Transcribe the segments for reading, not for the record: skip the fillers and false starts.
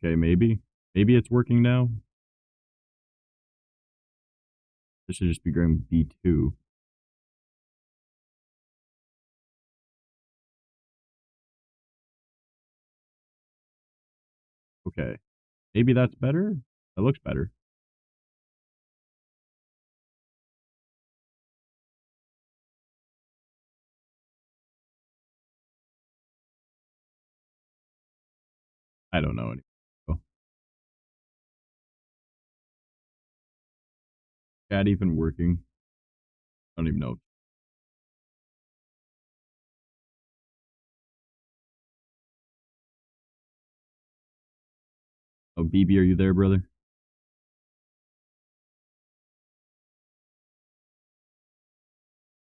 Okay, maybe. Maybe it's working now. This should just be going B2. Okay. Maybe that's better? That looks better. I don't know. Chat even working? I don't even know. Oh, BB, are you there, brother?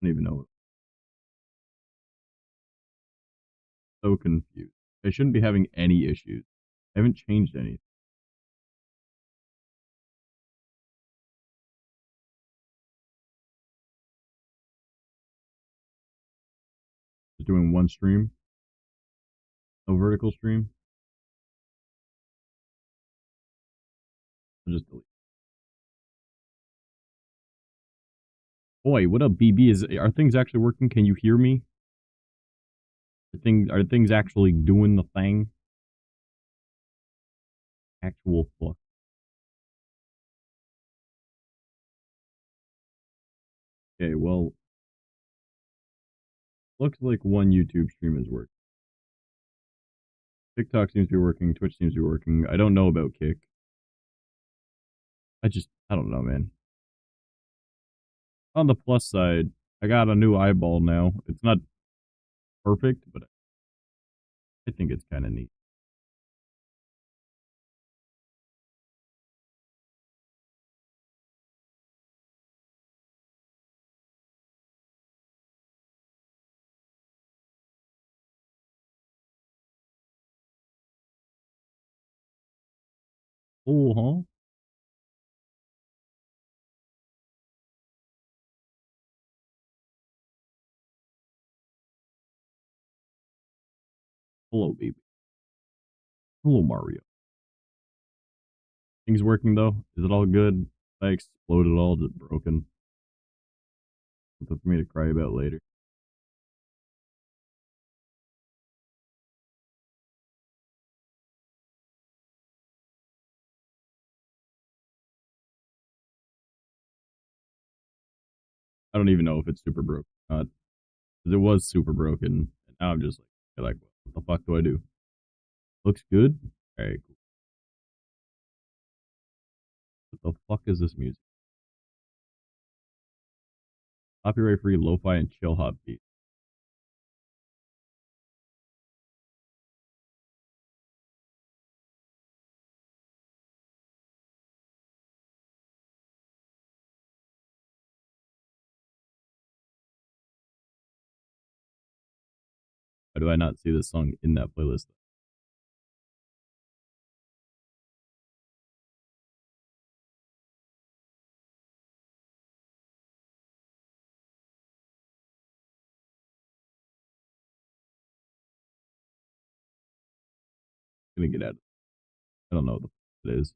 I don't even know. So confused. I shouldn't be having any issues. I haven't changed anything. Just doing one stream. No vertical stream. I'll just delete. Boy, what up, BB? Are things actually working? Can you hear me? Are things actually doing the thing? Actual fuck. Okay, well, looks like one YouTube stream is working. TikTok seems to be working. Twitch seems to be working. I don't know about Kick. I don't know, man. On the plus side, I got a new eyeball now. It's not perfect, but I think it's kind of neat. Oh, huh? Hello, baby. Hello, Mario. Things working though? Is it all good? I exploded all, just broken. Something for me to cry about later. I don't even know if it's super broken or not. Because it was super broken. And now I'm just like, what the fuck do I do? Looks good? Alright, cool. What the fuck is this music? Copyright free lo-fi and chill hop beat. Why do I not see this song in that playlist? I'm gonna get out of it. I don't know what the fuck it is.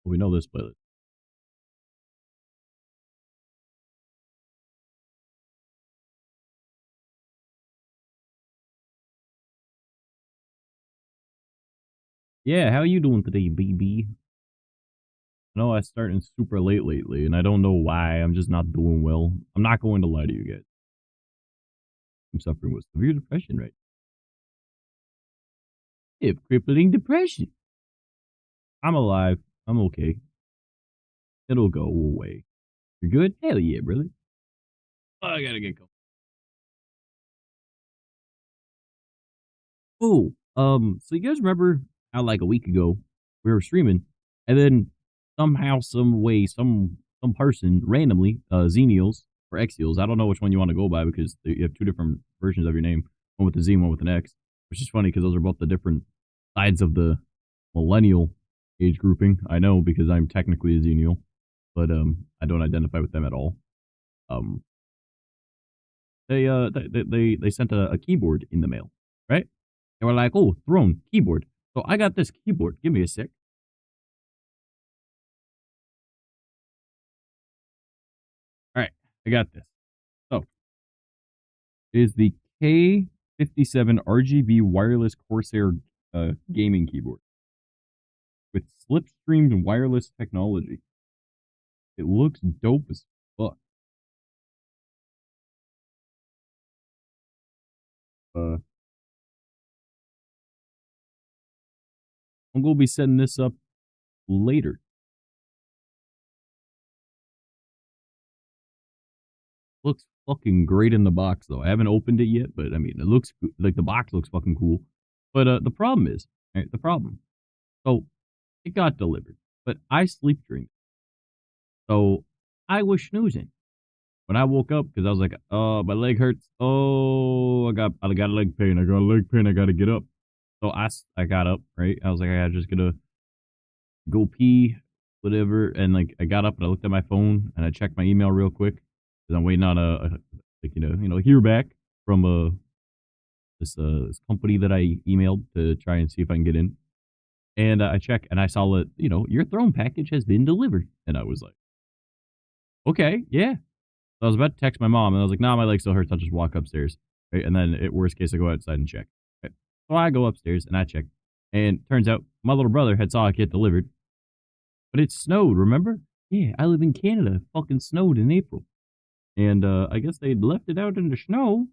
We know this playlist. Yeah, how you doing today, BB? I know I starting super late lately, and I don't know why. I'm just not doing well. I'm not going to lie to you guys. I'm suffering with severe depression right now. If crippling depression. I'm alive. I'm okay. It'll go away. You're good? Hell yeah, brother. Oh, I gotta get going. Oh, so you guys remember how like a week ago we were streaming, and then somehow, some way, some person randomly, Xenials or Exials, I don't know which one you want to go by because you have two different versions of your name, one with a Z, one with an X, which is funny because those are both the different sides of the millennial age grouping. I know because I'm technically a Xenial, but I don't identify with them at all. Um, they sent a keyboard in the mail, right? They were like, oh, throne, keyboard. So I got this keyboard. Give me a sec. All right, I got this. So it is the K57 RGB wireless Corsair gaming keyboard with slipstreamed wireless technology. It looks dope as fuck. Uh, I'm gonna be setting this up later. Looks fucking great in the box though. I haven't opened it yet, but I mean, it looks like the box looks fucking cool. But the problem is, right, the problem. So it got delivered, but I sleep dreamed. So I was snoozing when I woke up because I was like, "Oh, my leg hurts. Oh, I got a leg pain. I got a leg pain. I got to get up." So I got up, right? I was like, "I'm just gonna go pee, whatever." And like, I got up and I looked at my phone and I checked my email real quick because I'm waiting on a like hear back from this company that I emailed to try and see if I can get in. And I check and I saw that your throne package has been delivered, and I was like, okay, yeah. So I was about to text my mom, and I was like, nah, my leg still hurts. I'll just walk upstairs. Right? And then, at worst case, I go outside and check. Right? So I go upstairs and I check. And turns out my little brother had saw it get delivered, but it snowed, remember? Yeah, I live in Canada. It fucking snowed in April. And I guess they'd left it out in the snow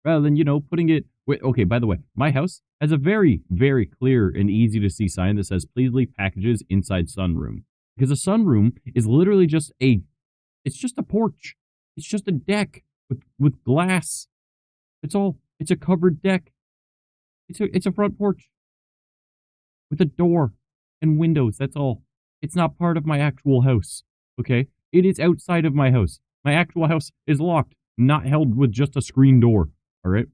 rather than, putting it. Wait, okay, by the way, my house has a very, very clear and easy to see sign that says, please leave packages inside sunroom. Because a sunroom is literally just it's just a porch. It's just a deck with glass. It's all. It's a covered deck. It's a front porch with a door and windows. That's all. It's not part of my actual house. Okay? It is outside of my house. My actual house is locked, not held with just a screen door. All right?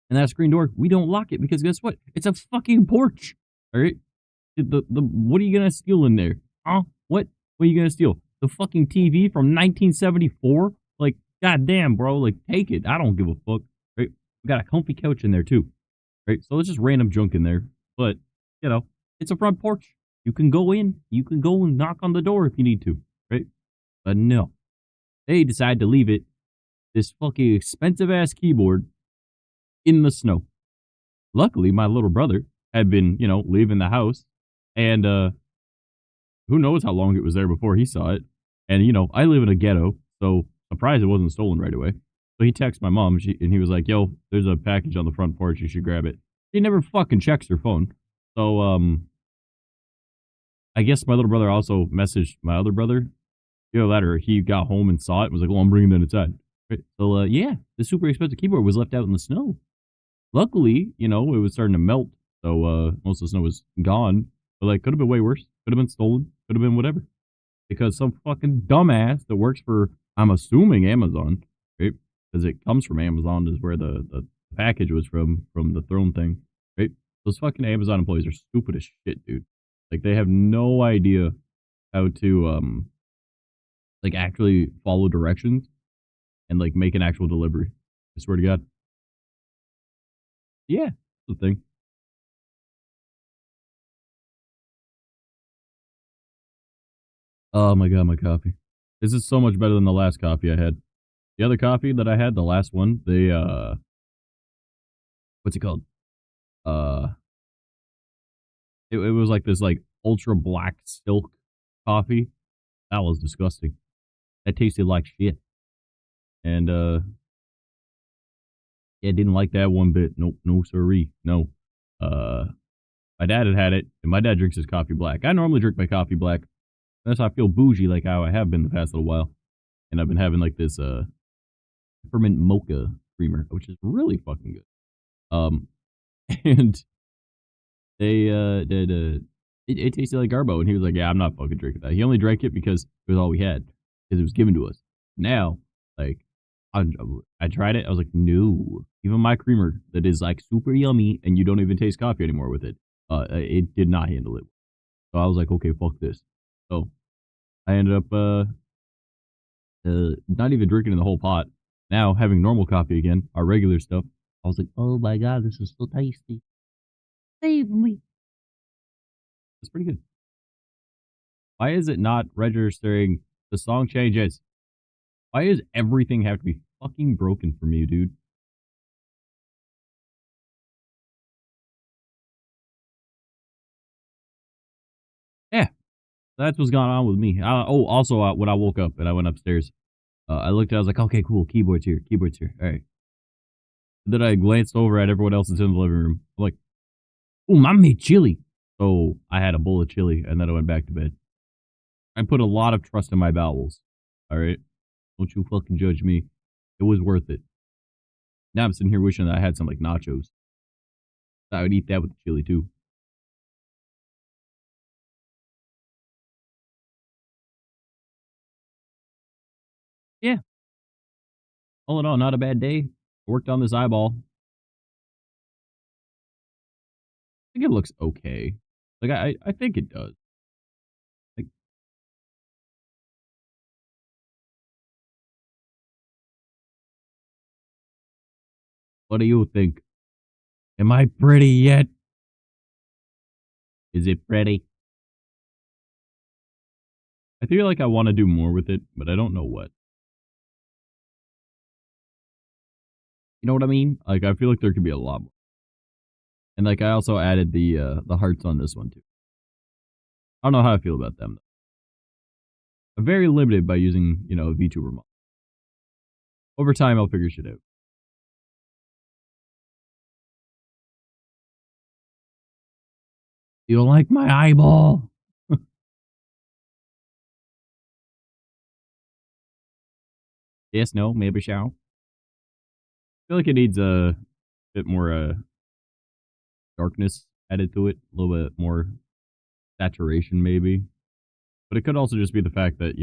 And that screen door, we don't lock it because guess what? It's a fucking porch. All right? The what are you gonna steal in there? Huh? What? What are you gonna steal? The fucking TV from 1974? Like, goddamn, bro. Like, take it. I don't give a fuck. Right? We got a comfy couch in there too. Right? So it's just random junk in there. But, it's a front porch. You can go in. You can go and knock on the door if you need to. Right? But no. They decide to leave it, this fucking expensive ass keyboard, in the snow. Luckily, my little brother had been, leaving the house. And who knows how long it was there before he saw it. And, I live in a ghetto, so surprised it wasn't stolen right away. So he texted my mom, and he was like, yo, there's a package on the front porch. You should grab it. She never fucking checks her phone. So, I guess my little brother also messaged my other brother. Later, he got home and saw it and was like, well, I'm bringing that inside. Right? So, yeah, the super expensive keyboard was left out in the snow. Luckily, it was starting to melt. So, most of the snow was gone. But, like, could have been way worse. Could have been stolen. Could have been whatever. Because some fucking dumbass that works for, I'm assuming, Amazon, right? Because it comes from Amazon is where the package was from the throne thing, right? Those fucking Amazon employees are stupid as shit, dude. Like, they have no idea how to, like, actually follow directions and, like, make an actual delivery. I swear to God. Yeah, that's the thing. Oh my God, my coffee. This is so much better than the last coffee I had. The other coffee that I had, the last one, what's it called? Uh, it was like this, like, ultra black silk coffee. That was disgusting. That tasted like shit. And, yeah, didn't like that one bit. Nope, no siree. No. Uh, my dad had it, and my dad drinks his coffee black. I normally drink my coffee black. Unless I feel bougie like how I have been the past little while. And I've been having like this, peppermint mocha creamer, which is really fucking good. And it tasted like Garbo, and he was like, "Yeah, I'm not fucking drinking that." He only drank it because it was all we had, because it was given to us. Now, like, I tried it. I was like, no, even my creamer that is like super yummy, and you don't even taste coffee anymore with it. It did not handle it. So I was like, okay, fuck this. So I ended up not even drinking in the whole pot. Now having normal coffee again, our regular stuff. I was like, oh my god, this is so tasty. Save me. It's pretty good. Why is it not registering the song changes? Why does everything have to be fucking broken for me, dude? Yeah, that's what's going on with me. Also, when I woke up and I went upstairs, I looked. I was like, okay, cool. Keyboard's here. Keyboard's here. All right. And then I glanced over at everyone else in the living room. I'm like, ooh, mom made chili. So I had a bowl of chili, and then I went back to bed. I put a lot of trust in my bowels. All right, don't you fucking judge me. It was worth it. Now I'm sitting here wishing that I had some like nachos. I would eat that with the chili too. Yeah, all in all, not a bad day. Worked on this eyeball. I think it looks okay. Like I think it does. Like, what do you think? Am I pretty yet? Is it pretty? I feel like I want to do more with it, but I don't know what. You know what I mean? Like I feel like there could be a lot more. And like I also added the hearts on this one too. I don't know how I feel about them. I'm very limited by using, a VTuber model. Over time I'll figure shit out. You don't like my eyeball? Yes, no, maybe shall. I feel like it needs a bit more darkness added to it, a little bit more saturation maybe. But it could also just be the fact that,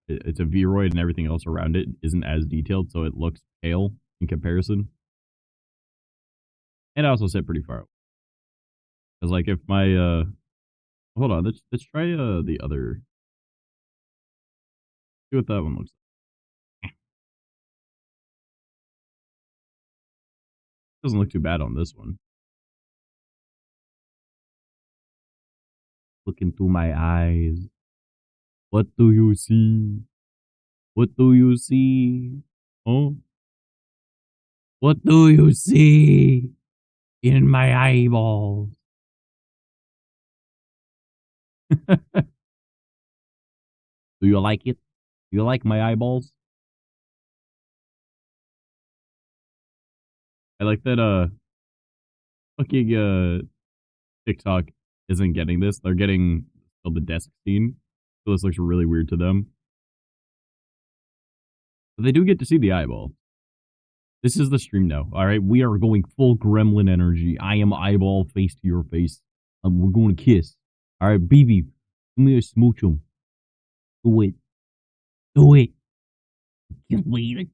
it's a Vroid and everything else around it isn't as detailed, so it looks pale in comparison. And I also sit pretty far away. Because, like, if my, hold on, let's try, the other, see what that one looks like. Doesn't look too bad on this one. Look into my eyes. What do you see? What do you see? Oh, what do you see in my eyeballs? Do you like it? Do you like my eyeballs? I like that fucking TikTok isn't getting this. They're getting the desk scene. So this looks really weird to them. But they do get to see the eyeball. This is the stream now. Alright. We are going full gremlin energy. I am eyeball face to your face. We're going to kiss. Alright, baby. Give me a smooch 'em. Do it. Do it. Give me the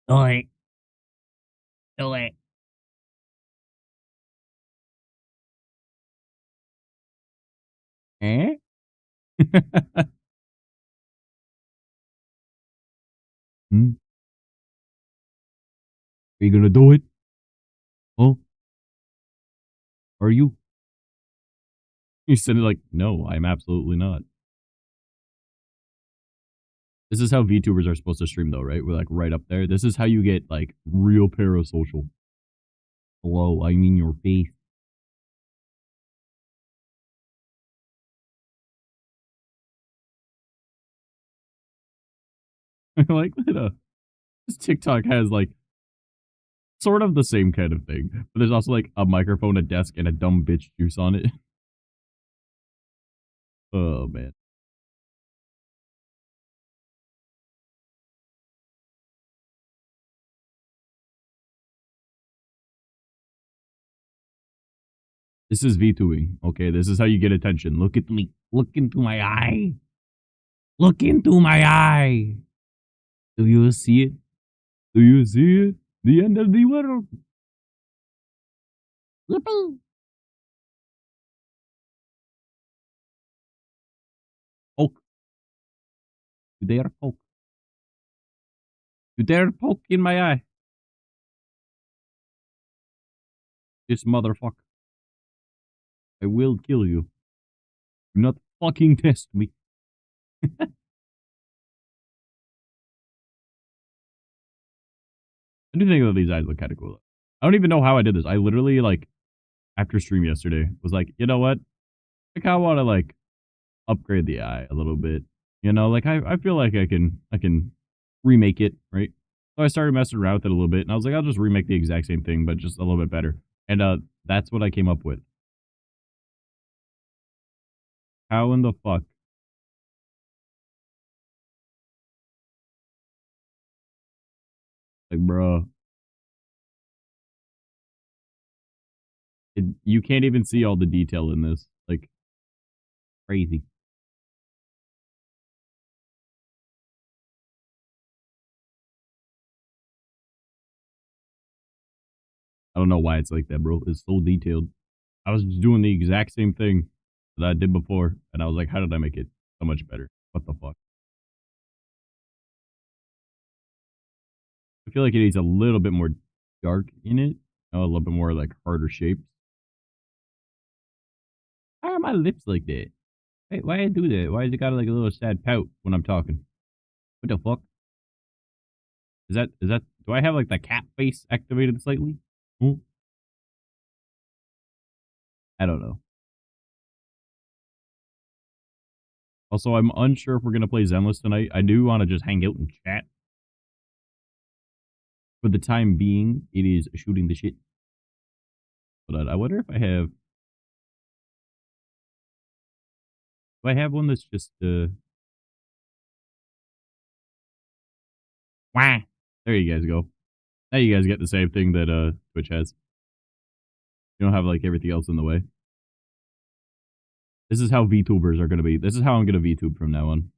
do it. Do it. Eh? Hmm? Are you gonna do it? Huh? Are you? You said it like, no, I'm absolutely not. This is how VTubers are supposed to stream, though, right? We're like right up there. This is how you get like real parasocial. Hello, I mean your face. I like that. This TikTok has like sort of the same kind of thing, but there's also like a microphone, a desk, and a dumb bitch juice on it. Oh man, this is VTubing. Okay, this is how you get attention. Look at me. Look into my eye. Look into my eye. Do you see it? Do you see it? The end of the world. Yippee! Poke. You dare poke. You dare poke in my eye. This motherfucker. I will kill you. Do not fucking test me. I do think that these eyes look kind of cool. I don't even know how I did this. I literally, like, after stream yesterday, was like, you know what? I kind of want to, like, upgrade the eye a little bit. You know, like, I feel like I can remake it, right? So I started messing around with it a little bit, and I was like, I'll just remake the exact same thing, but just a little bit better. And that's what I came up with. How in the fuck? Like, bro, you can't even see all the detail in this. Like, crazy. I don't know why it's like that, bro. It's so detailed. I was just doing the exact same thing that I did before, and I was like, how did I make it so much better? What the fuck? I feel like it needs a little bit more dark in it. A little bit more like harder shapes. Why are my lips like that? Hey, why I do that? Why is it got like a little sad pout when I'm talking? What the fuck? Is that do I have like the cat face activated slightly? Hmm? I don't know. Also, I'm unsure if we're gonna play Zenless tonight. I do want to just hang out and chat. For the time being, it is shooting the shit. But I wonder if I have. Do I have one that's just wah? There you guys go. Now you guys get the same thing that Twitch has. You don't have like everything else in the way. This is how VTubers are gonna be. This is how I'm gonna VTube from now on.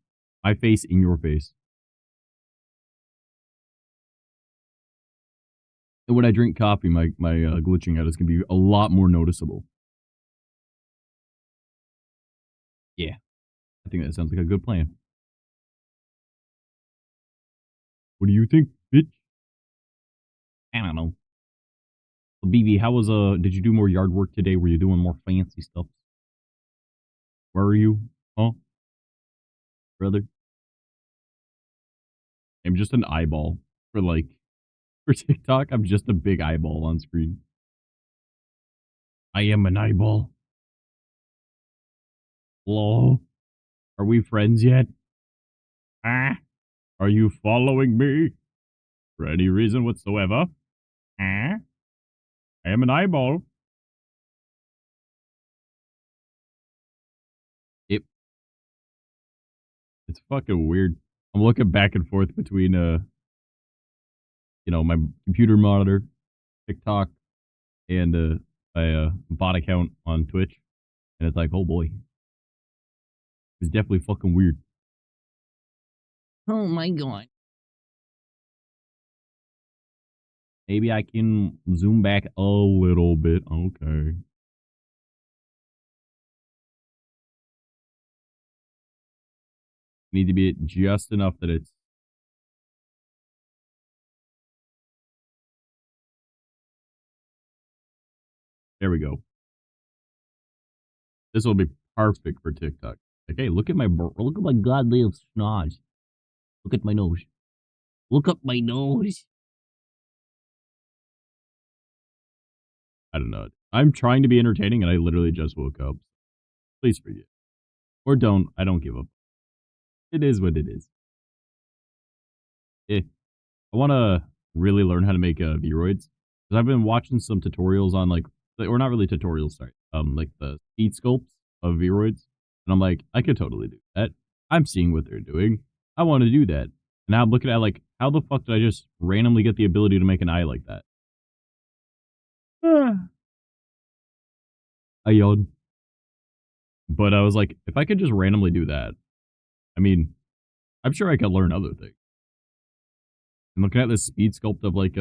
My face in your face. And when I drink coffee, my glitching out is gonna be a lot more noticeable. Yeah, I think that sounds like a good plan. What do you think, bitch? I don't know. So, BB, how was did you do more yard work today? Were you doing more fancy stuff? Where are you? Huh? Brother? I'm just an eyeball for like for TikTok. I'm just a big eyeball on screen. I am an eyeball. Hello? Are we friends yet? Ah? Are you following me? For any reason whatsoever? Ah? I am an eyeball. It, it's fucking weird. I'm looking back and forth between my computer monitor, TikTok, and my bot account on Twitch, and it's like, oh boy, it's definitely fucking weird. Oh my god. Maybe I can zoom back a little bit. Okay. Need to be just enough that it's. There we go. This will be perfect for TikTok. Like, hey, look at my goddamn schnoz. Look at my nose. Look up my nose. I don't know. I'm trying to be entertaining, and I literally just woke up. Please forgive. Or don't. I don't give up. It is what it is. I want to really learn how to make Vroids. Because I've been watching some tutorials on, like, or not really tutorials, sorry. Like the speed sculpts of Vroids. And I'm like, I could totally do that. I'm seeing what they're doing. I want to do that. And now I'm looking at, like, how the fuck did I just randomly get the ability to make an eye like that? I yawned. But I was like, if I could just randomly do that, I mean, I'm sure I could learn other things. And looking at this speed sculpt of like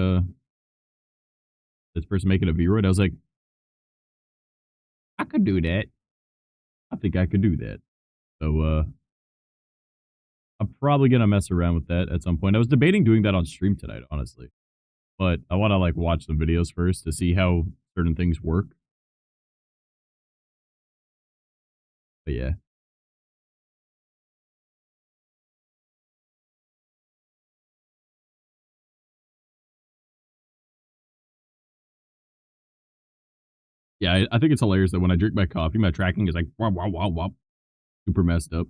this person making a Vroid, I was like, I could do that. I think I could do that. So I'm probably gonna mess around with that at some point. I was debating doing that on stream tonight, honestly. But I wanna like watch some videos first to see how certain things work. But yeah. Yeah, I think it's hilarious that when I drink my coffee, my tracking is like, wop, wop, wop, wop, super messed up.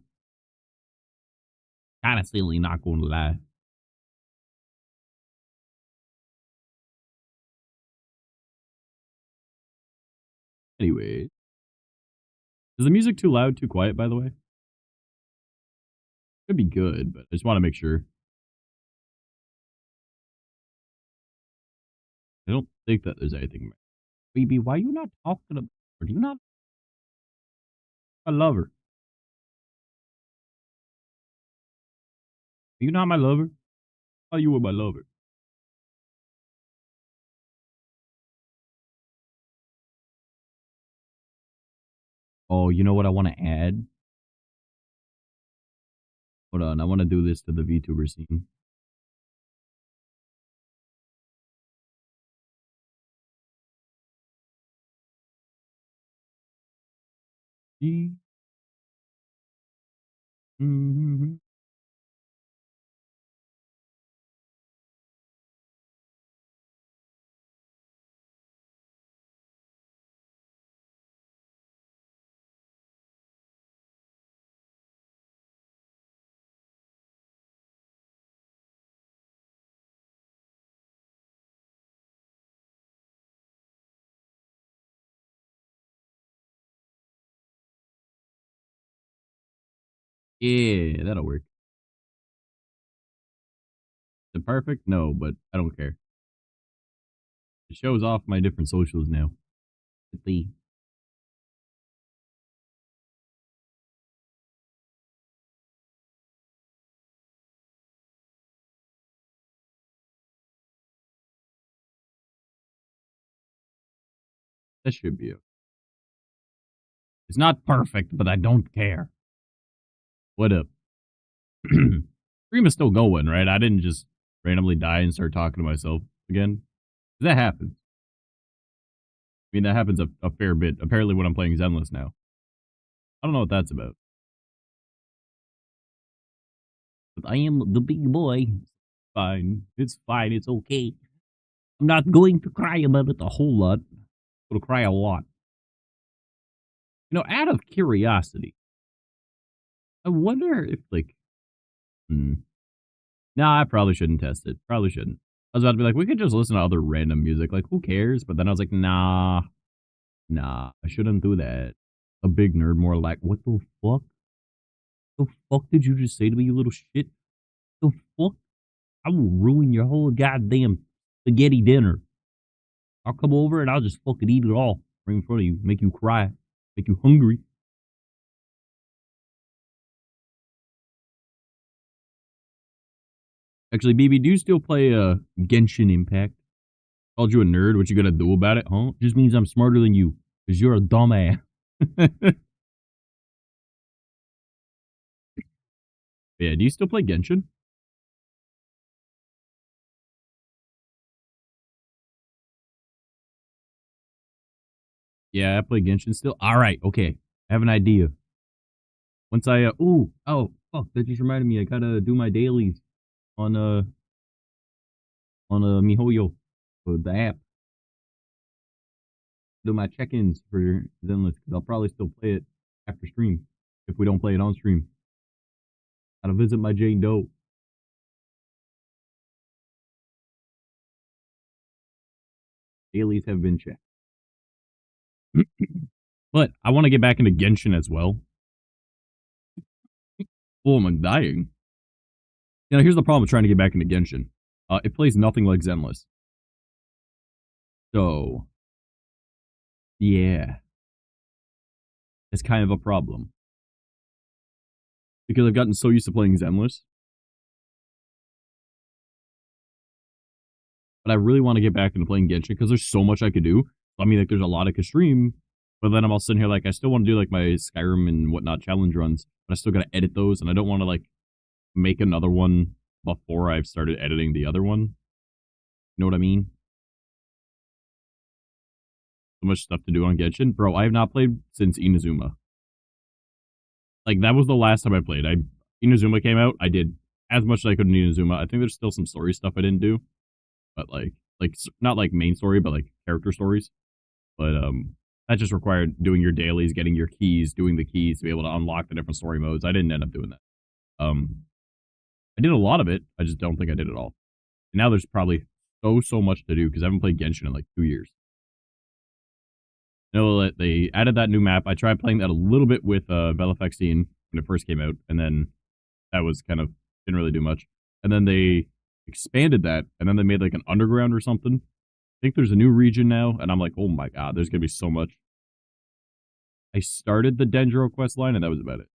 Kinda silly, not gonna lie. Anyway, is the music too loud, too quiet, by the way? Could be good, but I just wanna make sure. I don't think that there's anything. Baby, why you not talking about her? Do you not I love her? Are you not my lover? Oh, you were my lover. Oh, you know what I wanna add? Hold on, I wanna do this to the VTuber scene. Mhm. Yeah, that'll work. Is it perfect? No, but I don't care. It shows off my different socials now. The that should be it. It's not perfect, but I don't care. What up? Stream is still going, right? I didn't just randomly die and start talking to myself again. That happens. I mean, that happens a fair bit. Apparently, when I'm playing Zenless now. I don't know what that's about. But I am the big boy. Fine. It's fine. It's okay. I'm not going to cry about it a whole lot. I'm going to cry a lot. You know, out of curiosity, I wonder if, like, nah, I probably shouldn't test it. Probably shouldn't. I was about to be like, we could just listen to other random music. Like, who cares? But then I was like, nah, I shouldn't do that. A big nerd, more like, what the fuck? The fuck did you just say to me, you little shit? The fuck? I will ruin your whole goddamn spaghetti dinner. I'll come over and I'll just fucking eat it all right in front of you, make you cry, make you hungry. Actually, BB, do you still play Genshin Impact? Called you a nerd. What you gonna do about it, huh? Just means I'm smarter than you because you're a dumbass. Yeah, do you still play Genshin? Yeah, I play Genshin still. All right, okay. I have an idea. Once I oh fuck, that just reminded me. I gotta do my dailies on MiHoYo, the app. Do my check-ins for Zenless because I'll probably still play it after stream if we don't play it on stream. Gotta visit my Jane Doe. Dailies have been checked. But I want to get back into Genshin as well. Oh, I'm dying. You know, here's the problem with trying to get back into Genshin. It plays nothing like Zenless. So, yeah, it's kind of a problem. Because I've gotten so used to playing Zenless. But I really want to get back into playing Genshin because there's so much I could do. I mean, like, there's a lot I could stream. But then I'm all sitting here like, I still want to do, like, my Skyrim and whatnot challenge runs. But I still got to edit those. And I don't want to, like, make another one before I've started editing the other one. You know what I mean? so much stuff to do on Genshin. Bro, I have not played since Inazuma. Like, that was the last time I played. Inazuma came out, I did as much as I could in Inazuma. I think there's still some story stuff I didn't do, but, not, like, main story, but, like, character stories. But, that just required doing your dailies, getting your keys, doing the keys to be able to unlock the different story modes. I didn't end up doing that. I did a lot of it, I just don't think I did it all. And now there's probably so much to do because I haven't played Genshin in, like, 2 years. You know that they added that new map. I tried playing that a little bit with Velafexine when it first came out, and then that was kind of didn't really do much. And then they expanded that, and then they made like an underground or something. I think there's a new region now, and I'm like, oh my god, there's gonna be so much. I started the Dendro quest line, and that was about it.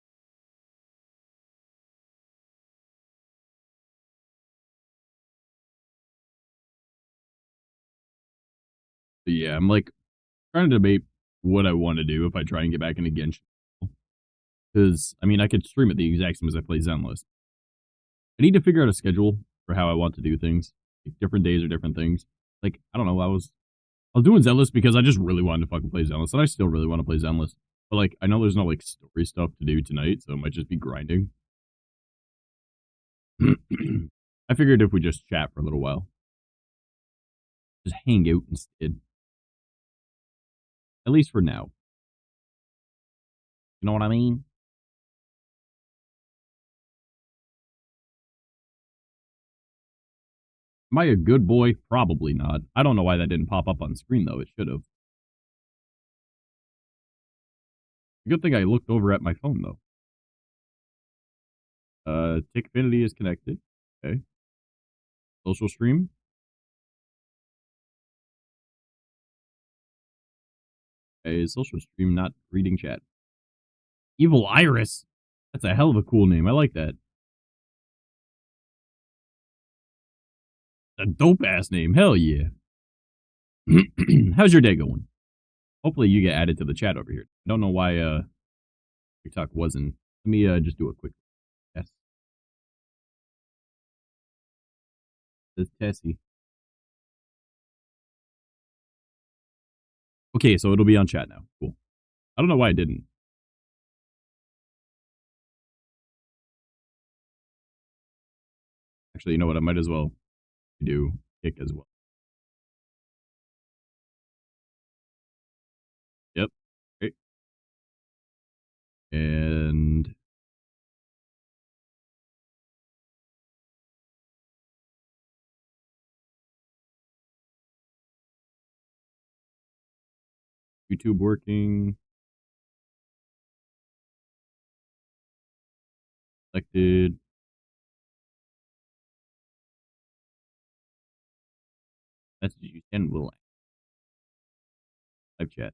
But yeah, I'm like trying to debate what I want to do if I try and get back into Genshin. Because I mean, I could stream it the exact same as I play Zenless. I need to figure out a schedule for how I want to do things. Like different days or different things. Like I don't know. I was doing Zenless because I just really wanted to fucking play Zenless, and I still really want to play Zenless. But like, I know there's no like story stuff to do tonight, so it might just be grinding. I figured if we just chat for a little while, just hang out instead. At least for now. You know what I mean? Am I a good boy? Probably not. I don't know why that didn't pop up on screen though. It should have. Good thing I looked over at my phone though. Tickfinity is connected. Okay. Social stream. A social stream not reading chat. Evil Iris. That's a hell of a cool name. I like that. A dope ass name. Hell yeah. How's your day going? Hopefully you get added to the chat over here. I don't know why TikTok wasn't. Let me just do a quick test. This Tessie. Okay, so it'll be on chat now. Cool. I don't know why I didn't. Actually, you know what? I might as well do kick as well. Yep. Okay. And YouTube working. Selected. Message you send will live chat.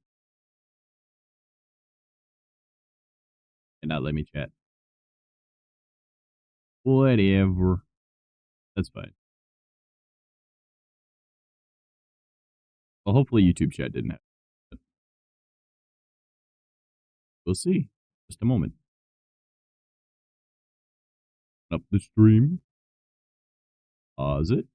And not let me chat. Whatever. That's fine. Well, hopefully YouTube chat didn't have. We'll see. Just a moment. Up the stream. Pause it.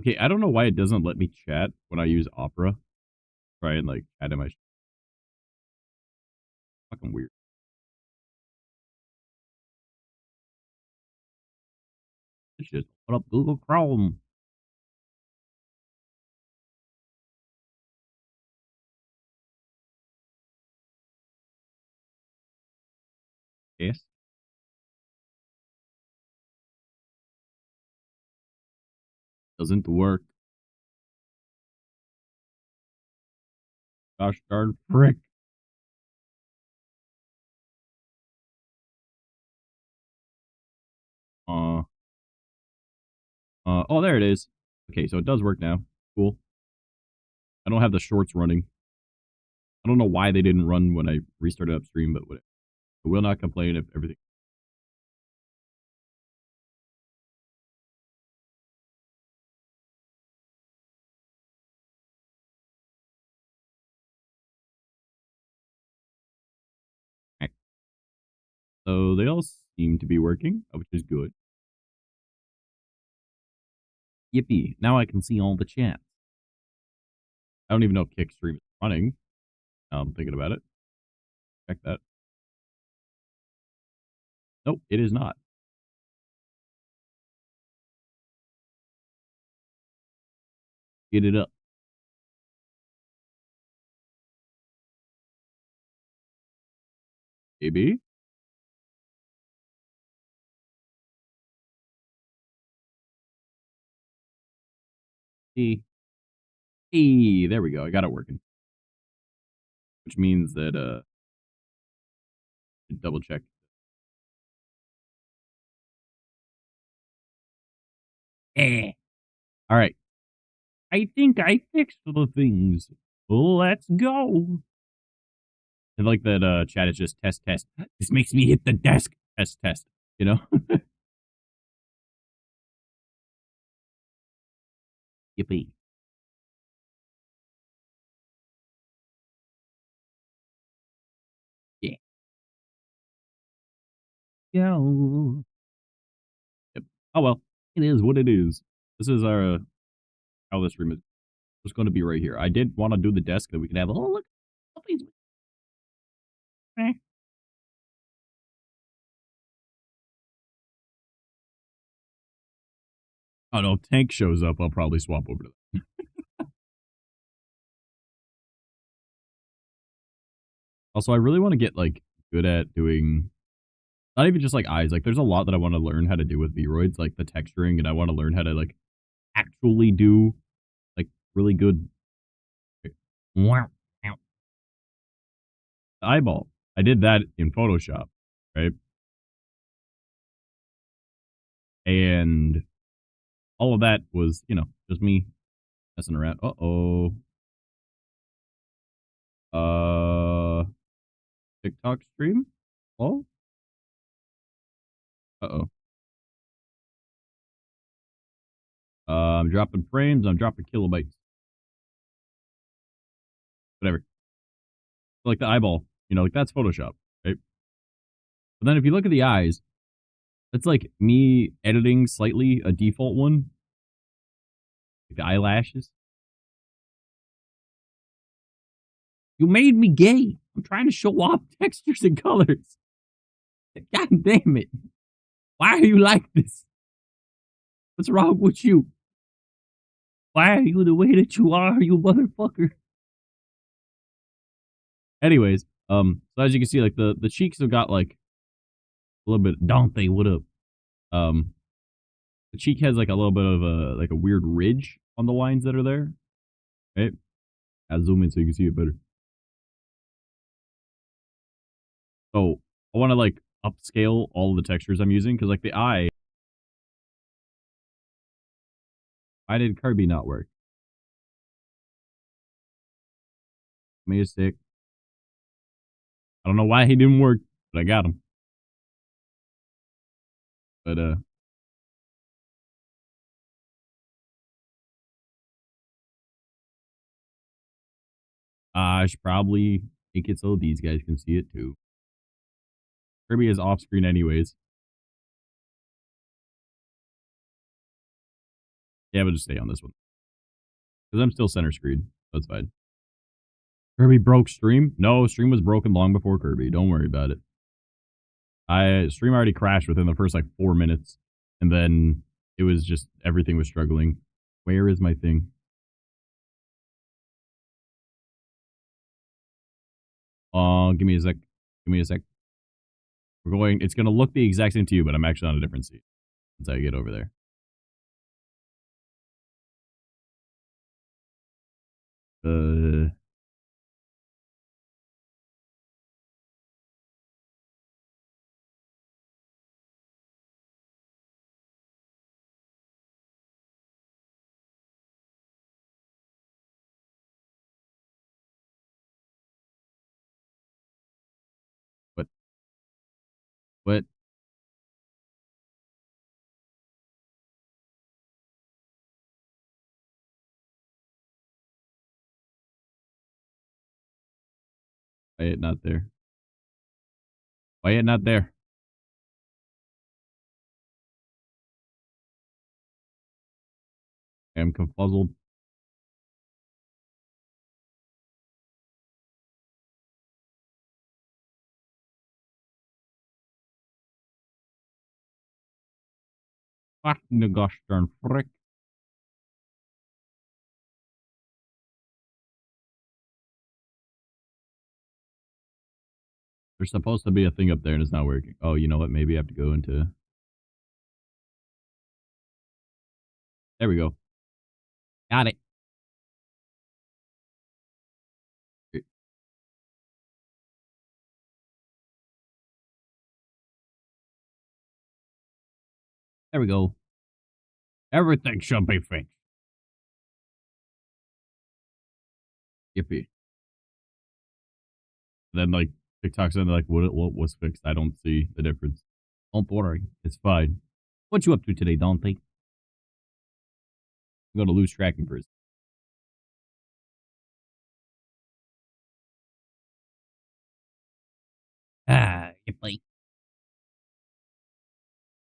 Okay, I don't know why it doesn't let me chat when I use Opera. Try and like chat in my fucking weird. It's just put up Google Chrome. Yes. Doesn't work. Gosh darn frick. Uh, oh, there it is. Okay, so it does work now. Cool. I don't have the shorts running. I don't know why they didn't run when I restarted upstream, but whatever. I will not complain if everything. So they all seem to be working, which is good. Yippee. Now I can see all the chats. I don't even know if Kickstream is running. Now I'm thinking about it. Check that. Nope, it is not. Get it up. Maybe. Hey, there we go. I got it working. Which means that double check. All right. I think I fixed the things. Let's go. I like that chat is just test test. This makes me hit the desk. Test test. You know? Yippee. Yeah. Go. Yep. Oh well. It is what it is. This is our how this room is. It's going to be right here. I did want to do the desk that we can have. Oh look. Eh. Oh no, if Tank shows up, I'll probably swap over to that. Also, I really want to get like good at doing not even just like eyes. Like there's a lot that I want to learn how to do with Vroids, like the texturing, and I want to learn how to like actually do like really good wow. The eyeball. I did that in Photoshop, right? And all of that was, you know, just me messing around. Uh-oh. TikTok stream? Oh? Uh-oh. I'm dropping frames. I'm dropping kilobytes. Whatever. Like the eyeball, you know, like that's Photoshop, right? But then if you look at the eyes, it's like me editing slightly a default one. Like the eyelashes. You made me gay. I'm trying to show off textures and colors. God damn it. Why are you like this? What's wrong with you? Why are you the way that you are, you motherfucker? Anyways, so as you can see, like the cheeks have got like a little bit Dante, what up? Um the cheek has like a little bit of a like a weird ridge on the lines that are there. Right? I'll zoom in so you can see it better. So I want to like upscale all the textures I'm using because like the eye. Why did Kirby not work? Made a stick. I don't know why he didn't work, but I got him. But I should probably make it so these guys can see it too. Kirby is off screen anyways. Yeah, but just stay on this one because I'm still center screen. That's fine. Kirby broke stream. No, stream was broken long before Kirby. Don't worry about it. Stream already crashed within the first like 4 minutes, and then it was just everything was struggling. Where is my thing? Give me a sec. Give me a sec. We're going. It's gonna look the exact same to you, but I'm actually on a different seat once I get over there. Uh, what? What? Why it not there? Why it not there? I'm confuzzled. Fucking the gosh darn frick. There's supposed to be a thing up there and it's not working. Oh, you know what? Maybe I have to go into... There we go. Got it. There we go. Everything should be fixed. Yippee. Then, like, TikTok's in, like, what was fixed? I don't see the difference. Don't worry. It's fine. What you up to today, Dante? I'm going to lose tracking first. Yippee.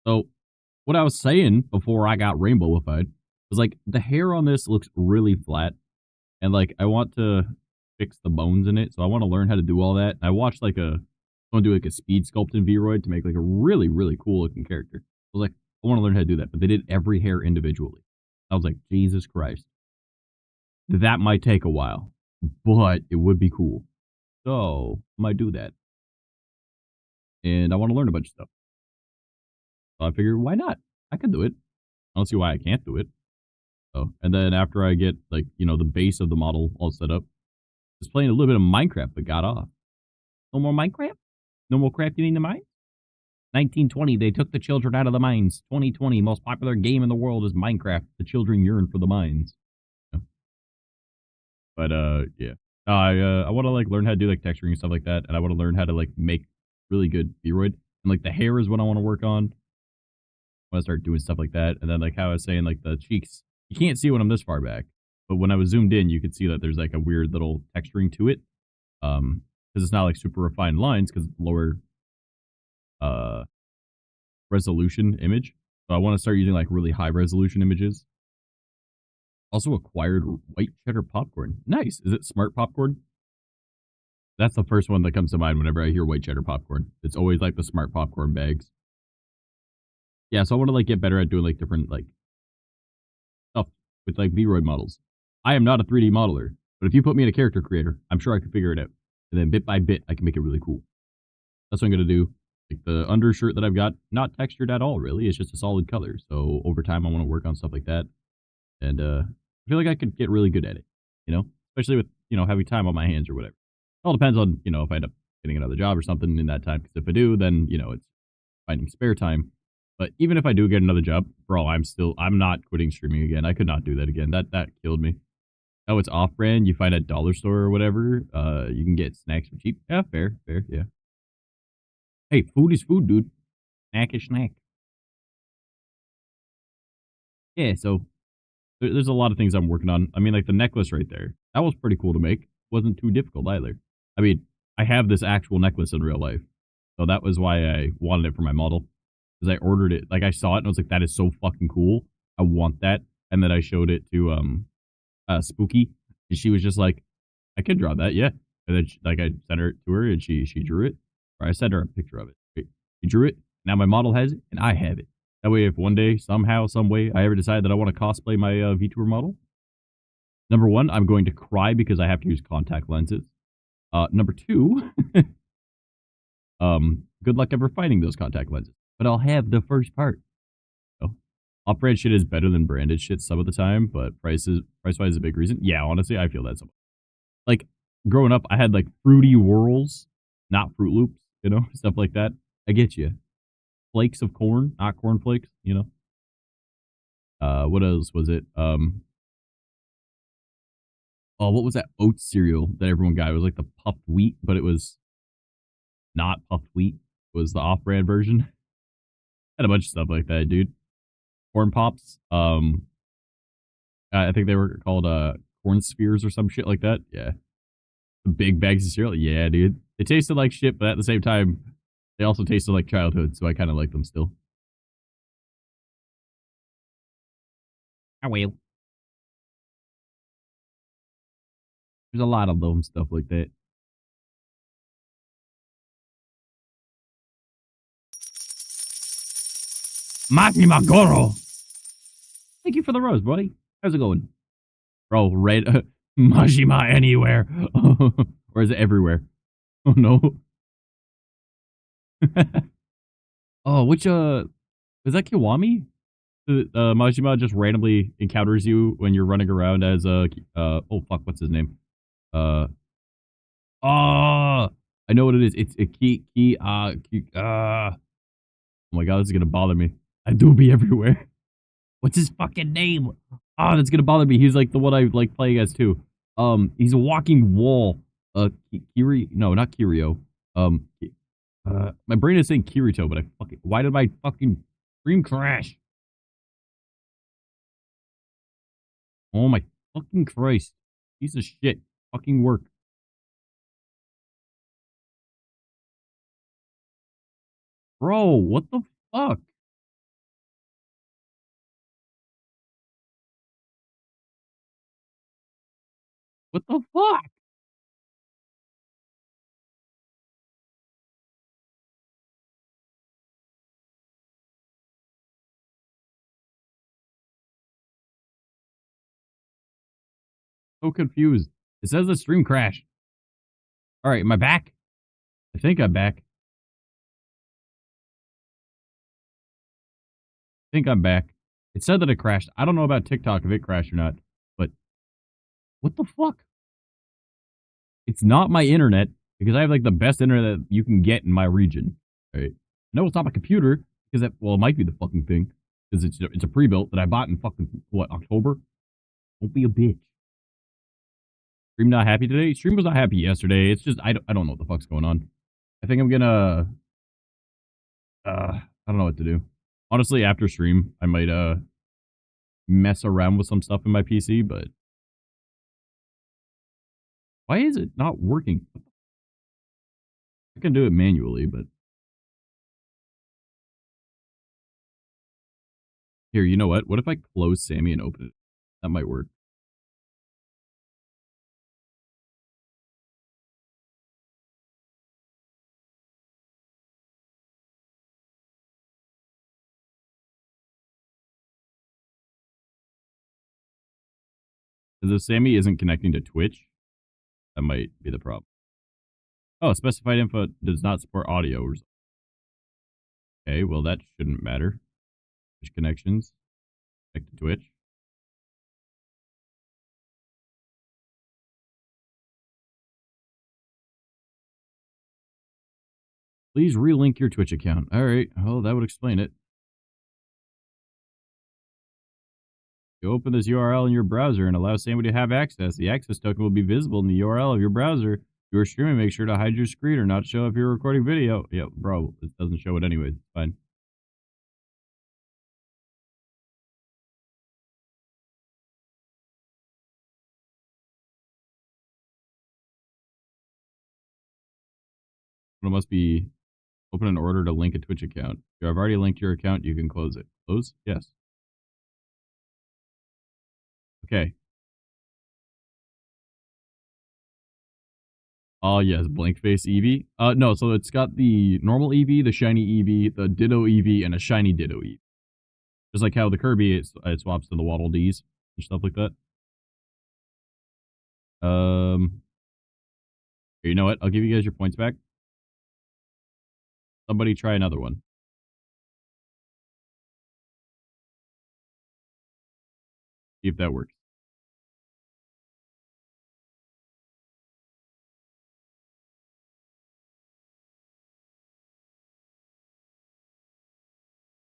So, what I was saying before I got rainbowified was, like, the hair on this looks really flat. And, like, I want to fix the bones in it, so I want to learn how to do all that. I watched, like, I want to do, like, a speed sculpt in Vroid to make, like, a really, really cool-looking character. I was like, I want to learn how to do that, but they did every hair individually. I was like, Jesus Christ. That might take a while, but it would be cool. So, I might do that. And I want to learn a bunch of stuff. So I figured, why not? I can do it. I don't see why I can't do it. So, and then after I get, like, you know, the base of the model all set up, just playing a little bit of Minecraft, but got off. No more Minecraft? No more crafting in the mines? 1920, they took the children out of the mines. 2020, most popular game in the world is Minecraft. The children yearn for the mines. Yeah. But, yeah. I want to, like, learn how to do, like, texturing and stuff like that, and I want to learn how to, like, make really good Vroid. And, like, the hair is what I want to work on. I want to start doing stuff like that. And then, like, how I was saying, like, the cheeks. You can't see when I'm this far back. But when I was zoomed in, you could see that there's, like, a weird little texturing to it. Because it's not, like, super refined lines, because lower resolution image. So I want to start using, like, really high resolution images. Also acquired white cheddar popcorn. Nice. Is it smart popcorn? That's the first one that comes to mind whenever I hear white cheddar popcorn. It's always, like, the smart popcorn bags. Yeah, so I want to, like, get better at doing, like, different, like, stuff with, like, Vroid models. I am not a 3D modeler, but if you put me in a character creator, I'm sure I could figure it out. And then bit by bit, I can make it really cool. That's what I'm going to do. Like, the undershirt that I've got, not textured at all, really. It's just a solid color. So over time, I want to work on stuff like that. And I feel like I could get really good at it, you know? Especially with, you know, having time on my hands or whatever. It all depends on, you know, if I end up getting another job or something in that time. Because if I do, then, you know, it's finding spare time. But even if I do get another job, bro, I'm not quitting streaming again. I could not do that again. That killed me. Oh, it's off-brand. You find at dollar store or whatever. You can get snacks for cheap. Yeah, fair, yeah. Hey, food is food, dude. Snack is snack. Yeah, so there's a lot of things I'm working on. I mean, like the necklace right there. That was pretty cool to make. Wasn't too difficult either. I mean, I have this actual necklace in real life. So that was why I wanted it for my model. Because I ordered it. Like, I saw it and I was like, that is so fucking cool. I want that. And then I showed it to Spooky. And she was just like, I can draw that, yeah. And then, like, I sent it to her and she drew it. Or I sent her a picture of it. She drew it. Now my model has it and I have it. That way, if one day, somehow, some way, I ever decide that I want to cosplay my VTuber model, number one, I'm going to cry because I have to use contact lenses. Number two, good luck ever finding those contact lenses. But I'll have the first part. So, off-brand shit is better than branded shit some of the time, but price-wise is a big reason. Yeah, honestly, I feel that so much. Like, growing up, I had, like, Fruity Whirls, not Fruit Loops, you know, stuff like that. I get you. Flakes of corn, not cornflakes, you know. What else was it? Oh, what was that oat cereal that everyone got? It was like the puffed wheat, but it was not puffed wheat. It was the off-brand version. Had a bunch of stuff like that, dude. Corn pops. I think they were called corn spheres or some shit like that. Yeah. The big bags of cereal. Yeah, dude. They tasted like shit, but at the same time, they also tasted like childhood, so I kind of like them still. I will. There's a lot of them, stuff like that. Maki Magoro! Thank you for the rose, buddy. How's it going? Bro, red Majima anywhere. Or is it everywhere? Oh no. Oh, which is that Kiwami? Majima just randomly encounters you when you're running around as oh fuck, what's his name? Uh oh, I know what it is. It's a oh my god, this is gonna bother me. I do be everywhere. What's his fucking name? Oh, that's gonna bother me. He's like the one I like playing as too. He's a walking wall. Kiri, no, not Kirio. My brain is saying Kirito, but why did my fucking stream crash? Oh my fucking Christ. Piece of shit. Fucking work. Bro, what the fuck? What the fuck? So confused. It says the stream crashed. Alright, am I back? I think I'm back. I think I'm back. It said that it crashed. I don't know about TikTok if it crashed or not, but what the fuck? It's not my internet because I have like the best internet that you can get in my region. Right? No, it's not my computer because well, it might be the fucking thing because it's a pre-built that I bought in fucking what, October? Don't be a bitch. Stream not happy today? Stream was not happy yesterday. It's just I don't know what the fuck's going on. I think I'm gonna I don't know what to do. Honestly, after stream, I might mess around with some stuff in my PC, but why is it not working? I can do it manually, but here, you know what? What if I close Sammy and open it? That might work. Because if Sammy isn't connecting to Twitch, that might be the problem. Oh, specified info does not support audio. Okay, well, that shouldn't matter. Twitch connections. Connect to Twitch. Please relink your Twitch account. All right. Well, that would explain it. You open this URL in your browser and allow somebody to have access. The access token will be visible in the URL of your browser. If you're streaming, make sure to hide your screen or not show if you're recording video. Yeah, bro, it doesn't show it anyways. It's fine. It must be open an order to link a Twitch account. If I've already linked your account, you can close it. Close? Yes. Okay. Oh, yes, blank face Eevee. No, so it's got the normal Eevee, the shiny Eevee, the Ditto Eevee, and a shiny Ditto Eevee. Just like how the Kirby, it swaps to the Waddle Dees and stuff like that. You know what? I'll give you guys your points back. Somebody try another one. See if that works.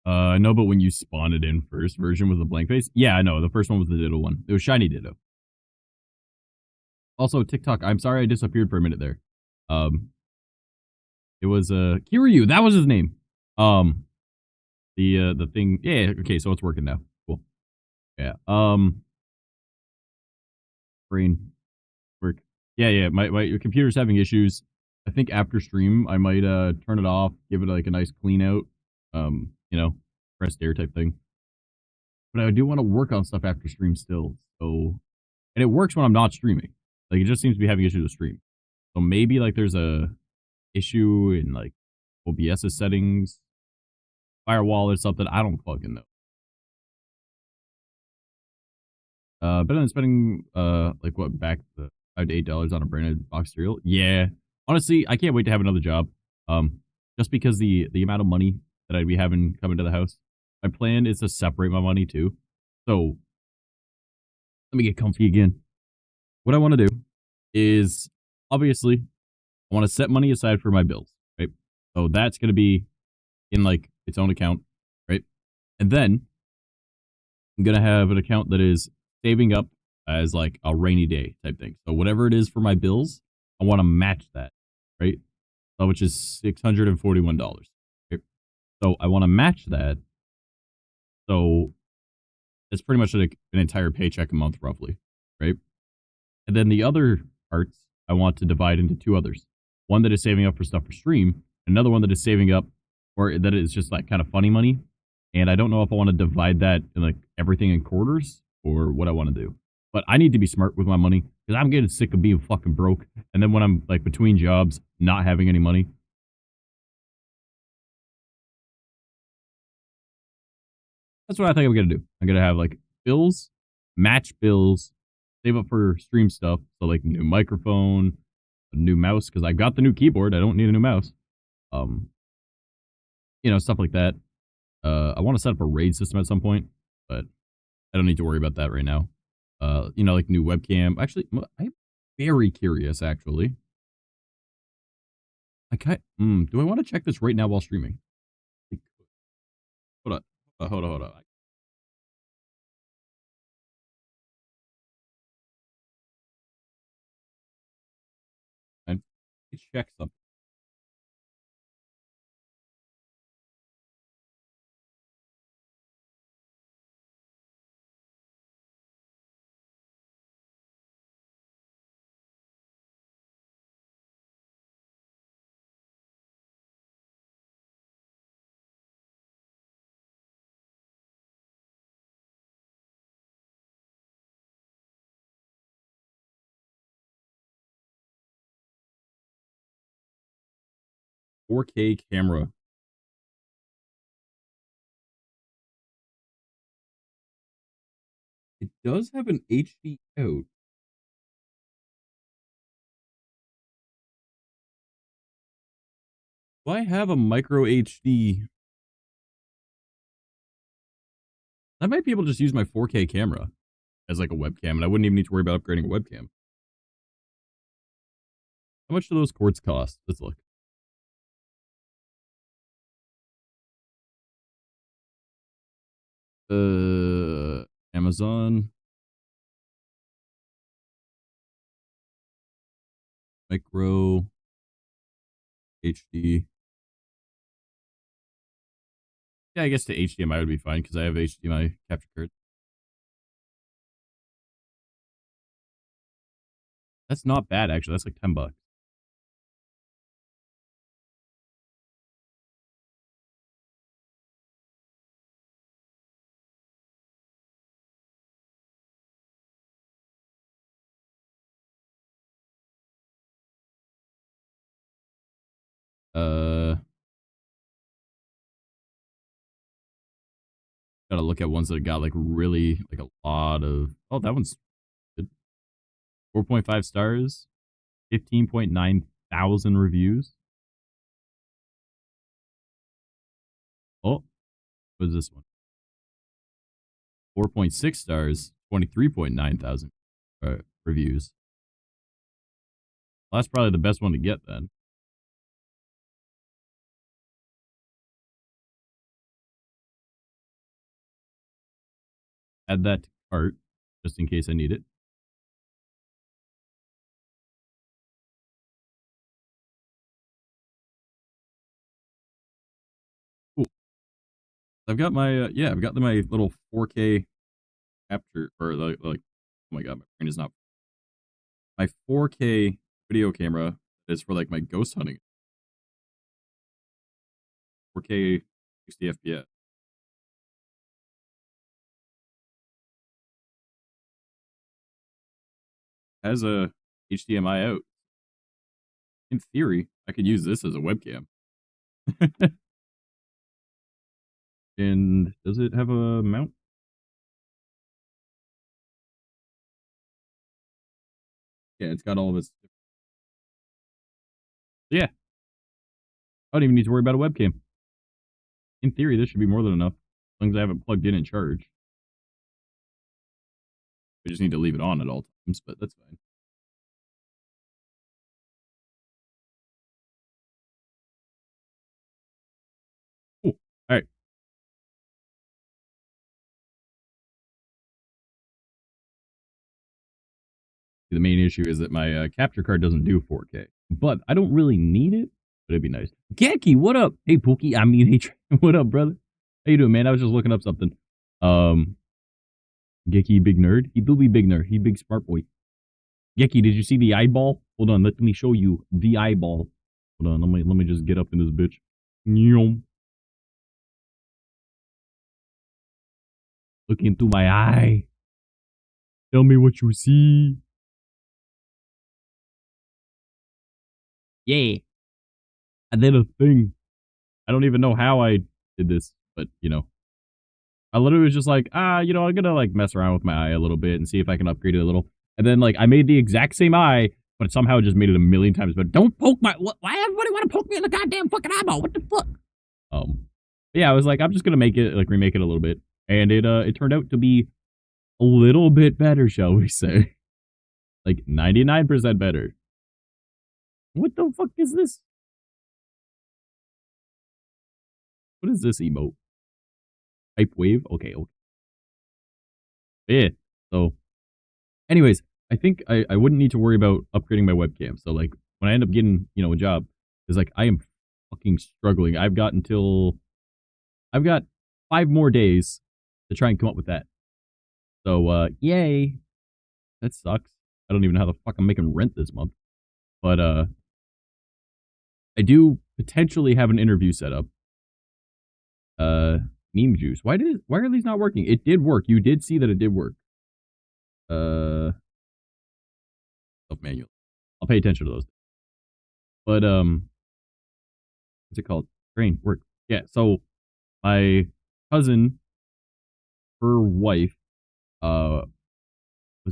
I know, but when you spawned it in first version was the blank face. Yeah, I know. The first one was the Ditto one. It was shiny Ditto. Also, TikTok. I'm sorry I disappeared for a minute there. It was Kiryu. That was his name. The thing. Yeah. Okay. So it's working now. Cool. Yeah. Brain work. Yeah. Yeah. My computer's having issues. I think after stream I might turn it off, give it like a nice clean out. You know, pressed air type thing. But I do want to work on stuff after stream still. So, and it works when I'm not streaming. Like, it just seems to be having issues with stream. So maybe like there's a issue in like OBS's settings, firewall or something. I don't fucking know. Better than spending like what back the $5 to $8 on a branded box cereal. Yeah, honestly, I can't wait to have another job. Just because the amount of money that I'd be having coming to the house. My plan is to separate my money too. So let me get comfy again. What I want to do is obviously I want to set money aside for my bills, right? So that's going to be in like its own account, right? And then I'm going to have an account that is saving up as like a rainy day type thing. So whatever it is for my bills, I want to match that, right? So which is $641. Okay? So I want to match that. So it's pretty much like an entire paycheck a month, roughly, right? And then the other parts I want to divide into two others. One that is saving up for stuff for stream, another one that is saving up or that is just like kind of funny money. And I don't know if I want to divide that in like everything in quarters or what I want to do. But I need to be smart with my money because I'm getting sick of being fucking broke. And then when I'm like between jobs, not having any money. That's what I think I'm going to do. I'm going to have like bills, match bills, save up for stream stuff. So like new microphone, a new mouse because I got the new keyboard. I don't need a new mouse. Um, stuff like that. I want to set up a raid system at some point, but I don't need to worry about that right now. Like new webcam. Actually, I'm very curious. Actually, do I want to check this right now while streaming? Hold on, hold on. I need to check something. A 4K camera. It does have an HD out. Do I have a micro HD? I might be able to just use my 4K camera as like a webcam, and I wouldn't even need to worry about upgrading a webcam. How much do those cords cost? Let's look. Amazon micro HD. Yeah, I guess the HDMI would be fine because I have HDMI capture card. That's not bad actually. That's like $10. Uh, Gotta look at ones that got like really like a lot of. Oh, that one's good. 4.5 stars, 15.9 thousand reviews. Oh, what is this one? 4.6 stars, 23.9 thousand reviews. Well, that's probably the best one to get then. Add that to cart just in case I need it. Cool. I've got my I've got my little 4K capture or like oh my god, my brain is not. My 4K video camera is for like my ghost hunting. 4K 60 FPS. Has a HDMI out. In theory, I could use this as a webcam. And does it have a mount? Yeah, it's got all of its. Yeah, I don't even need to worry about a webcam. In theory, this should be more than enough, as long as I have it plugged in and charged. We just need to leave it on at all times, but that's fine. Cool. All right. The main issue is that my capture card doesn't do 4K, but I don't really need it. But it'd be nice. Geki, what up? Hey, Pookie. I mean, hey, what up, brother? How you doing, man? I was just looking up something. Geki, big nerd. He do be big nerd. He big smart boy. Geki, did you see the eyeball? Hold on, let me show you the eyeball. Hold on, let me just get up in this bitch. Look into my eye. Tell me what you see. Yeah. I did a thing. I don't even know how I did this, but you know. I literally was just like, I'm gonna like mess around with my eye a little bit and see if I can upgrade it a little. And then like I made the exact same eye, but somehow just made it a million times better. Don't poke my why everybody wanna poke me in the goddamn fucking eyeball? What the fuck? Yeah, I was like, I'm just gonna make it like remake it a little bit. And it turned out to be a little bit better, shall we say. Like 99% better. What the fuck is this? What is this emote? Hype wave? Okay. Yeah. So, anyways, I think I wouldn't need to worry about upgrading my webcam. So, like, when I end up getting, a job, it's like, I am fucking struggling. I've got 5 more days to try and come up with that. So, yay. That sucks. I don't even know how the fuck I'm making rent this month. But, I do potentially have an interview set up. Meme juice. Why are these not working? It did work. You did see that it did work. Self-manual. I'll pay attention to those. But, what's it called? Brain work. Yeah, so my cousin, her wife, was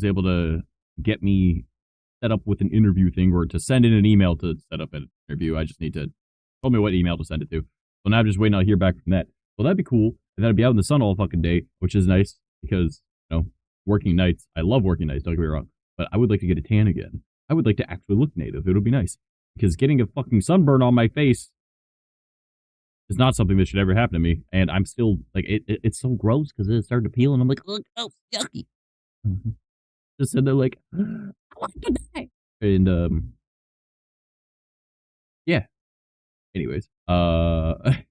able to get me set up with an interview thing or to send in an email to set up an interview. I just need to tell me what email to send it to. So now I'm just waiting to hear back from that. Well, that'd be cool. And then I'd be out in the sun all fucking day, which is nice because, working nights. I love working nights, don't get me wrong. But I would like to get a tan again. I would like to actually look native. It would be nice. Because getting a fucking sunburn on my face is not something that should ever happen to me. And I'm still, like, it's so gross because it started to peel and I'm like, oh, yucky. Just sitting there like, I want to die. And, yeah. Anyways, that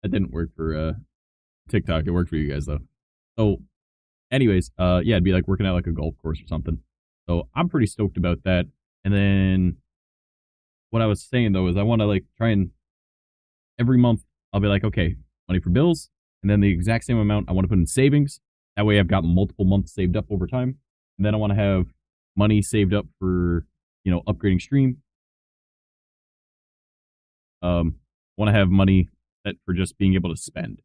didn't work for, TikTok. It worked for you guys, though. So, anyways, yeah, it'd be like working at like a golf course or something. So I'm pretty stoked about that. And then what I was saying though is I want to like try and every month I'll be like, okay, money for bills, and then the exact same amount I want to put in savings. That way I've got multiple months saved up over time. And then I want to have money saved up for, upgrading stream. Want to have money set for just being able to spend.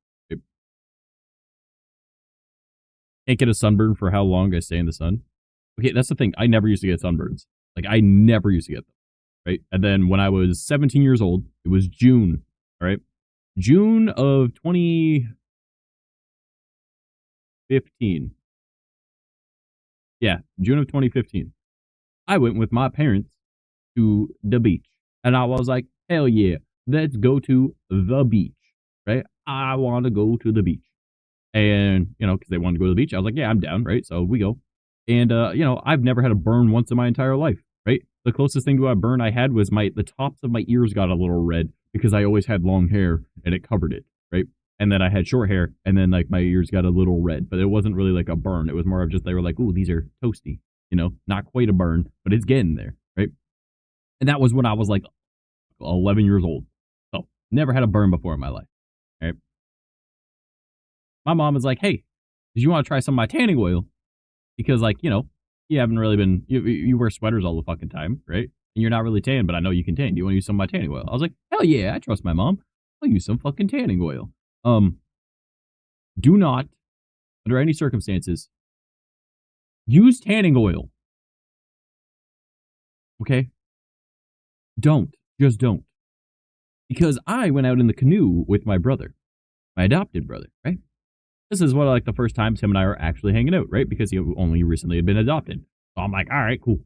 Can't get a sunburn for how long I stay in the sun. Okay, that's the thing. I never used to get sunburns. Like, I never used to get them, right? And then when I was 17 years old, it was June, all right? June of 2015. Yeah, June of 2015. I went with my parents to the beach. And I was like, hell yeah, let's go to the beach, right? I want to go to the beach. And, because they wanted to go to the beach, I was like, yeah, I'm down, right? So we go. And, I've never had a burn once in my entire life, right? The closest thing to a burn I had was the tops of my ears got a little red because I always had long hair and it covered it, right? And then I had short hair and then like my ears got a little red, but it wasn't really like a burn. It was more of just, they were like, ooh, these are toasty, not quite a burn, but it's getting there, right? And that was when I was like 11 years old. So never had a burn before in my life, right? My mom was like, hey, did you want to try some of my tanning oil? Because, like, you haven't really been, you wear sweaters all the fucking time, right? And you're not really tan, but I know you can tan. Do you want to use some of my tanning oil? I was like, hell yeah, I trust my mom. I'll use some fucking tanning oil. Do not, under any circumstances, use tanning oil. Okay? Don't. Just don't. Because I went out in the canoe with my brother, my adopted brother, right? This is one of like the first times him and I are actually hanging out, right? Because he only recently had been adopted. So I'm like, all right, cool.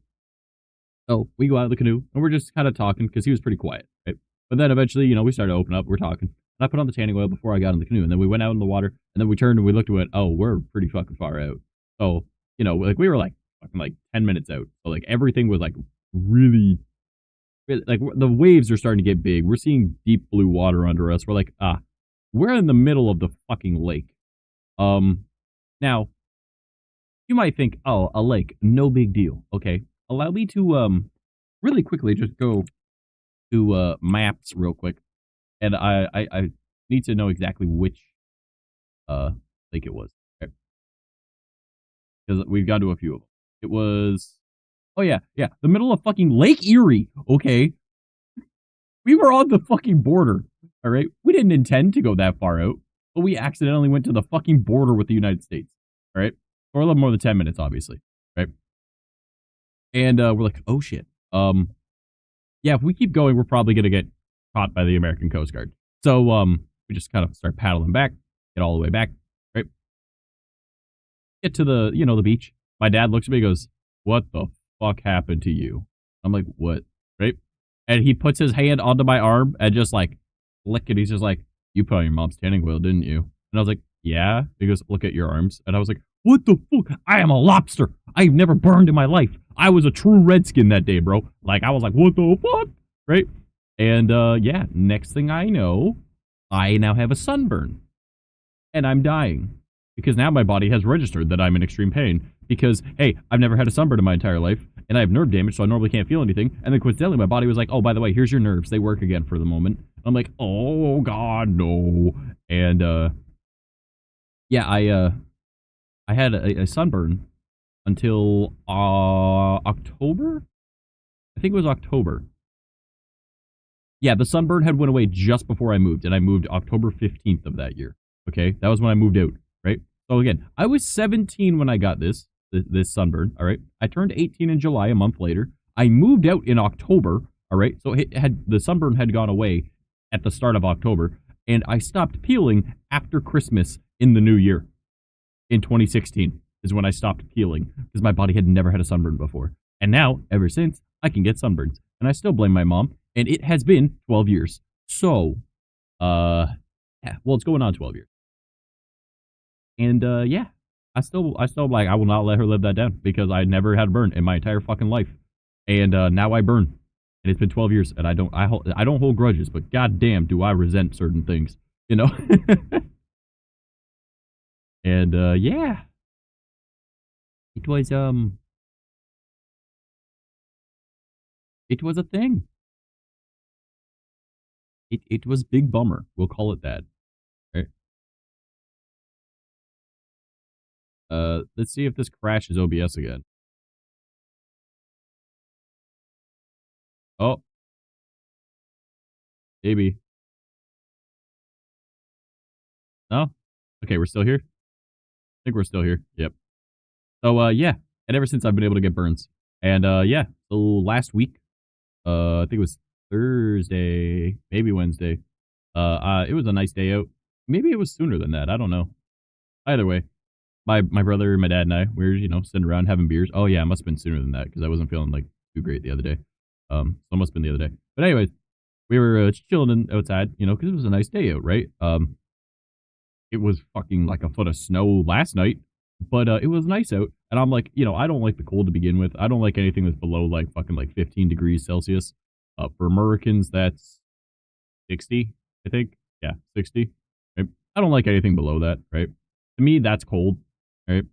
So we go out of the canoe and we're just kind of talking because he was pretty quiet, right? But then eventually, we started to open up. We're talking. And I put on the tanning oil before I got in the canoe. And then we went out in the water and then we turned and we looked at it. Oh, we're pretty fucking far out. So, like we were like fucking like 10 minutes out. So like everything was like really, like the waves are starting to get big. We're seeing deep blue water under us. We're like, we're in the middle of the fucking lake. Now, you might think, oh, a lake, no big deal. Okay, allow me to really quickly just go to maps real quick, and I need to know exactly which lake it was, okay? Because we've gone to a few of them. It was, oh yeah, the middle of fucking Lake Erie. Okay, we were on the fucking border. All right, we didn't intend to go that far out, but we accidentally went to the fucking border with the United States. All right, for a little more than 10 minutes, obviously, right? And we're like, oh shit. Yeah, if we keep going, we're probably gonna get caught by the American Coast Guard. So we just kind of start paddling back, get all the way back, right? Get to the the beach. My dad looks at me and goes, "What the fuck happened to you?" I'm like, "What?" Right? And he puts his hand onto my arm and just like lick it. He's just like, "You put on your mom's tanning oil, didn't you?" And I was like, "Yeah." He goes, "Look at your arms." And I was like, "What the fuck? I am a lobster. I've never burned in my life. I was a true redskin that day, bro." Like, I was like, "What the fuck?" Right? And yeah, next thing I know, I now have a sunburn. And I'm dying. Because now my body has registered that I'm in extreme pain. Because, hey, I've never had a sunburn in my entire life, and I have nerve damage, so I normally can't feel anything. And then coincidentally, my body was like, oh, by the way, here's your nerves. They work again for the moment. I'm like, oh, God, no. And, yeah, I had a sunburn until October? I think it was October. Yeah, the sunburn had went away just before I moved, and I moved October 15th of that year. Okay, that was when I moved out, right? So again, I was 17 when I got this sunburn, all right? I turned 18 in July, a month later. I moved out in October, all right? So the sunburn had gone away at the start of October, and I stopped peeling after Christmas in the new year. In 2016 is when I stopped peeling because my body had never had a sunburn before. And now, ever since, I can get sunburns. And I still blame my mom, and it has been 12 years. So, yeah, well, it's going on 12 years. And, yeah, I still like, I will not let her live that down because I never had a burn in my entire fucking life. And, now I burn. And it's been 12 years, and I don't hold grudges, but goddamn, do I resent certain things, you know? And, yeah. It was, it was a thing. It was big bummer. We'll call it that. Right? Let's see if this crashes OBS again. Oh, maybe. No? Okay, we're still here? I think we're still here. Yep. So, yeah. And ever since I've been able to get burns. And, yeah. So last week, I think it was Thursday, maybe Wednesday. It was a nice day out. Maybe it was sooner than that. I don't know. Either way, my brother, my dad, and I, we were, sitting around having beers. Oh, yeah, it must have been sooner than that because I wasn't feeling, like, too great the other day. So it must have been the other day. But anyways, we were chilling outside, because it was a nice day out, right? It was fucking like a foot of snow last night, but it was nice out. And I'm like, I don't like the cold to begin with. I don't like anything that's below like fucking like 15 degrees Celsius. For Americans, that's 60, I think. Yeah, 60. Right? I don't like anything below that, right? To me, that's cold, right?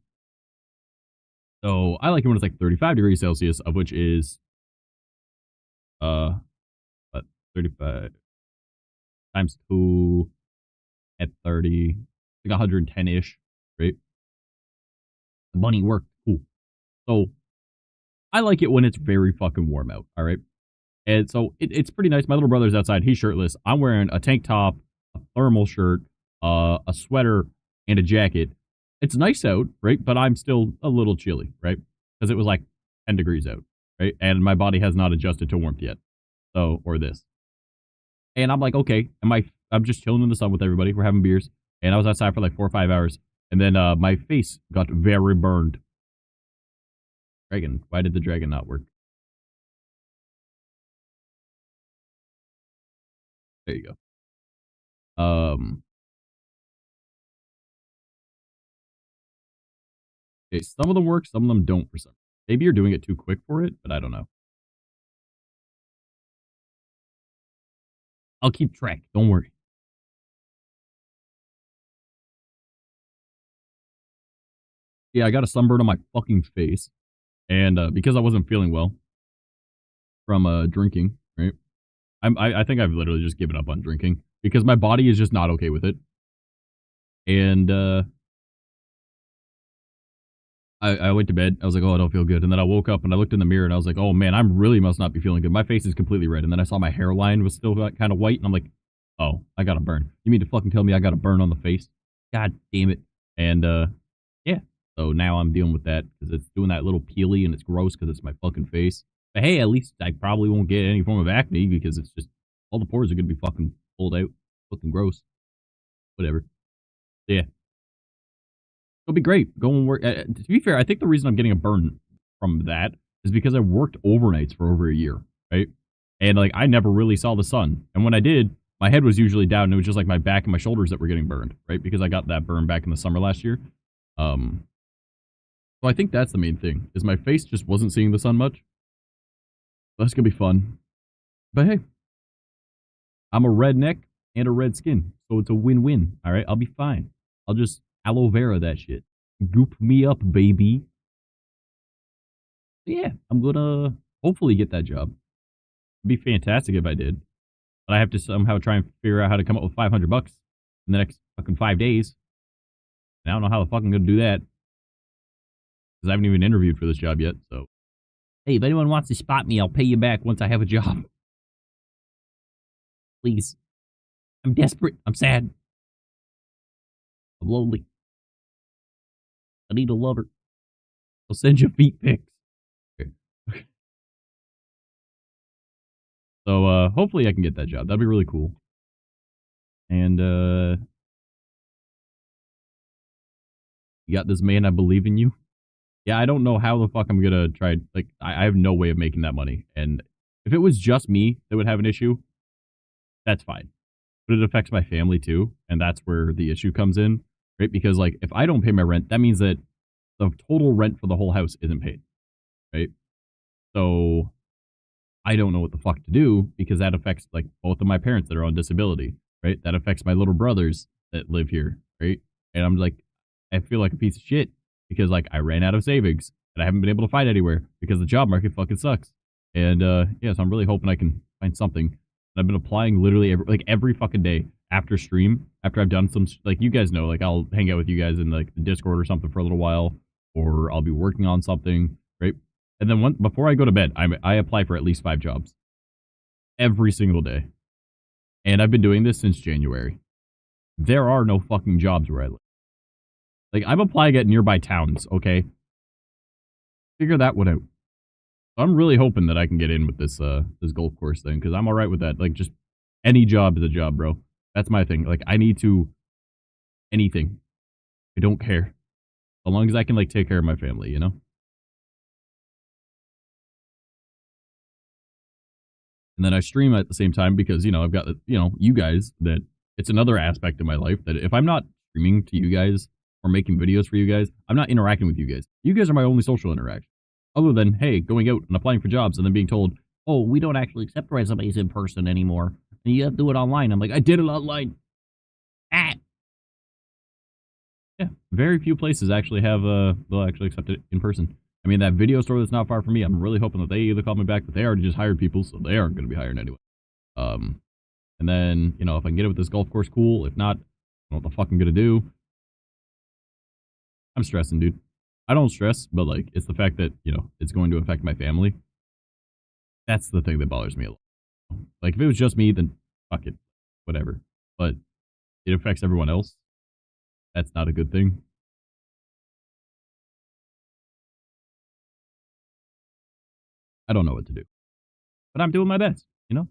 So I like it when it's like 35 degrees Celsius, of which is what, 35 times 2 at 30, like 110-ish, right? The money worked. Cool. So I like it when it's very fucking warm out, all right? And so it's pretty nice. My little brother's outside. He's shirtless. I'm wearing a tank top, a thermal shirt, a sweater, and a jacket. It's nice out, right? But I'm still a little chilly, right? Because it was like 10 degrees out, right? And my body has not adjusted to warmth yet. So, or this. And I'm like, okay. I'm just chilling in the sun with everybody. We're having beers. And I was outside for like 4 or 5 hours. And then my face got very burned. Dragon. Why did the dragon not work? There you go. Okay, some of them work, some of them don't for some. Maybe you're doing it too quick for it, but I don't know. I'll keep track. Don't worry. Yeah, I got a sunburn on my fucking face. And because I wasn't feeling well from drinking, right? I think I've literally just given up on drinking because my body is just not okay with it. And I went to bed. I was like, oh, I don't feel good. And then I woke up and I looked in the mirror and I was like, oh man, I really must not be feeling good. My face is completely red. And then I saw my hairline was still kind of white. And I'm like, oh, I got a burn. You mean to fucking tell me I got a burn on the face? God damn it. And yeah. So now I'm dealing with that because it's doing that little peely and it's gross because it's my fucking face. But hey, at least I probably won't get any form of acne because it's just all the pores are going to be fucking pulled out. Fucking gross. Whatever. Yeah. It'll be great. Go and work. To be fair, I think the reason I'm getting a burn from that is because I worked overnights for over a year, right? And like I never really saw the sun. And when I did, my head was usually down. And it was just like my back and my shoulders that were getting burned, right? Because I got that burn back in the summer last year. So I think that's the main thing is my face just wasn't seeing the sun much. So that's gonna be fun. But hey, I'm a redneck and a red skin, so it's a win-win. All right, I'll be fine. I'll just aloe vera that shit. Goop me up, baby. Yeah, I'm gonna hopefully get that job. It'd be fantastic if I did. But I have to somehow try and figure out how to come up with $500 in the next fucking 5 days. And I don't know how the fuck I'm gonna do that. Because I haven't even interviewed for this job yet, so. Hey, if anyone wants to spot me, I'll pay you back once I have a job. Please. I'm desperate. I'm sad. I'm lonely. I need a lover. I'll send you feet pics. Okay. So, hopefully I can get that job. That'd be really cool. And, you got this, man. I believe in you. Yeah, I don't know how the fuck I'm gonna try. Like, I have no way of making that money. And if it was just me that would have an issue, that's fine. But it affects my family too. And that's where the issue comes in, right? Because, like, if I don't pay my rent, that means that the total rent for the whole house isn't paid, right? So I don't know what the fuck to do because that affects, like, both of my parents that are on disability, right? That affects my little brothers that live here, right? And I'm like, I feel like a piece of shit because, like, I ran out of savings and I haven't been able to find anywhere because the job market fucking sucks. And yeah, so I'm really hoping I can find something. And I've been applying literally every fucking day after stream, after I've done some, like, you guys know, like, I'll hang out with you guys in, like, the Discord or something for a little while, or I'll be working on something, right? And then before I go to bed, I apply for at least 5 jobs every single day. And I've been doing this since January. There are no fucking jobs where I live. Like, I'm applying at nearby towns, okay? Figure that one out. So I'm really hoping that I can get in with this this golf course thing, because I'm alright with that. Like, just any job is a job, bro. That's my thing. Like, I need to... anything. I don't care. As long as I can, like, take care of my family, you know? And then I stream at the same time because, you know, I've got, you know, you guys, that it's another aspect of my life that if I'm not streaming to you guys or making videos for you guys, I'm not interacting with you guys. You guys are my only social interaction. Other than, hey, going out and applying for jobs and then being told, oh, we don't actually accept resumes in person anymore. And you have to do it online. I'm like, I did it online. Ah. Yeah, very few places actually have, they'll actually accept it in person. I mean, that video store that's not far from me, I'm really hoping that they either call me back, but they already just hired people, so they aren't going to be hiring anyway. And then, you know, if I can get it with this golf course, cool. If not, I don't know what the fuck I'm going to do. I'm stressing, dude. I don't stress, but, like, it's the fact that, you know, it's going to affect my family. That's the thing that bothers me a lot. Like, if it was just me, then fuck it, whatever. But it affects everyone else. That's not a good thing. I don't know what to do, but I'm doing my best, you know?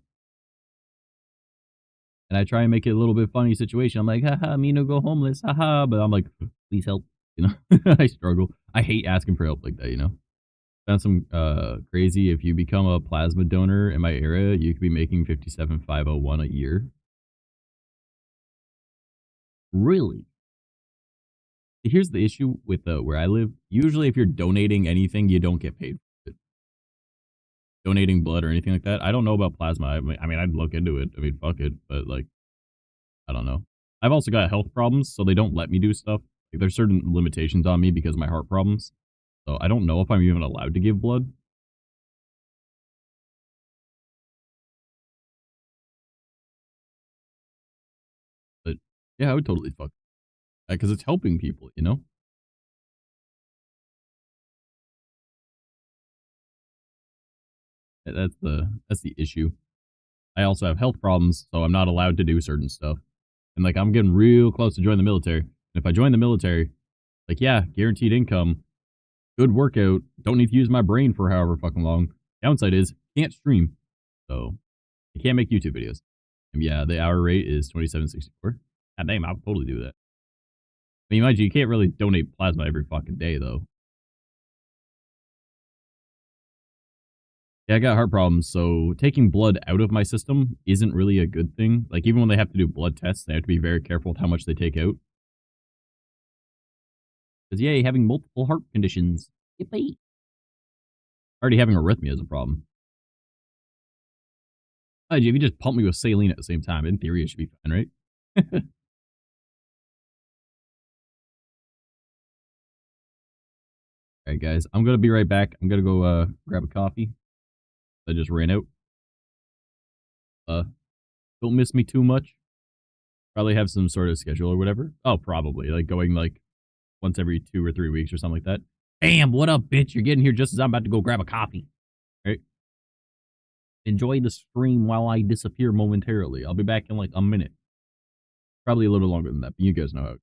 And I try and make it a little bit funny situation. I'm like, haha, me no go homeless, haha. But I'm like, please help. You know, I struggle. I hate asking for help like that, you know? Found some crazy. If you become a plasma donor in my area, you could be making 57,501 a year. Really? Here's the issue with where I live. Usually, if you're donating anything, you don't get paid for it. Donating blood or anything like that. I don't know about plasma. I mean, I'd look into it. I mean, fuck it. But like, I don't know. I've also got health problems, so they don't let me do stuff. Like, there's certain limitations on me because of my heart problems. So I don't know if I'm even allowed to give blood. But yeah, I would totally fuck because it's helping people. You know, that's the issue. I also have health problems, so I'm not allowed to do certain stuff. And like, I'm getting real close to joining the military. And if I join the military, like, yeah, guaranteed income, good workout, don't need to use my brain for however fucking long. Downside is can't stream, so I can't make YouTube videos. And yeah, the hour rate is 27.64. God damn, I'll totally do that. I mean, mind you, you can't really donate plasma every fucking day though. Yeah, I got heart problems, so taking blood out of my system isn't really a good thing. Like, even when they have to do blood tests, they have to be very careful with how much they take out. Because, yay, having multiple heart conditions. Yippee. Already having arrhythmia is a problem. If you just pump me with saline at the same time, in theory, it should be fine, right? All right, guys, I'm going to be right back. I'm going to go grab a coffee. I just ran out. Uh, don't miss me too much. Probably have some sort of schedule or whatever. Oh, probably. Like going like once every 2 or 3 weeks or something like that. Damn, what up, bitch? You're getting here just as I'm about to go grab a coffee. All right. Enjoy the stream while I disappear momentarily. I'll be back in like a minute. Probably a little longer than that, but you guys know how.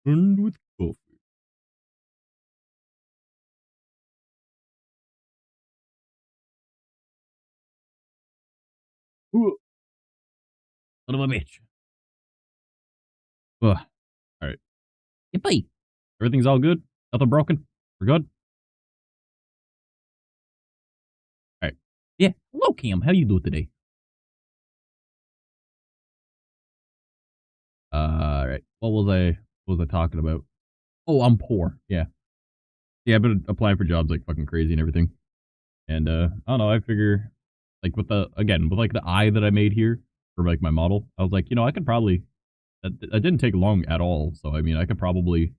And with coffee. Ooh, son of a bitch. Ugh. All right. Yippee. Everything's all good. Nothing broken. We're good. All right. Yeah. Hello, Cam. How you doing today? All right. What was I talking about? Oh, I'm poor. Yeah. Yeah, I've been applying for jobs like fucking crazy and everything. And I don't know, I figure like with the again, with like the eye that I made here for like my model, I was like, I could probably that didn't take long at all. So I mean, I could probably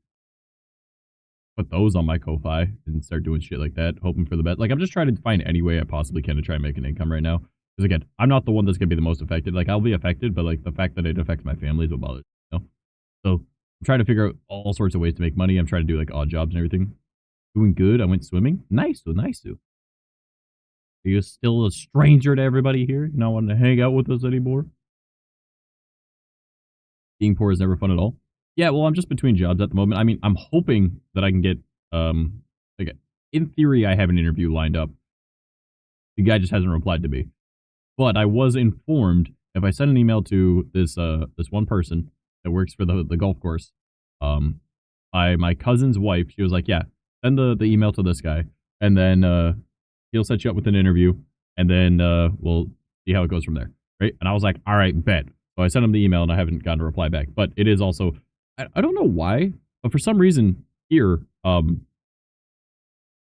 put those on my Ko-Fi and start doing shit like that, hoping for the best. Like I'm just trying to find any way I possibly can to try and make an income right now. Because again, I'm not the one that's gonna be the most affected. Like I'll be affected, but like the fact that it affects my family is what bothers me. So I'm trying to figure out all sorts of ways to make money. I'm trying to do like odd jobs and everything. Doing good. I went swimming. Nice, so nice too. Are you still a stranger to everybody here? You not wanting to hang out with us anymore? Being poor is never fun at all. Yeah, well, I'm just between jobs at the moment. I mean, I'm hoping that I can get, like, in theory, I have an interview lined up. The guy just hasn't replied to me. But I was informed if I send an email to this one person that works for the golf course, um, by my cousin's wife, she was like, yeah, send the email to this guy, and then he'll set you up with an interview, and then we'll see how it goes from there, right? And I was like, all right, bet. So I sent him the email, and I haven't gotten a reply back. But it is also, I don't know why, but for some reason here,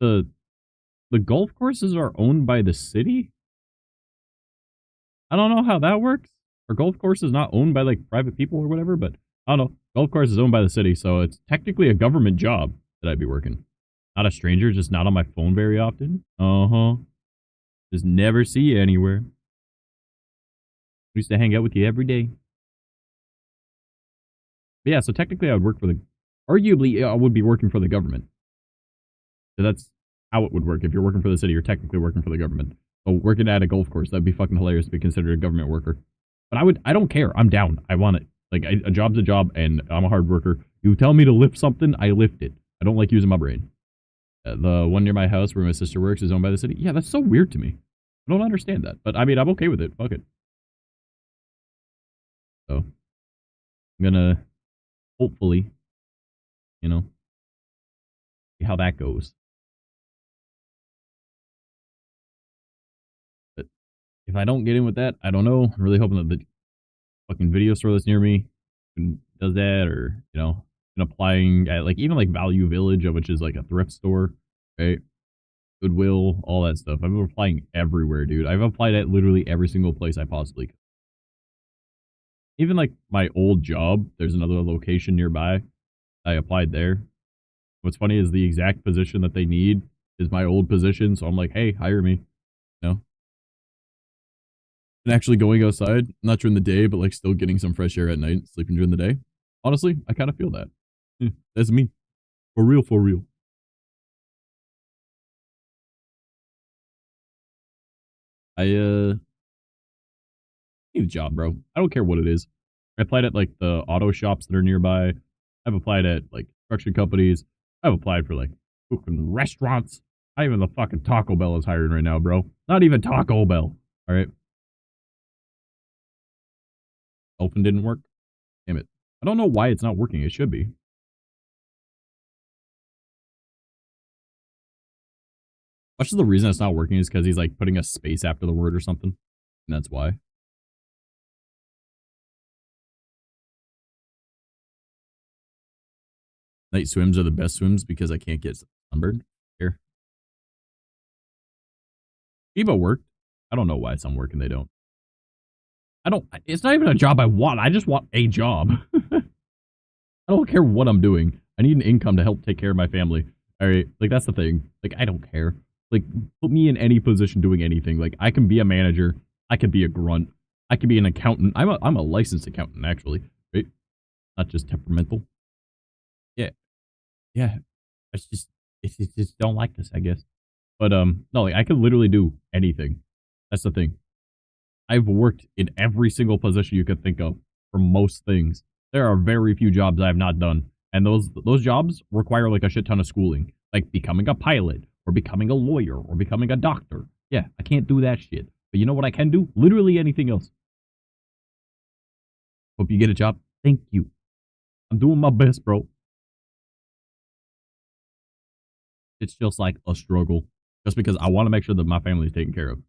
the the golf courses are owned by the city. I don't know how that works. Our golf course is not owned by like private people or whatever, but I don't know. Golf course is owned by the city, so it's technically a government job that I'd be working. Not a stranger, just not on my phone very often. Uh-huh. Just never see you anywhere. I used to hang out with you every day. But yeah, so technically I would work for the, arguably I would be working for the government. So that's how it would work. If you're working for the city, you're technically working for the government. So working at a golf course, that'd be fucking hilarious to be considered a government worker. But I don't care. I'm down. I want it. Like, a job's a job, and I'm a hard worker. You tell me to lift something, I lift it. I don't like using my brain. The one near my house where my sister works is owned by the city. Yeah, that's so weird to me. I don't understand that. But, I mean, I'm okay with it. Fuck it. So, I'm gonna, hopefully, you know, see how that goes. But if I don't get in with that, I don't know. I'm really hoping that the fucking video store that's near me does that, or been applying at like even like Value Village, which is like a thrift store, right? Goodwill, all that stuff. I've been applying everywhere, dude. I've applied at literally every single place I possibly could. Even like my old job, there's another location nearby. I applied there. What's funny is the exact position that they need is my old position, so I'm like, hey, hire me. You know, and actually going outside, not during the day, but like still getting some fresh air at night, sleeping during the day. Honestly, I kind of feel that. That's me. For real, for real. I need a job, bro. I don't care what it is. I applied at like the auto shops that are nearby. I've applied at like construction companies. I've applied for like fucking restaurants. Not even the fucking Taco Bell is hiring right now, bro. Not even Taco Bell. All right. Open didn't work. Damn it. I don't know why it's not working. It should be. Much of the reason it's not working is because he's like putting a space after the word or something. And that's why. Night swims are the best swims because I can't get sunburned. Here. Ebo worked. I don't know why some work and they don't. It's not even a job I want. I just want a job. I don't care what I'm doing. I need an income to help take care of my family. All right. Like, that's the thing. Like, I don't care. Like, put me in any position doing anything. Like, I can be a manager. I could be a grunt. I could be an accountant. I'm a licensed accountant, actually. Right? Not just temperamental. Yeah. Yeah. It's just don't like this, I guess. But, no, like, I could literally do anything. That's the thing. I've worked in every single position you could think of for most things. There are very few jobs I have not done. And those jobs require like a shit ton of schooling. Like becoming a pilot or becoming a lawyer or becoming a doctor. Yeah, I can't do that shit. But you know what I can do? Literally anything else. Hope you get a job. Thank you. I'm doing my best, bro. It's just like a struggle. Just because I want to make sure that my family is taken care of.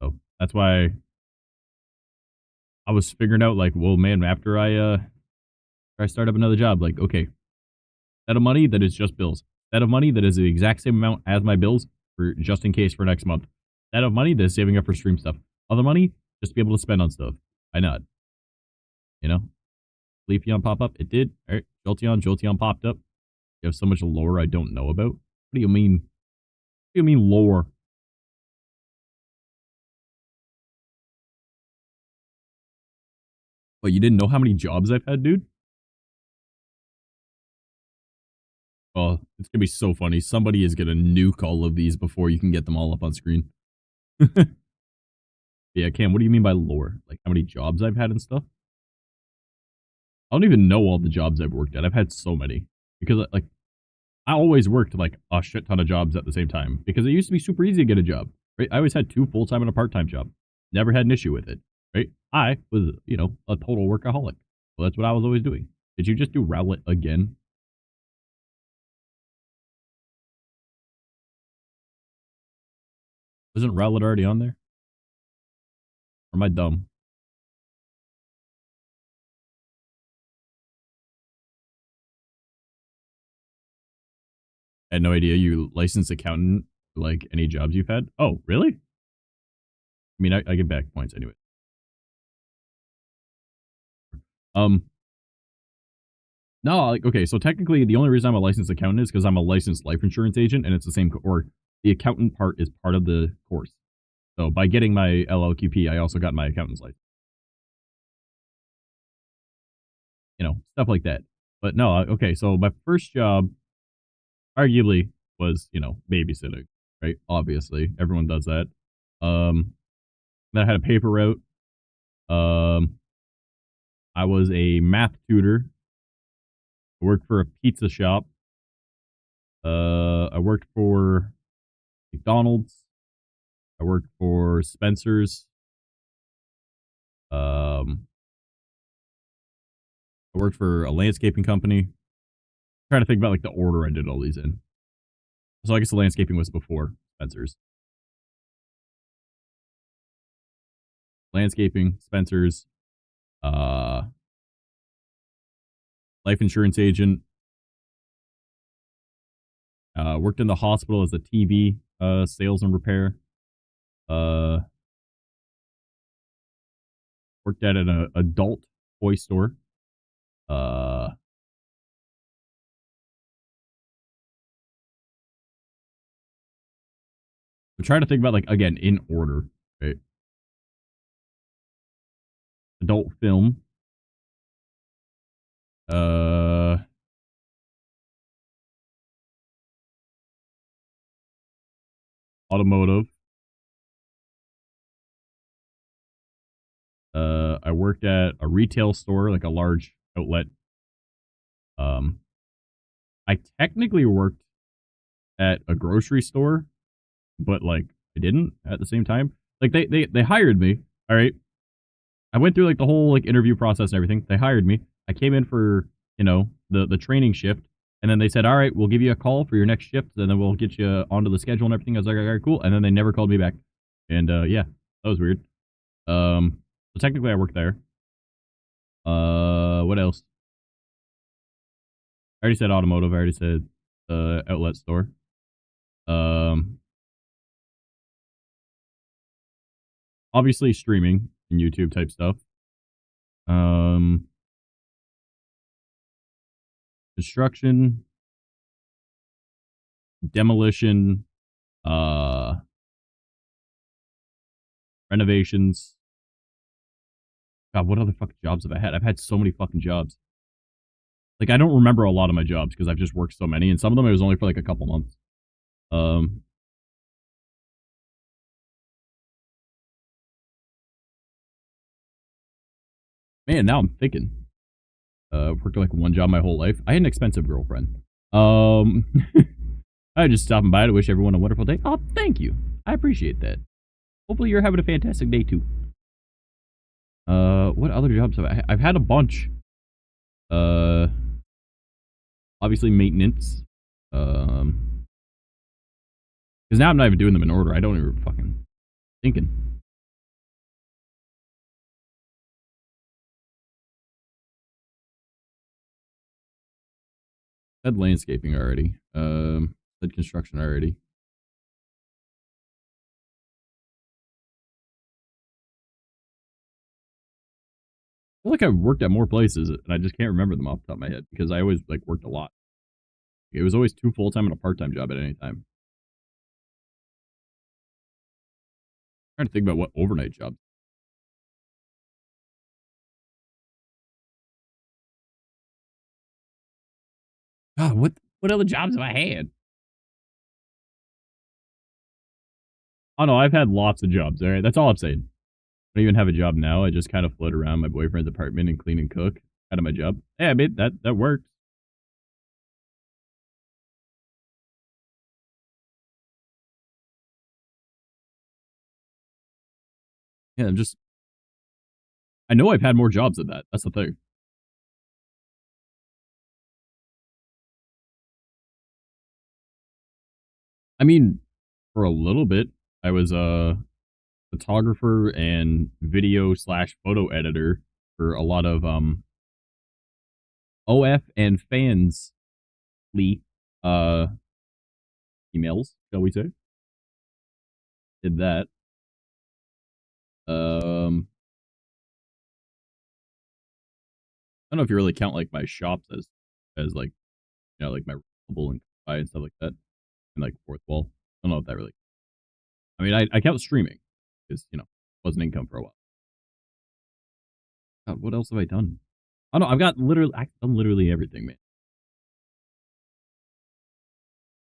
So that's why I was figuring out like, well, man, after I start up another job, like, okay, Set of money that is just bills. Set of money that is the exact same amount as my bills for just in case for next month. Set of money that is saving up for stream stuff. Other money just to be able to spend on stuff. Why not? You know? Leafeon pop up? It did. All right. Jolteon popped up. You have so much lore I don't know about. What do you mean? What do you mean lore? What, you didn't know how many jobs I've had, dude? Oh, it's gonna be so funny. Somebody is gonna nuke all of these before you can get them all up on screen. Yeah, Cam, what do you mean by lore? Like how many jobs I've had and stuff? I don't even know all the jobs I've worked at. I've had so many. Because like I always worked like a shit ton of jobs at the same time. Because it used to be super easy to get a job. Right? I always had 2 full-time and a part-time job. Never had an issue with it. Right? I was, you know, a total workaholic. Well, that's what I was always doing. Did you just do Rowlet again? Wasn't Rowlet already on there? Or am I dumb? I had no idea you licensed accountant for like any jobs you've had. Oh, really? I mean, I get back points anyway. Um, no, like, okay, so technically the only reason I'm a licensed accountant is because I'm a licensed life insurance agent and it's the same, or the accountant part is part of the course. So by getting my LLQP, I also got my accountant's license. You know, stuff like that. But no, okay, so my first job arguably was, you know, babysitting, right? Obviously, everyone does that. Then I had a paper route. Um, I was a math tutor. I worked for a pizza shop. I worked for McDonald's. I worked for Spencer's. I worked for a landscaping company. I'm trying to think about like the order I did all these in. So I guess the landscaping was before Spencer's. Landscaping, Spencer's, uh, life insurance agent. Worked in the hospital as a TV sales and repair. Worked at an adult toy store. I'm trying to think about like again in order. Right? Adult film. Uh, Automotive. I worked at a retail store, like a large outlet. Um, I technically worked at a grocery store, but like I didn't at the same time. Like they hired me. All right. I went through like the whole like interview process and everything. They hired me. I came in for, you know, the training shift. And then they said, all right, we'll give you a call for your next shift. And then we'll get you onto the schedule and everything. I was like, all right, cool. And then they never called me back. And yeah, that was weird. So technically I worked there. What else? I already said automotive. I already said outlet store. Um, Obviously streaming and YouTube type stuff. Um, Construction, demolition, uh, renovations. God, what other fucking jobs have I had? I've had so many fucking jobs. Like, I don't remember a lot of my jobs because I've just worked so many, and some of them it was only for like a couple months. Um, Man, now I'm thinking. Worked like one job my whole life. I had an expensive girlfriend. Um, I was just stopping by to wish everyone a wonderful day. Oh, thank you. I appreciate that. Hopefully you're having a fantastic day too. What other jobs have I've had a bunch. Uh, Obviously maintenance. Because now I'm not even doing them in order. I don't even fucking thinking. Said landscaping already. Said construction already. I feel like I've worked at more places, and I just can't remember them off the top of my head because I always like worked a lot. It was always 2 full-time and a part-time job at any time. I'm trying to think about what overnight jobs. God, what other jobs have I had? Oh no, I've had lots of jobs. All right, that's all I'm saying. I don't even have a job now. I just kind of float around my boyfriend's apartment and clean and cook. Kind of my job. Yeah, I mean that works. Yeah, I know I've had more jobs than that. That's the thing. I mean, for a little bit, I was a photographer and video slash photo editor for a lot of OF and fans uh emails, shall we say. Did that. I don't know if you really count like my shops as like like my Rumble and Ko-Fi and stuff like that, and like fourth wall. I don't know if that really. I mean, I count streaming because wasn't income for a while. God, what else have I done? I don't know. I've done literally everything, man.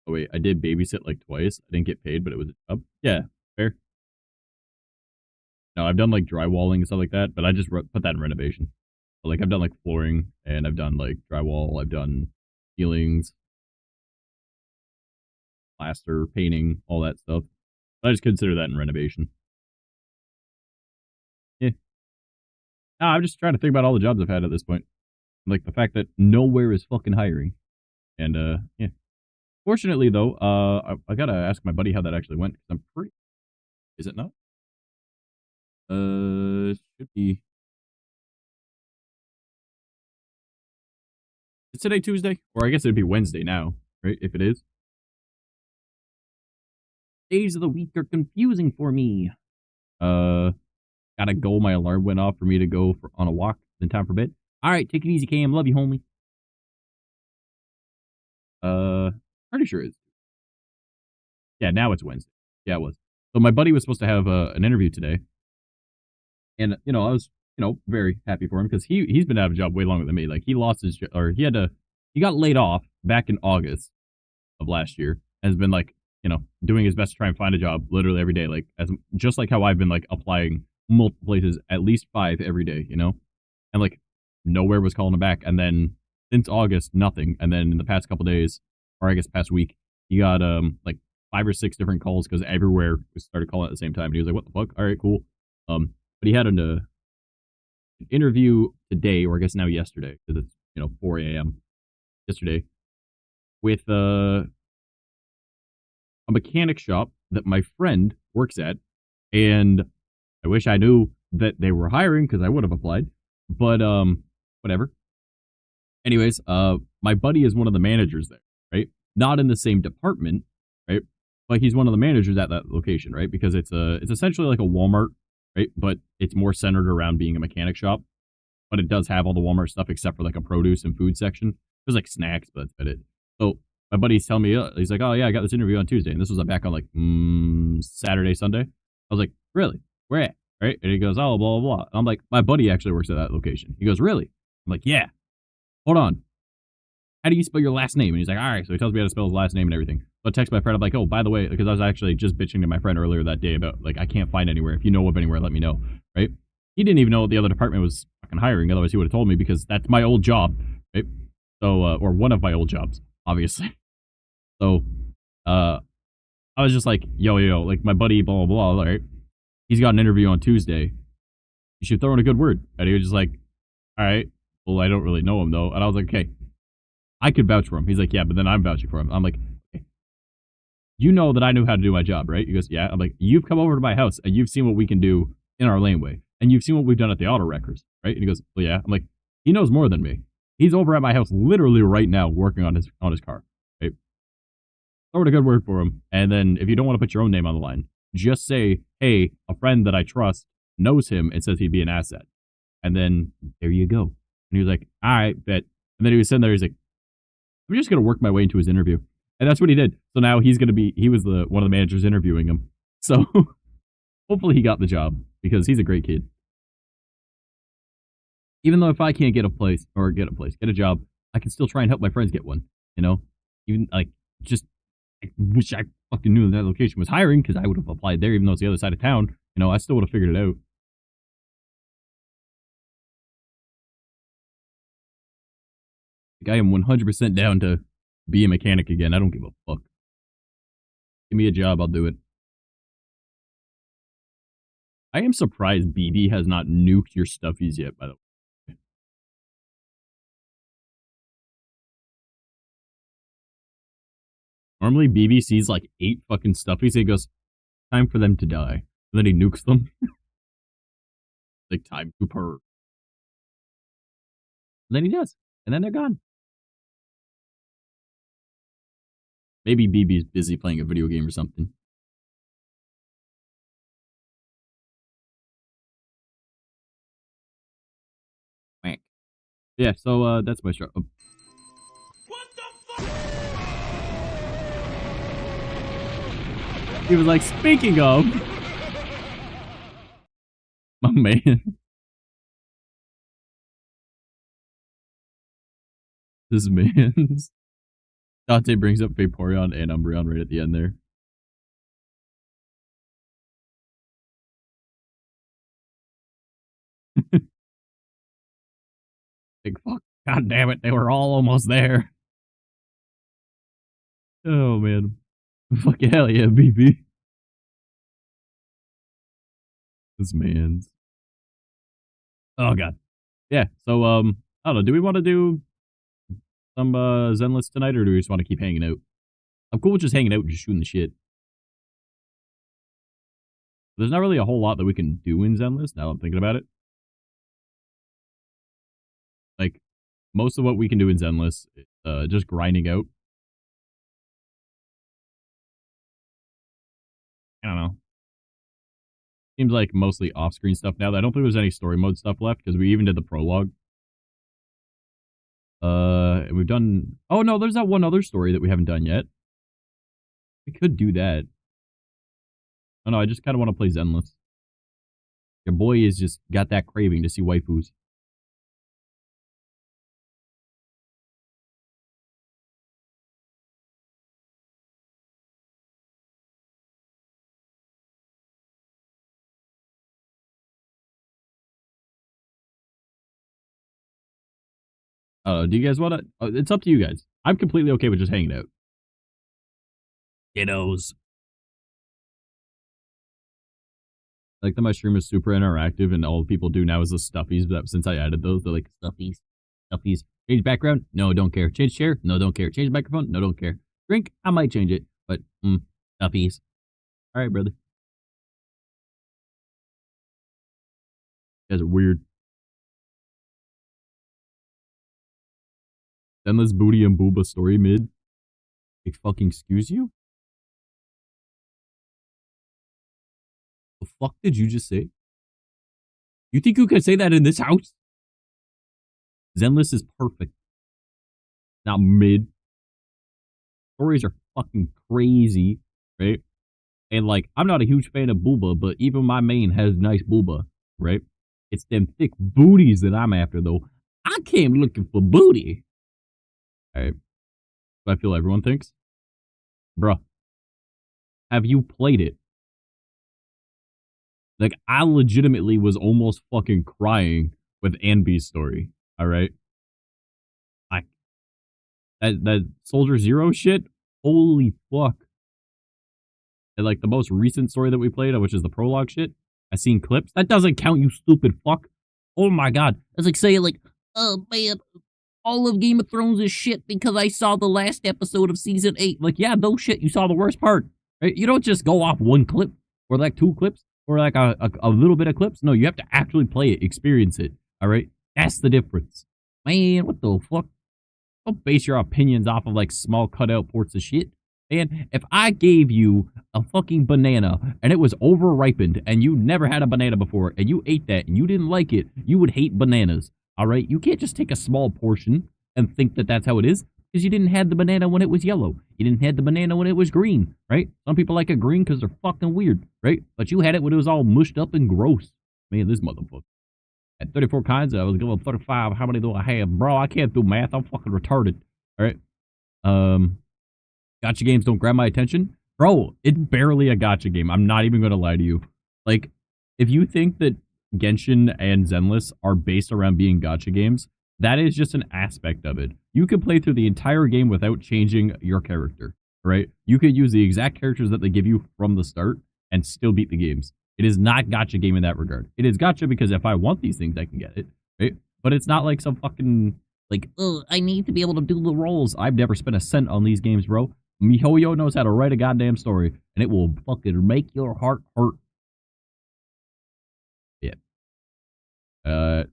Oh wait, I did babysit like twice. I didn't get paid, but it was a job. Yeah, fair. No, I've done like drywalling and stuff like that, but I just put that in renovation. So, like I've done like flooring and I've done like drywall. I've done ceilings, plaster, painting, all that stuff. But I just consider that in renovation. Yeah. No, I'm just trying to think about all the jobs I've had at this point. Like the fact that nowhere is fucking hiring. And yeah. Fortunately though, I gotta ask my buddy how that actually went because I'm pretty. Is it not? Should be. Is today Tuesday? Or I guess it'd be Wednesday now, right? If it is. Days of the week are confusing for me. Uh, Gotta go. My alarm went off for me to go on a walk in time for bed. All right, take it easy, Cam. Love you, homie. Pretty sure it's. Yeah, now it's Wednesday. Yeah, it was. So my buddy was supposed to have an interview today, and I was very happy for him because he's been out of a job way longer than me. Like he lost his or he got laid off back in August of last year. And has been like doing his best to try and find a job literally every day, like as just like how I've been like applying multiple places, at least 5 every day, and like nowhere was calling him back. And then since August, nothing. And then in the past couple days, or I guess past week, he got like 5 or 6 different calls because everywhere started calling at the same time. And he was like, "What the fuck? All right, cool." But he had an interview today, or I guess now yesterday, because it's 4 a.m. yesterday, with a mechanic shop that my friend works at, and I wish I knew that they were hiring because I would have applied, but whatever. Anyways, my buddy is one of the managers there, right? Not in the same department, right? But he's one of the managers at that location, right? Because it's essentially like a Walmart, right? But it's more centered around being a mechanic shop. But it does have all the Walmart stuff except for like a produce and food section. There's like snacks, but that's about it. So my buddy's telling me, he's like, "Oh yeah, I got this interview on Tuesday," and this was back on like Saturday, Sunday. I was like, "Really? Where at?" Right? And he goes, "Oh, blah blah blah." And I'm like, "My buddy actually works at that location." He goes, "Really?" I'm like, "Yeah." Hold on. How do you spell your last name? And he's like, "All right." So he tells me how to spell his last name and everything. So I text my friend. I'm like, "Oh, by the way," because I was actually just bitching to my friend earlier that day about like I can't find anywhere. If you know of anywhere, let me know. Right? He didn't even know the other department was fucking hiring. Otherwise, he would have told me because that's my old job. Right? So, or one of my old jobs, obviously. So, I was just like, yo, like my buddy, blah, blah, blah, right? He's got an interview on Tuesday. You should throw in a good word. And he was just like, all right, well, I don't really know him though. And I was like, okay, I could vouch for him. He's like, yeah, but then I'm vouching for him. I'm like, okay, you know that I knew how to do my job, right? He goes, yeah. I'm like, you've come over to my house and you've seen what we can do in our laneway. And you've seen what we've done at the auto wreckers, right? And he goes, well, yeah. I'm like, he knows more than me. He's over at my house literally right now working on his car. Right? Throw in a good word for him. And then if you don't want to put your own name on the line, just say, hey, a friend that I trust knows him and says he'd be an asset. And then there you go. And he was like, all right, bet. And then he was sitting there, he's like, I'm just going to work my way into his interview. And that's what he did. So now he was one of the managers interviewing him. So hopefully he got the job because he's a great kid. Even though if I can't get a job, I can still try and help my friends get one. You know, even I wish I fucking knew that location was hiring because I would have applied there, even though it's the other side of town. You know, I still would have figured it out. Like, I am 100% down to be a mechanic again. I don't give a fuck. Give me a job, I'll do it. I am surprised BB has not nuked your stuffies yet, by the way. Normally, BB sees like 8 fucking stuffies. He goes, time for them to die. And then he nukes them. Like, time to purr. And then he does. And then they're gone. Maybe BB's busy playing a video game or something. Yeah, so that's my start. What the fuck? He was like, speaking of, my man. This man's. Dante brings up Vaporeon and Umbreon right at the end there. Big fuck. God damn it, they were all almost there. Oh, man. Fucking hell yeah, BB. This man's. Oh, God. Yeah, so, I don't know. Do we want to do some Zenless tonight, or do we just want to keep hanging out? I'm cool with just hanging out and just shooting the shit. There's not really a whole lot that we can do in Zenless, now I'm thinking about it. Like, most of what we can do in Zenless is just grinding out. I don't know. Seems like mostly off-screen stuff now. I don't think there's any story mode stuff left, because we even did the prologue. And we've done... Oh, no, there's that one other story that we haven't done yet. We could do that. Oh, no, I just kind of want to play Zenless. Your boy has just got that craving to see waifus. Do you guys want to... it's up to you guys. I'm completely okay with just hanging out. Kiddos. Like that my stream is super interactive and all people do now is the stuffies, but since I added those, they're like, stuffies. Change background? No, don't care. Change chair? No, don't care. Change microphone? No, don't care. Drink? I might change it, but, stuffies. Alright, brother. You guys are weird. Endless Booty and Booba story mid. Like, fucking excuse you? The fuck did you just say? You think you can say that in this house? Zenless is perfect. Not mid. Stories are fucking crazy, right? And like, I'm not a huge fan of Booba, but even my main has nice Booba, right? It's them thick booties that I'm after, though. I came looking for booty. Alright. I feel everyone thinks. Bruh. Have you played it? Like, I legitimately was almost fucking crying with Anby's story. Alright? Like, that Soldier Zero shit? Holy fuck. And like, the most recent story that we played, which is the prologue shit, I seen clips. That doesn't count, you stupid fuck. Oh my god. It's like saying, like, oh man, all of Game of Thrones is shit because I saw the last episode of season 8. Like, yeah, no shit, you saw the worst part. Right? You don't just go off one clip, or like 2 clips, or like a little bit of clips. No, you have to actually play it, experience it. Alright? That's the difference. Man, what the fuck? Don't base your opinions off of like small cutout ports of shit. And if I gave you a fucking banana and it was over ripened and you never had a banana before and you ate that and you didn't like it, you would hate bananas. All right? You can't just take a small portion and think that that's how it is because you didn't have the banana when it was yellow. You didn't have the banana when it was green, right? Some people like it green because they're fucking weird, right? But you had it when it was all mushed up and gross. Man, this motherfucker. At 34 kinds, I was going 35. How many do I have? Bro, I can't do math. I'm fucking retarded. All right. Gotcha games don't grab my attention. Bro, it's barely a gotcha game. I'm not even going to lie to you. Like, if you think that Genshin and Zenless are based around being gotcha games, that is just an aspect of it. You could play through the entire game without changing your character, right? You could use the exact characters that they give you from the start and still beat the games. It is not gotcha game in that regard. It is gotcha because if I want these things, I can get it, right? But it's not like some fucking, like, oh, I need to be able to do the roles. I've never spent a cent on these games, bro. MiHoYo knows how to write a goddamn story, and it will fucking make your heart hurt. Yeah.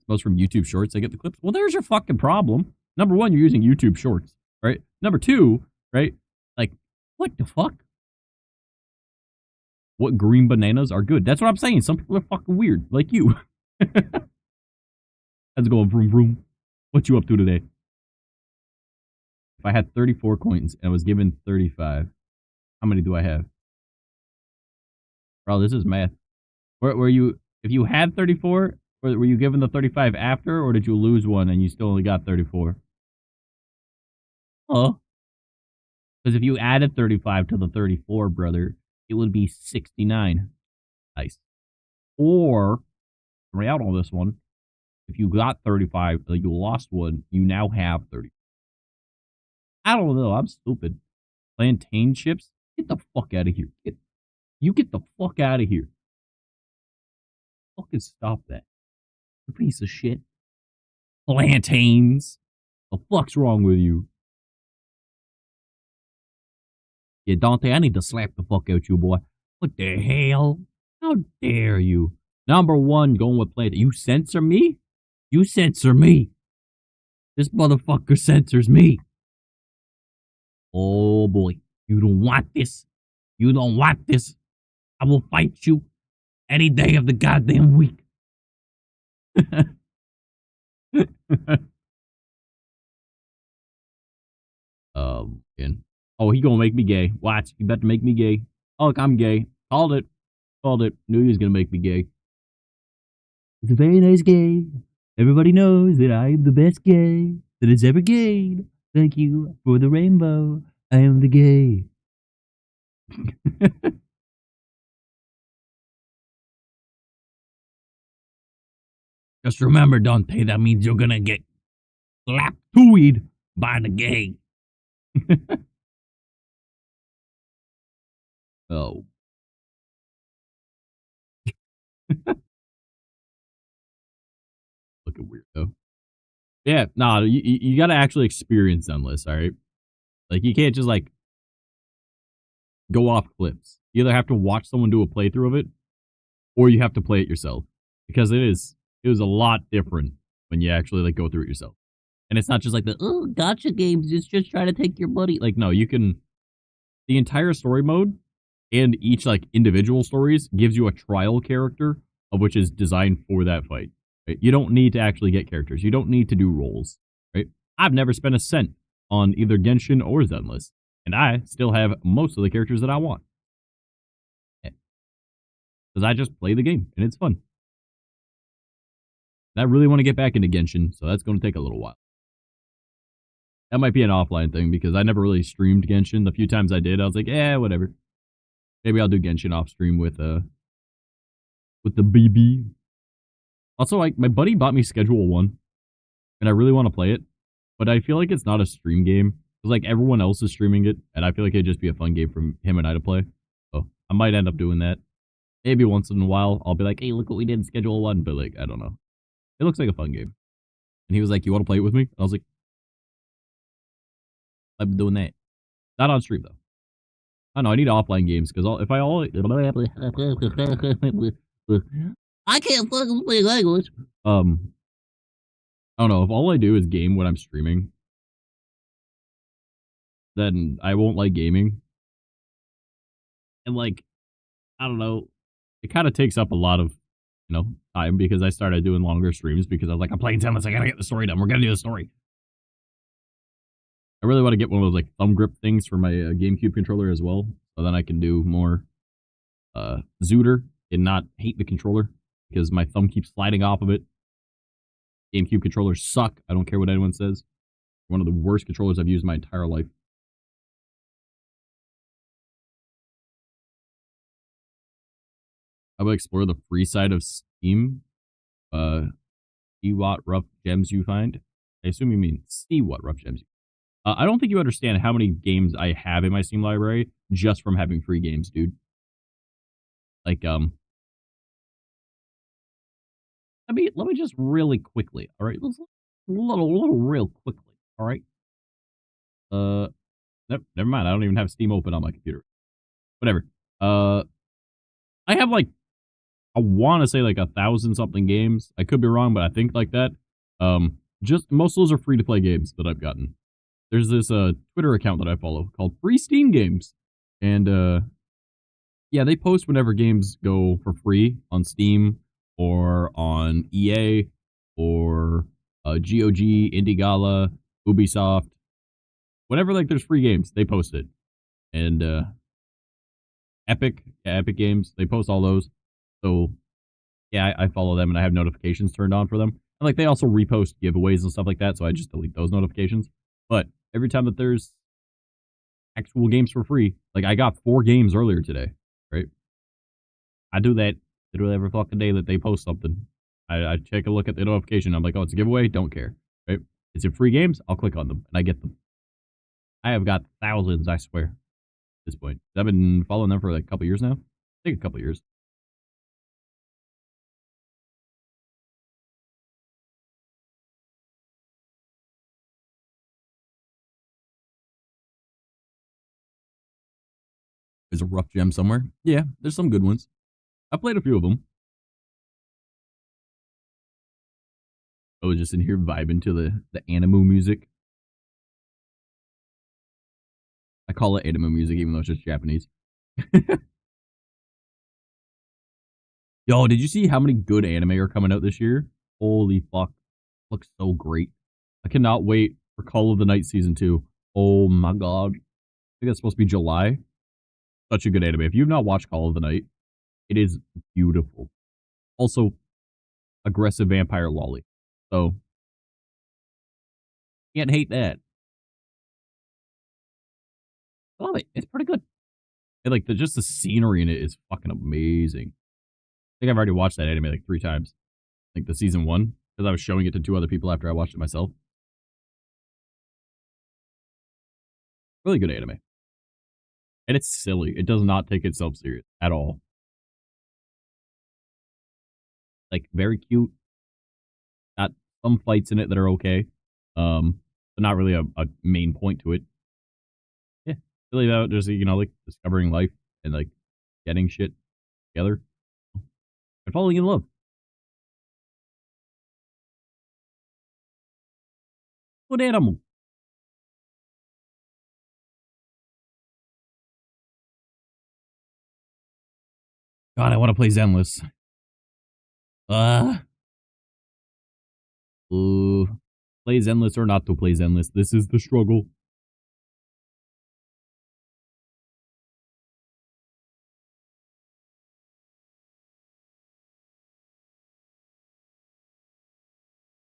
Most from YouTube Shorts, I get the clips. Well, there's your fucking problem. Number one, you're using YouTube Shorts, right? Number two, right? Like, what the fuck? What green bananas are good? That's what I'm saying. Some people are fucking weird, like you. How's it going, vroom vroom? What you up to today? If I had 34 coins and I was given 35, how many do I have? Bro, this is math. Were you, if you had 34, were you given the 35 after, or did you lose one and you still only got 34? Oh. Because if you added 35 to the 34, brother, it would be 69. Nice. Or, right out on this one, if you got 35, you lost one, you now have 30. I don't know. I'm stupid. Plantain chips? Get the fuck out of here. You get the fuck out of here. Fucking stop that. You piece of shit. Plantains. The fuck's wrong with you? Yeah, Dante, I need to slap the fuck out you, boy. What the hell? How dare you? Number one, going with plantain. You censor me? You censor me. This motherfucker censors me. Oh boy, you don't want this. You don't want this. I will fight you any day of the goddamn week. Man. Oh, he gonna make me gay. Watch, he about to make me gay. Oh, look, I'm gay. Called it. Called it. Knew he was gonna make me gay. It's a very nice gay. Everybody knows that I am the best gay that has ever gayed. Thank you for the rainbow. I am the gay. Just remember, Dante, that means you're gonna get slapped to by the gay. Oh. Looking weird, though. Yeah, nah, you gotta actually experience Endless, alright? Like, you can't just, like, go off clips. You either have to watch someone do a playthrough of it, or you have to play it yourself. Because it was a lot different when you actually, like, go through it yourself. And it's not just like the, oh, gotcha games, it's just trying to take your money. Like, no, you can, the entire story mode and each, like, individual stories gives you a trial character of which is designed for that fight. Right? You don't need to actually get characters. You don't need to do roles, right? I've never spent a cent on either Genshin or Zenless, and I still have most of the characters that I want. Because I just play the game, and it's fun. And I really want to get back into Genshin, so that's going to take a little while. That might be an offline thing, because I never really streamed Genshin. The few times I did, I was like, yeah, whatever. Maybe I'll do Genshin off stream with the BB. Also, like, my buddy bought me Schedule 1, and I really want to play it, but I feel like it's not a stream game, because, like, everyone else is streaming it, and I feel like it'd just be a fun game for him and I to play. So, I might end up doing that. Maybe once in a while, I'll be like, hey, look what we did in Schedule 1, but, like, I don't know. It looks like a fun game. And he was like, you want to play it with me? And I was like, I've been doing that. Not on stream, though. I don't know, I need offline games, because if I all... I can't fucking speak English. I don't know. If all I do is game when I'm streaming, then I won't like gaming. And like, I don't know, it kind of takes up a lot of, time because I started doing longer streams because I was like, I'm playing 10 minutes. I gotta get the story done. We're gonna do the story. I really want to get one of those like thumb grip things for my GameCube controller as well, so then I can do more zooter and not hate the controller because my thumb keeps sliding off of it. GameCube controllers suck. I don't care what anyone says. One of the worst controllers I've used my entire life. I would explore the free side of Steam. See what rough gems you find. I assume you mean see what rough gems. I don't think you understand how many games I have in my Steam library just from having free games, dude. Like, let me just really quickly, all right? Let's little real quickly, all right? Uh, never mind. I don't even have Steam open on my computer. Whatever. I have like I want to say like 1,000 something games. I could be wrong, but I think like that. Just most of those are free to play games that I've gotten. There's this Twitter account that I follow called Free Steam Games, and yeah, they post whenever games go for free on Steam or on EA or GOG, Indie Ubisoft, whenever like there's free games, they post it. And Epic Games, they post all those. So yeah, I follow them and I have notifications turned on for them. And like they also repost giveaways and stuff like that, so I just delete those notifications. But every time that there's actual games for free, like I got 4 games earlier today, right? I do that literally every fucking day that they post something. I take a look at the notification. I'm like, oh, it's a giveaway. Don't care, right? It's in free games. I'll click on them and I get them. I have got thousands, I swear, at this point. I've been following them for like a couple years now. I think a couple years. There's a rough gem somewhere. Yeah, there's some good ones. I played a few of them. I was just in here vibing to the anime music. I call it anime music, even though it's just Japanese. Yo, did you see how many good anime are coming out this year? Holy fuck. Looks so great. I cannot wait for Call of the Night Season 2. Oh my god. I think that's supposed to be July. Such a good anime. If you've not watched Call of the Night, it is beautiful. Also, aggressive vampire lolly. So, can't hate that. I love it. It's pretty good. And like, just the scenery in it is fucking amazing. I think I've already watched that anime like 3 times. Like the season 1, because I was showing it to 2 other people after I watched it myself. Really good anime. And it's silly. It does not take itself serious at all. Like, very cute. Got some fights in it that are okay. But not really a main point to it. Yeah. Really about just, like discovering life and like getting shit together and falling in love. Good animal. God, I want to play Zenless. Uh, play Zenless or not to play Zenless. This is the struggle.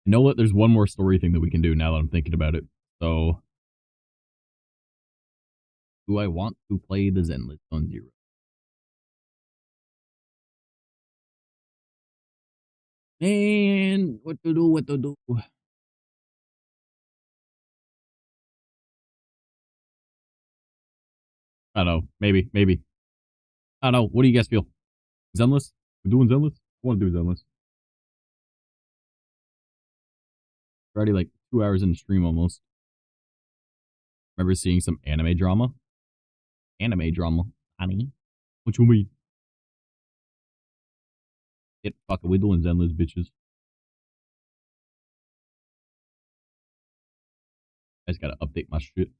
You know what? There's one more story thing that we can do now that I'm thinking about it. So, do I want to play the Zenless on Zero? Man, what to do? What to do? I don't know. Maybe. I don't know. What do you guys feel? Zenless? We're doing Zenless? I want to do Zenless. Already like 2 hours in the stream almost. Remember seeing some anime drama? Anime drama, honey. What you mean? It fuck it, we doing Zenless bitches. I just gotta update my shit.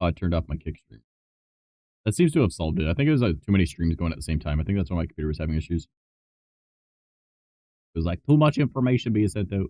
Oh, I turned off my kick stream. That seems to have solved it. I think it was like too many streams going at the same time. I think that's why my computer was having issues. It was like too much information being sent out.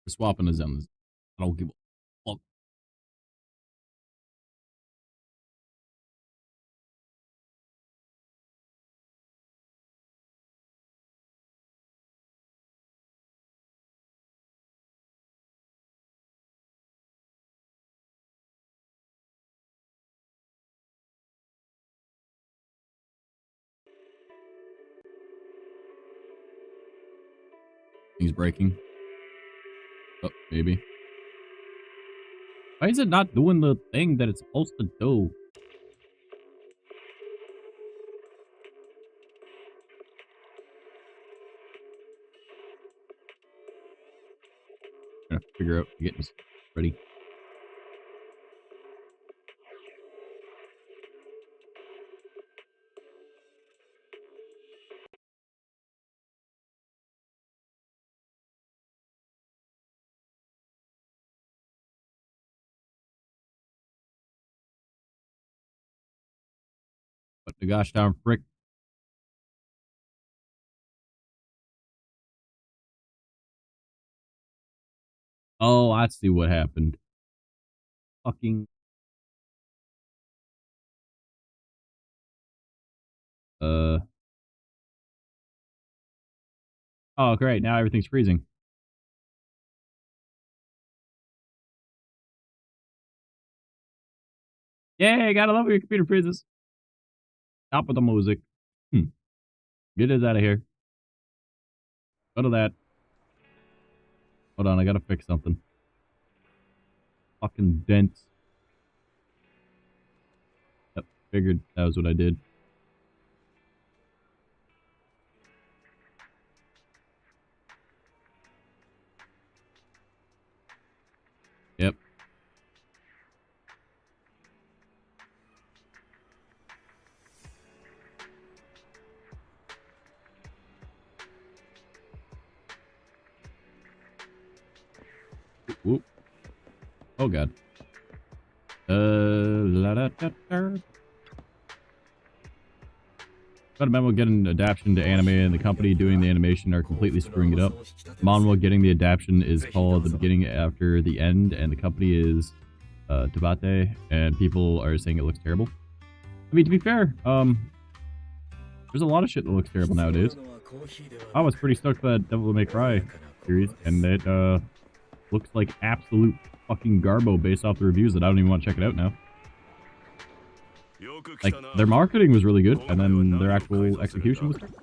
Swapping the zones. I don't give a fuck. Things breaking. Oh, maybe. Why is it not doing the thing that it's supposed to do? I'm gonna figure out getting this ready. But the gosh darn frick. Oh, I see what happened. Fucking. Oh, great. Now everything's freezing. Yay, gotta love your computer freezes. Stop with the music. Get us out of here. Go to that. Hold on, I gotta fix something. Fucking dents. Yep, figured that was what I did. Yep. Whoop. Oh god. Got a memo getting adaptation to anime, and the company doing the animation are completely screwing it up. Manhwa getting the adaptation is called the beginning after the end, and the company is Tabate, and people are saying it looks terrible. I mean, to be fair, there's a lot of shit that looks terrible nowadays. I was pretty stoked for that Devil May Cry series, and it looks like absolute fucking garbo based off the reviews that I don't even want to check it out now. Like, their marketing was really good, and then their actual execution was terrible.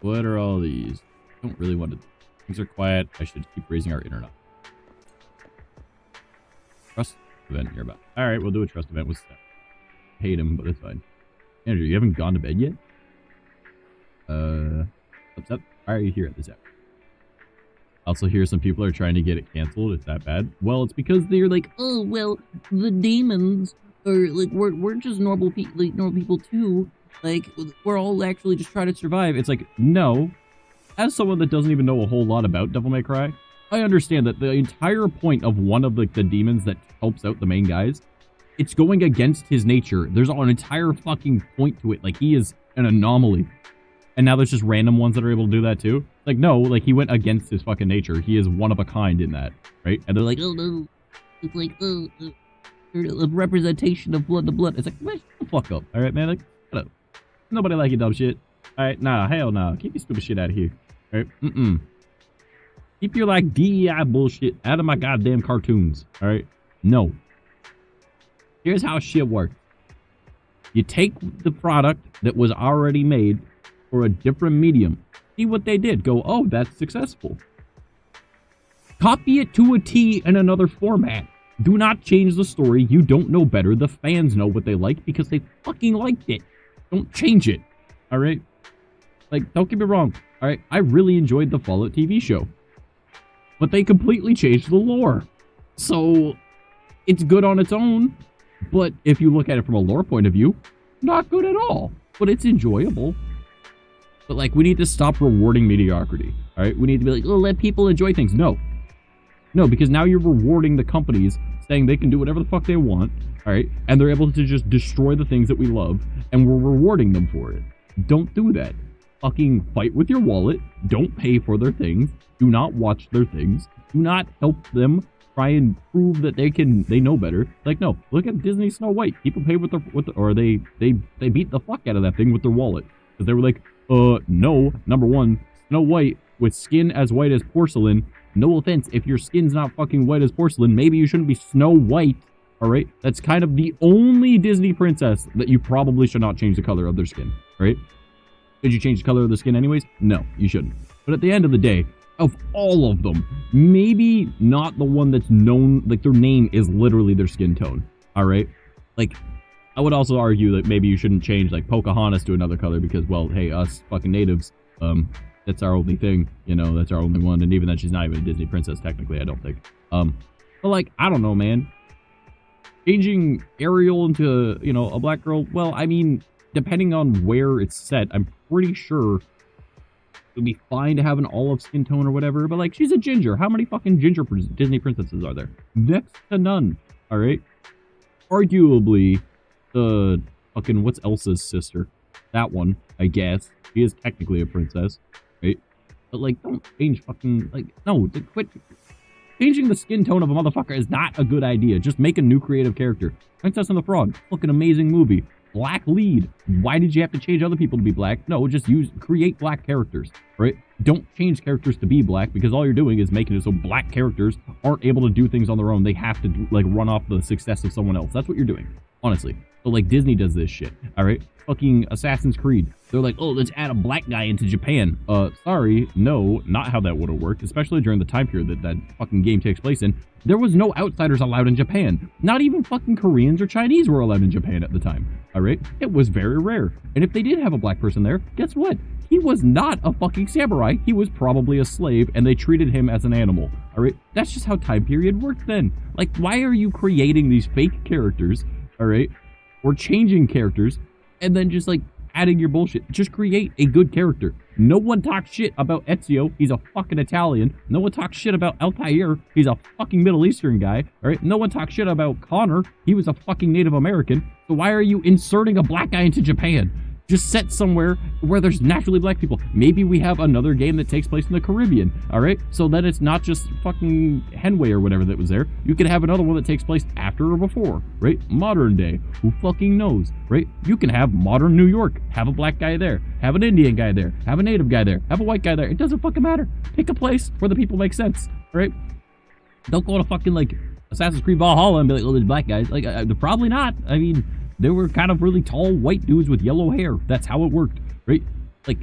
What are all these? I don't really want to... Things are quiet. I should keep raising our internet. Trust event nearby. Alright, we'll do a trust event with Steph. Hate him, but it's fine. Andrew, you haven't gone to bed yet? What's up? Why are you here at this hour? Also hear some people are trying to get it canceled. It's that bad. Well, it's because they're like, oh, well, the demons are like, we're just normal people too. Like, we're all actually just trying to survive. It's like, no. As someone that doesn't even know a whole lot about Devil May Cry, I understand that the entire point of one of like the demons that helps out the main guys, it's going against his nature. There's an entire fucking point to it. Like, he is an anomaly. And now there's just random ones that are able to do that too. Like, no, like he went against his fucking nature. He is one of a kind in that, right? And they're like, oh no, it's like, a representation of blood to blood. It's like, man, shut the fuck up, all right, man? Like, shut up. Nobody like your dumb shit. All right, nah, hell no. Keep your stupid shit out of here. All right, Keep your, like, DEI bullshit out of my goddamn cartoons, all right? No. Here's how shit works. You take the product that was already made for a different medium. See what they did. Go, oh, that's successful. Copy it to a T in another format. Do not change the story. You don't know better. The fans know what they like because they fucking liked it. Don't change it, all right? Like, don't get me wrong, all right? I really enjoyed the Fallout TV show. But they completely changed the lore. So, it's good on its own. But if you look at it from a lore point of view, not good at all. But it's enjoyable. But, like, we need to stop rewarding mediocrity, all right? We need to be like, oh, let people enjoy things. No. No, because now you're rewarding the companies saying they can do whatever the fuck they want, all right? And they're able to just destroy the things that we love, and we're rewarding them for it. Don't do that. Fucking fight with your wallet. Don't pay for their things. Do not watch their things. Do not help them try and prove that they know better. Like, no, look at Disney Snow White. People pay with or they beat the fuck out of that thing with their wallet. Because they were like, no, number one, Snow White with skin as white as porcelain. No offense, if your skin's not fucking white as porcelain, maybe you shouldn't be Snow White, alright? That's kind of the only Disney princess that you probably should not change the color of their skin, right? Did you change the color of the skin anyways? No, you shouldn't. But at the end of the day, of all of them, maybe not the one that's known, like their name is literally their skin tone, alright? Like, I would also argue that maybe you shouldn't change, like, Pocahontas to another color because, well, hey, us fucking natives, that's our only thing, you know, that's our only one, and even then, she's not even a Disney princess, technically, I don't think. But, like, I don't know, man. Changing Ariel into, you know, a black girl, well, I mean, depending on where it's set, I'm pretty sure it would be fine to have an olive skin tone or whatever, but, like, she's a ginger. How many fucking ginger Disney princesses are there? Next to none, alright? Arguably, the fucking, what's Elsa's sister? That one, I guess. She is technically a princess, right? But, like, don't change fucking, like, no, quit. Changing the skin tone of a motherfucker is not a good idea. Just make a new creative character. Princess and the Frog, fucking amazing movie. Black lead. Why did you have to change other people to be black? No, just create black characters, right? Don't change characters to be black because all you're doing is making it so black characters aren't able to do things on their own. They have to, like, run off the success of someone else. That's what you're doing, honestly. So, like, Disney does this shit, all right? Fucking Assassin's Creed. They're like, oh, let's add a black guy into Japan. Sorry, no, not how that would have worked, especially during the time period that fucking game takes place in. There was no outsiders allowed in Japan. Not even fucking Koreans or Chinese were allowed in Japan at the time, all right? It was very rare. And if they did have a black person there, guess what? He was not a fucking samurai. He was probably a slave, and they treated him as an animal, all right? That's just how time period worked then. Like, why are you creating these fake characters, all right? Or changing characters, and then just, like, adding your bullshit. Just create a good character. No one talks shit about Ezio. He's a fucking Italian. No one talks shit about Altair. He's a fucking Middle Eastern guy. All right? No one talks shit about Connor. He was a fucking Native American. So why are you inserting a black guy into Japan? Just set somewhere where there's naturally black people. Maybe we have another game that takes place in the Caribbean, all right? So that it's not just fucking Henway or whatever that was there. You could have another one that takes place after or before, right? Modern day. Who fucking knows, right? You can have modern New York. Have a black guy there. Have an Indian guy there. Have a native guy there. Have a white guy there. It doesn't fucking matter. Pick a place where the people make sense, all right? Don't go to fucking, like, Assassin's Creed Valhalla and be like, oh, there's black guys. Like, they're probably not. I mean, they were kind of really tall white dudes with yellow hair. That's how it worked, right? Like,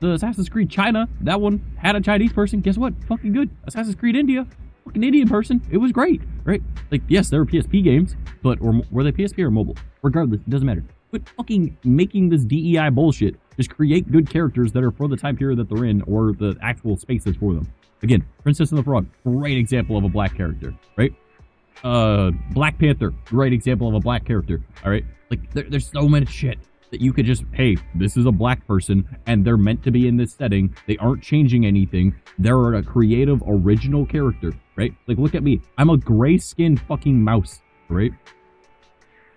the Assassin's Creed China, that one had a Chinese person. Guess what? Fucking good. Assassin's Creed India, fucking Indian person. It was great, right? Like, yes, there were PSP games, but were they PSP or mobile? Regardless, it doesn't matter. Quit fucking making this DEI bullshit. Just create good characters that are for the time period that they're in or the actual spaces for them. Again, Princess and the Frog, great example of a black character, right? Black Panther, great example of a black character, all right? Like, there's so much shit that you could just, hey, this is a black person, and they're meant to be in this setting. They aren't changing anything. They're a creative, original character, right? Like, look at me. I'm a gray-skinned fucking mouse, right?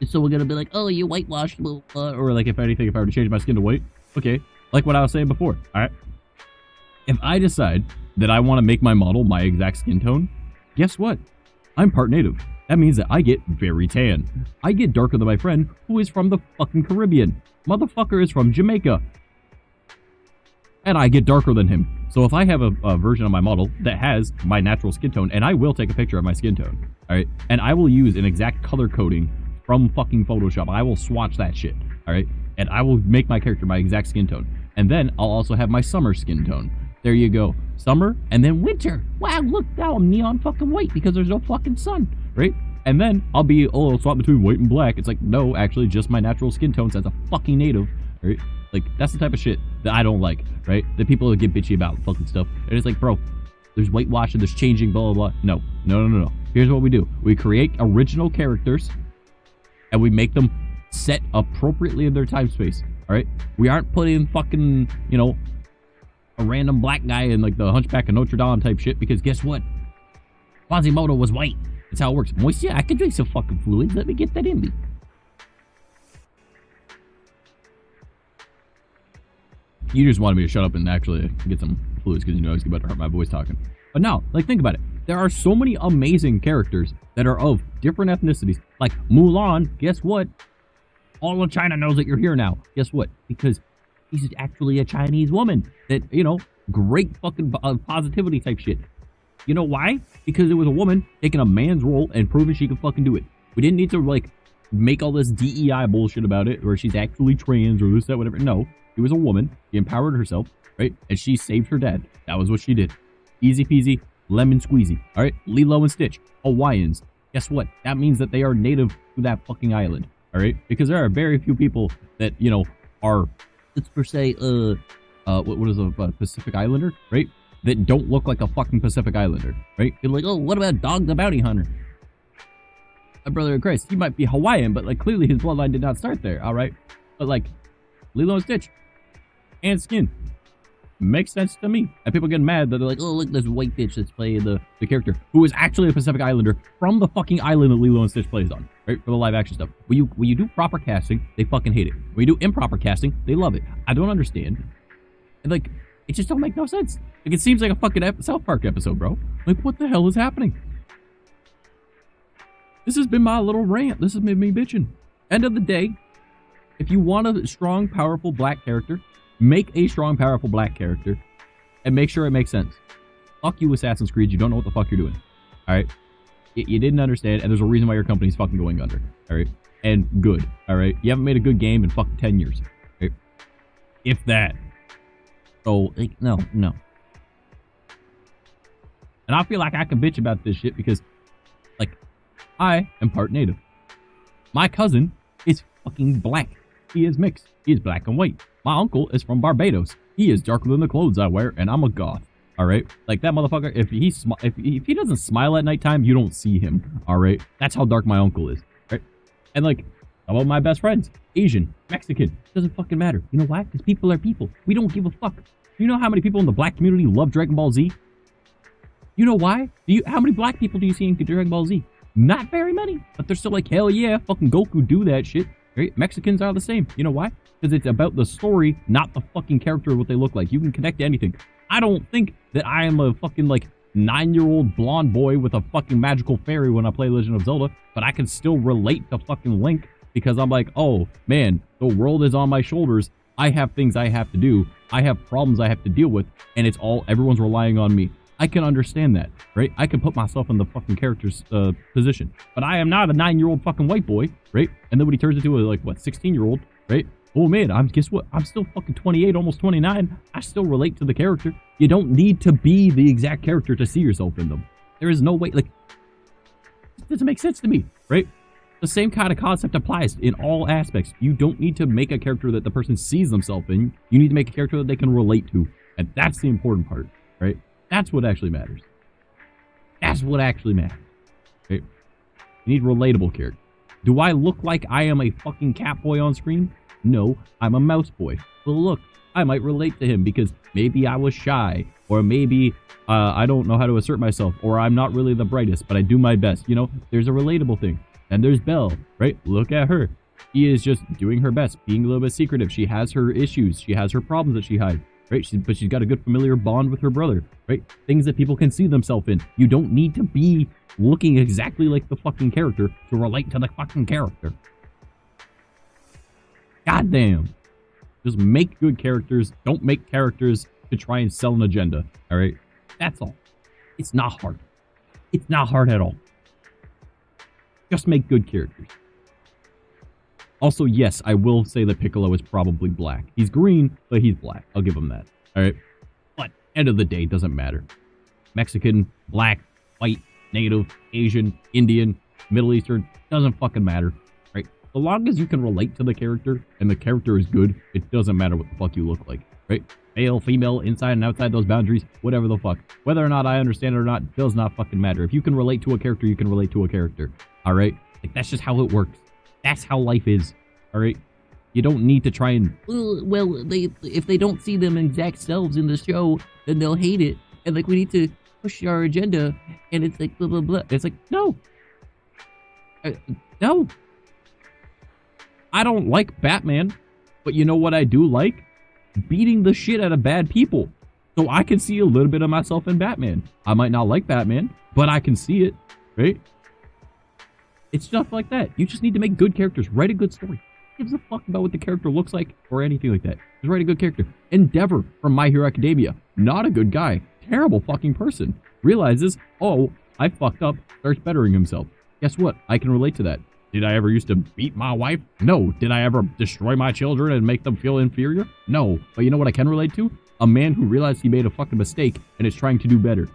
And so we're gonna be like, oh, you whitewashed, or like, if anything, if I were to change my skin to white, okay. like what I was saying before, all right? If I decide that I want to make my model my exact skin tone, guess what? I'm part native. That means that I get very tan. I get darker than my friend who is from the fucking Caribbean. Motherfucker is from Jamaica. And I get darker than him. So if I have a version of my model that has my natural skin tone, and I will take a picture of my skin tone, all right? And I will use an exact color coding from fucking Photoshop. I will swatch that shit, all right? And I will make my character my exact skin tone. And then I'll also have my summer skin tone. There you go. Summer and then winter. Wow, look, now I'm neon fucking white because there's no fucking sun, right? And then I'll be, oh, swap between white and black. It's like, no, actually just my natural skin tones as a fucking native, right? Like, that's the type of shit that I don't like, right? That people get bitchy about fucking stuff. And it's like, bro, there's whitewashing, there's changing, blah, blah, blah. No, no, no, no, no. Here's what we do. We create original characters and we make them set appropriately in their time space, all right? We aren't putting fucking, you know, a random black guy in like the Hunchback of Notre Dame type shit, because guess what? Quasimodo was white. That's how it works. Moist, yeah, I can drink some fucking fluids. Let me get that in me. You just wanted me to shut up and actually get some fluids because you know I was about to hurt my voice talking. But no, like, think about it. There are so many amazing characters that are of different ethnicities. Like Mulan, guess what? All of China knows that you're here now. Guess what? Because she's actually a Chinese woman that, you know, great fucking positivity type shit. You know why? Because it was a woman taking a man's role and proving she could fucking do it. We didn't need to, like, make all this DEI bullshit about it, where she's actually trans or this, that, whatever. No, she was a woman. She empowered herself, right? And she saved her dad. That was what she did. Easy peasy, lemon squeezy. All right? Lilo and Stitch, Hawaiians. Guess what? That means that they are native to that fucking island. All right? Because there are very few people that, you know, are, let's per se, what is a Pacific Islander, right? That don't look like a fucking Pacific Islander, right? You're like, oh, what about Dog the Bounty Hunter? My brother in Christ, he might be Hawaiian, but like clearly his bloodline did not start there, all right? But like, Lilo and Stitch and skin makes sense to me. And people get mad that they're like, oh, look, this white bitch that's playing the character who is actually a Pacific Islander from the fucking island that Lilo and Stitch plays on, right? For the live action stuff. When you do proper casting, they fucking hate it. When you do improper casting, they love it. I don't understand. And like, it just don't make no sense. Like, it seems like a fucking South Park episode, bro. Like, what the hell is happening? This has been my little rant. This has made me bitching. End of the day, if you want a strong, powerful black character, make a strong, powerful black character and make sure it makes sense. Fuck you, Assassin's Creed. You don't know what the fuck you're doing. All right? You didn't understand, and there's a reason why your company's fucking going under. All right? And good. All right? You haven't made a good game in fucking 10 years. Right? If that. So, like, no. And I feel like I can bitch about this shit because, like, I am part native. My cousin is fucking black. He is mixed. He is black and white. My uncle is from Barbados. He is darker than the clothes I wear, and I'm a goth. All right? Like, that motherfucker, if he doesn't smile at nighttime, you don't see him. All right? That's how dark my uncle is. Right? And, like, some of my best friends, Asian, Mexican, doesn't fucking matter. You know why? Because people are people. We don't give a fuck. You know how many people in the black community love Dragon Ball Z? You know why? How many black people do you see in Dragon Ball Z? Not very many. But they're still like, hell yeah, fucking Goku do that shit. Right? Mexicans are the same. You know why? Because it's about the story, not the fucking character of what they look like. You can connect to anything. I don't think that I am a fucking, like, 9-year-old blonde boy with a fucking magical fairy when I play Legend of Zelda, but I can still relate to fucking Link because I'm like, oh, man, the world is on my shoulders. I have things I have to do. I have problems I have to deal with, and it's all, everyone's relying on me. I can understand that, right? I can put myself in the fucking character's position. But I am not a 9-year-old fucking white boy, right? And then when he turns into a, like, what, 16-year-old, right? Oh, man, guess what? I'm still fucking 28, almost 29. I still relate to the character. You don't need to be the exact character to see yourself in them. There is no way, like, it doesn't make sense to me, right? The same kind of concept applies in all aspects. You don't need to make a character that the person sees themselves in. You need to make a character that they can relate to. And that's the important part, right? That's what actually matters. That's what actually matters, right? You need relatable character. Do I look like I am a fucking cat boy on screen? No, I'm a mouse boy. Well, look, I might relate to him because maybe I was shy, or maybe I don't know how to assert myself, or I'm not really the brightest, but I do my best. You know, there's a relatable thing. And there's Belle, right? Look at her. She is just doing her best, being a little bit secretive. She has her issues. She has her problems that she hides, right? But she's got a good familiar bond with her brother, right? Things that people can see themselves in. You don't need to be looking exactly like the fucking character to relate to the fucking character. Goddamn. Just make good characters. Don't make characters to try and sell an agenda, all right? That's all. It's not hard. It's not hard at all. Just make good characters. Also, yes, I will say that Piccolo is probably black. He's green, but he's black. I'll give him that. All right? But end of the day, it doesn't matter. Mexican, black, white, native, Asian, Indian, Middle Eastern, doesn't fucking matter. Right? So long as you can relate to the character and the character is good, it doesn't matter what the fuck you look like. Right? Male, female, inside and outside those boundaries, whatever the fuck. Whether or not I understand it or not does not fucking matter. If you can relate to a character, you can relate to a character. All right? Like, that's just how it works. That's how life is, all right? You don't need to try and, well, if they don't see them exact selves in the show, then they'll hate it. And, like, we need to push our agenda, and it's like, blah, blah, blah. It's like, no. No. I don't like Batman, but you know what I do like? Beating the shit out of bad people. So I can see a little bit of myself in Batman. I might not like Batman, but I can see it, right? It's stuff like that. You just need to make good characters. Write a good story. Who gives a fuck about what the character looks like or anything like that? Just write a good character. Endeavor from My Hero Academia. Not a good guy. Terrible fucking person. Realizes, oh, I fucked up. Starts bettering himself. Guess what? I can relate to that. Did I ever used to beat my wife? No. Did I ever destroy my children and make them feel inferior? No. But you know what I can relate to? A man who realized he made a fucking mistake and is trying to do better.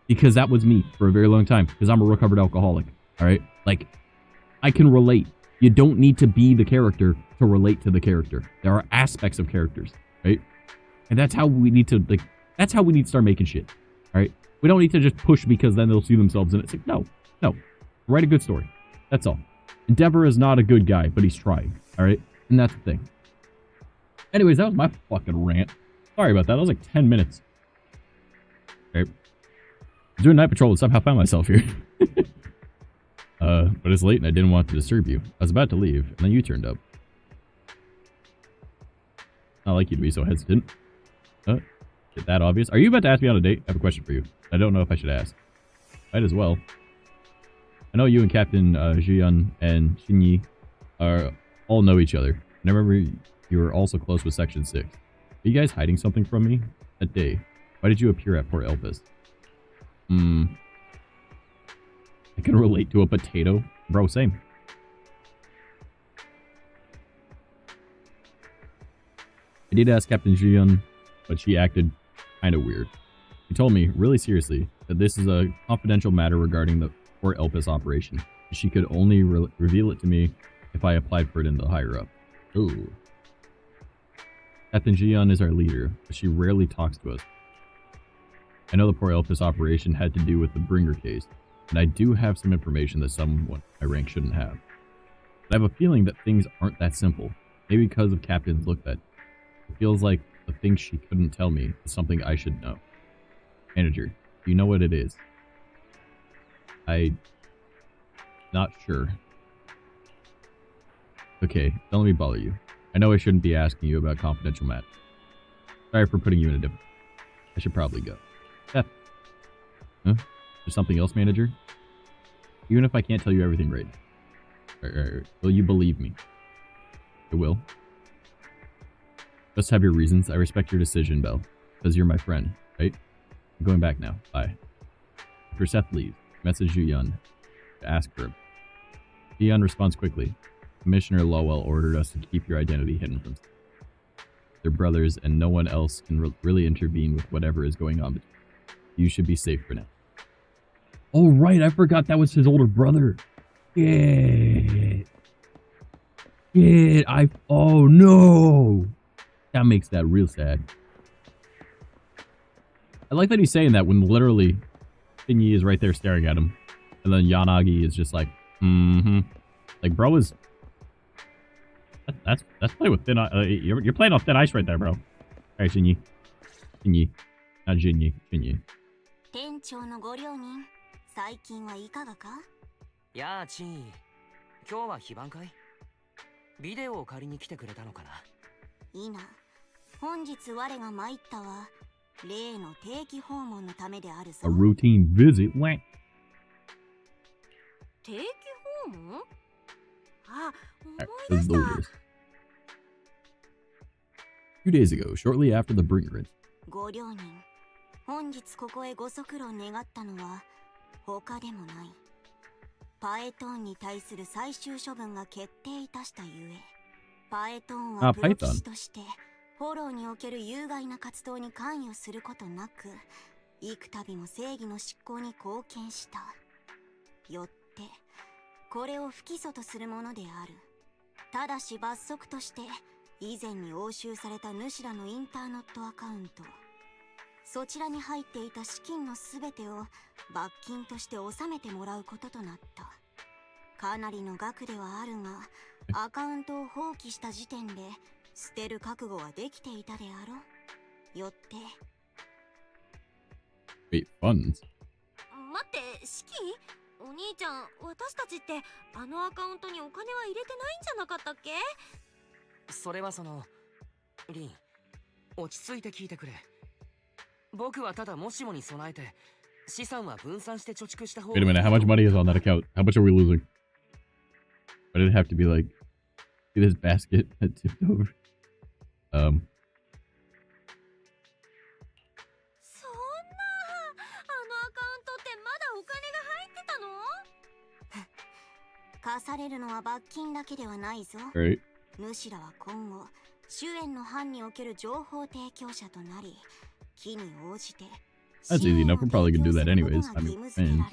Because that was me for a very long time. Because I'm a recovered alcoholic. All right? Like, I can relate. You don't need to be the character to relate to the character. There are aspects of characters, right? And that's how we need to, like, that's how we need to start making shit, all right? We don't need to just push because then they'll see themselves in it. It's like, no. Write a good story. That's all. Endeavor is not a good guy, but he's trying, all right? And that's the thing. Anyways, that was my fucking rant. Sorry about that. That was like 10 minutes. All right. I was doing night patrol and somehow found myself here. But it's late and I didn't want to disturb you. I was about to leave, and then you turned up. Not like you to be so hesitant. Is it that obvious? Are you about to ask me on a date? I have a question for you. I don't know if I should ask. Might as well. I know you and Captain Jian and Xinyi all know each other. And I remember you were also close with Section 6. Are you guys hiding something from me? That day. Why did you appear at Port Elpis? I can relate to a potato. Bro, same. I did ask Captain Jian, but she acted kind of weird. She told me, really seriously, that this is a confidential matter regarding the Port Elpis operation. She could only reveal it to me if I applied for it in the higher up. Ooh. Captain Jian is our leader, but she rarely talks to us. I know the Port Elpis operation had to do with the Bringer case, and I do have some information that someone my rank shouldn't have. But I have a feeling that things aren't that simple. Maybe because of Captain's look that it feels like the things she couldn't tell me is something I should know. Manager, do you know what it is? Not sure. Okay, don't let me bother you. I know I shouldn't be asking you about confidential matters. Sorry for putting you in a different... I should probably go. Steph. Huh? There's something else, manager? Even if I can't tell you everything right. Will you believe me? I will. Just have your reasons. I respect your decision, Belle. Because you're my friend, right? I'm going back now. Bye. After Seth leaves, message Yuyun to ask for him. Yuyun responds quickly. Commissioner Lowell ordered us to keep your identity hidden from Seth. They're brothers, and no one else can really intervene with whatever is going on. You should be safe for now. Oh, right. I forgot that was his older brother. Shit. Oh, no. That makes that real sad. I like that he's saying that when literally Shinyi is right there staring at him. And then Yanagi is just like, Like, bro is... That's playing with thin ice. You're playing on thin ice right there, bro. All right, Shinyi. Shinyi. Not Shinyi. Shinyi. 店長のご両人、最近はいかがか？やあ、チー。今日は非番かい？ビデオを借りに来てくれたのかな。いいな。本日我が参ったは例の定期訪問のためであるぞ。 A routine visit. What? 定期訪問？あ、思い As 出した。 those. 2 days ago, shortly after the bringer. ご両人、本日ここへご足労願ったのは他でもない。パエトーンに対する最終処分が決定いたしたゆえ、パエトーンはプロ棋士としてフォローにおける有害な活動に関与することなく、幾度も正義の執行に貢献した。よってこれを不起訴とするものである。ただし罰則として以前に押収された主らのインターネットアカウント、そちらに入っていた資金のすべてを罰金として納めてもらうこととなった。かなりの額ではあるが、アカウントを放棄した時点で捨てる覚悟はできていたであろう。よって Wait, funds? 待って、資金？お兄ちゃん、私たちってあのアカウントにお金は入れてないんじゃなかったっけ？それはリン、落ち着いて聞いてくれ。僕はただもしもに備えて資産は分散して貯蓄した方が。 Wait a minute, how much money is on that account? How much are we losing? Why did it have to be like, see this basket that tipped over? そんな、あのアカウントってまだお金が入ってたの？課されるのは罰金だけではないぞ。 Right. 主らは今後主演の班における情報提供者となり、機に応じて That's easy enough. We're probably gonna do that anyways. I mean, man.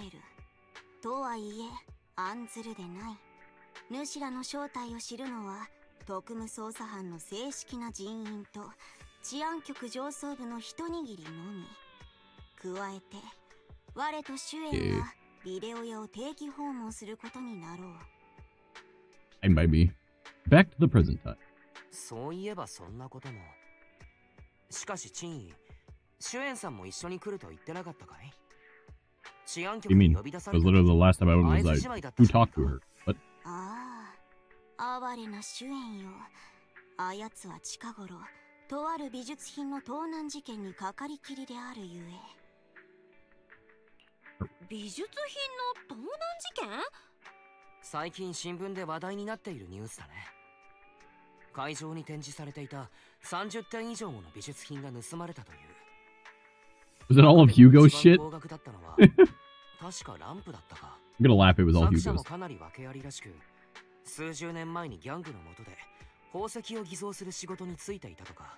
とはいえ案ずるでない。主らの正体を知るのは特務捜査班の正式な人員と治安局上層部の一握りのみ。加えて我と主演がビデオ屋を定期訪問することになろう。 I might be. Back to the present time. そういえばそんなことも。しかしチンイ、主演さんも一緒に来ると言ってなかったかい？治安局 You に mean? 呼び出さ That れ was た literally the last time I 合 went 図 was 姉 like, 妹だった who じゃない talked to か。 her? But ああ、哀れな主演よ。あやつは近頃とある美術品の盗難事件にかかりきりであるゆえ。美術品の盗難事件？最近新聞で話題になっているニュースだね。会場に展示されていた30点以上もの美術品が盗まれたという。 was it all of Hugo's shit? 高額だったのは確かランプだったか。 I'm gonna laugh. It was all 作者 Hugo's. もかなり訳ありらしく、数十年前にギャングの下で宝石を偽造する仕事に就いていたとか。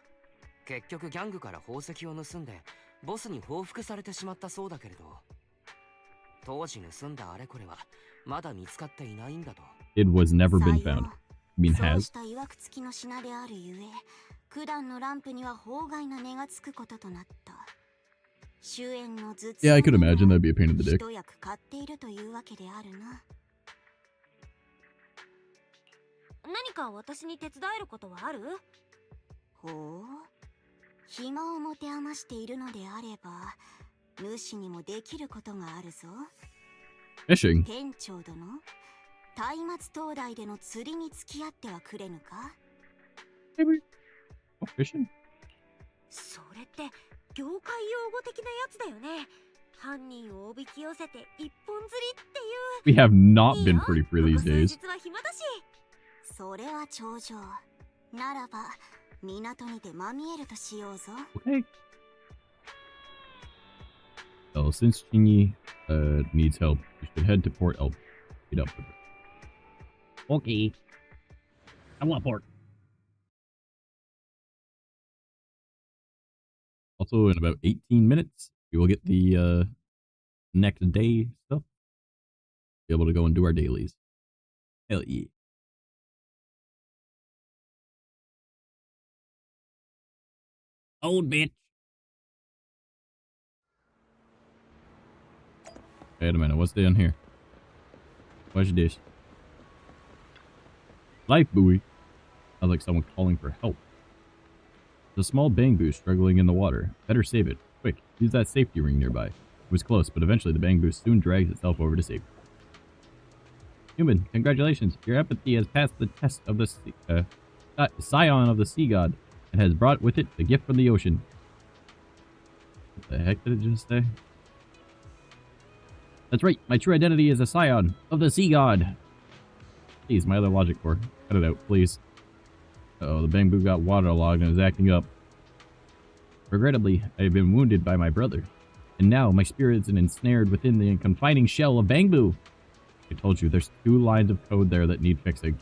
結局ギャングから宝石を盗んでボスに報復されてしまったそうだけれど、当時盗んだあれこれはまだ見つかっていないんだと。 It was never been found. I mean, そう has. した曰く付きの品であるゆえ、九段のランプには法外な値がつくこととなった。主演の頭痛 Yeah, I could imagine that'd be a pain in the dick. 一役買っているというわけであるな。何か私に手伝えることはある？ほう、暇を持て余しているのであれば主にもできることがあるぞ。 Fishing. 店長殿、松明灯台での釣りに付き合ってはくれぬか？ Maybe. Oh, fishing? それって業界用語的なやつだよね。犯人をおびき寄せて一本釣りっていう。 We have not いい been よ、 pretty for these ここ数 days. 日は暇だし。それは頂上。ならば港にてまみえるとしようぞ。 Okay. Well, since Chingy needs help, we should head to Port Elp. Meet up with her. Okay. I want port. Also, in about 18 minutes, we will get the next day stuff. Be able to go and do our dailies. Hell yeah. Old bitch. Wait a minute, what's down here? What's this? Life buoy. Sounds like someone calling for help. There's a small bamboo struggling in the water. Better save it. Quick, use that safety ring nearby. It was close, but eventually the bamboo soon drags itself over to safety. Human, congratulations. Your empathy has passed the test of the scion of the sea god and has brought with it a gift from the ocean. What the heck did it just say? That's right. My true identity is a scion of the sea god. Please, my other logic core. Cut it out, please. Uh-oh, the bamboo got waterlogged and is acting up. Regrettably, I have been wounded by my brother, and now my spirit is ensnared within the confining shell of bamboo. I told you, there's 2 lines of code there that need fixing.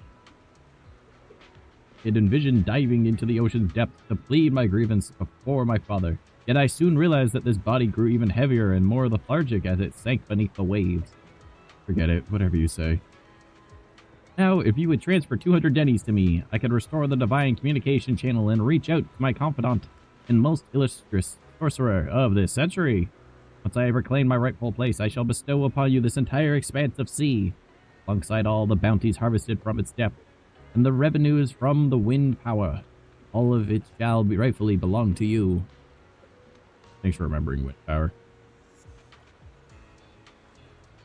It envisioned diving into the ocean's depths to plead my grievance before my father. Yet I soon realized that this body grew even heavier and more lethargic as it sank beneath the waves. Forget it, whatever you say. Now, if you would transfer 200 dennies to me, I could restore the divine communication channel and reach out to my confidant and most illustrious sorcerer of this century. Once I have reclaimed my rightful place, I shall bestow upon you this entire expanse of sea, alongside all the bounties harvested from its depth, and the revenues from the wind power. All of it shall be rightfully belong to you. Thanks for remembering wind power.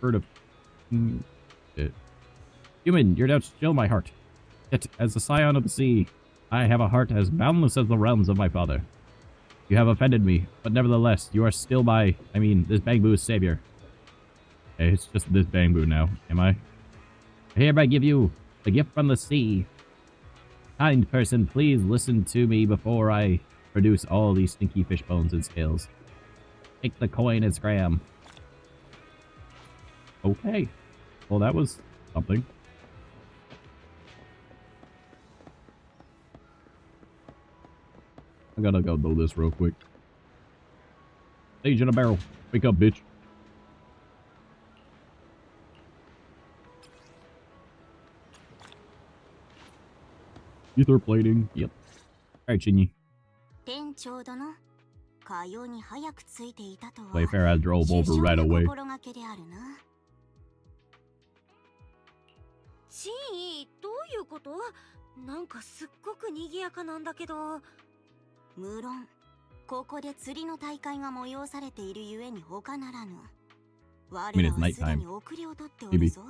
Heard of it. Human, you're now still my heart. Yet, as the scion of the sea, I have a heart as boundless as the realms of my father. You have offended me, but nevertheless, you are still this bamboo's savior. Okay, it's just this bamboo now, am I? I hereby give you a gift from the sea. Kind person, please listen to me before I produce all these stinky fish bones and scales. Take the coin and scram. Okay. Well, that was something. I gotta go do this real quick. Sage in a barrel. Wake up, bitch. Ether plating. Yep. Alright, Shinyi. Wayfarer drove over right away. チン、どういうこと？なんかすっごく賑やかなんだけど。無論、ここで釣りの大会が催されているゆえに他ならぬ。我らはすでに遅れをとっておるぞ。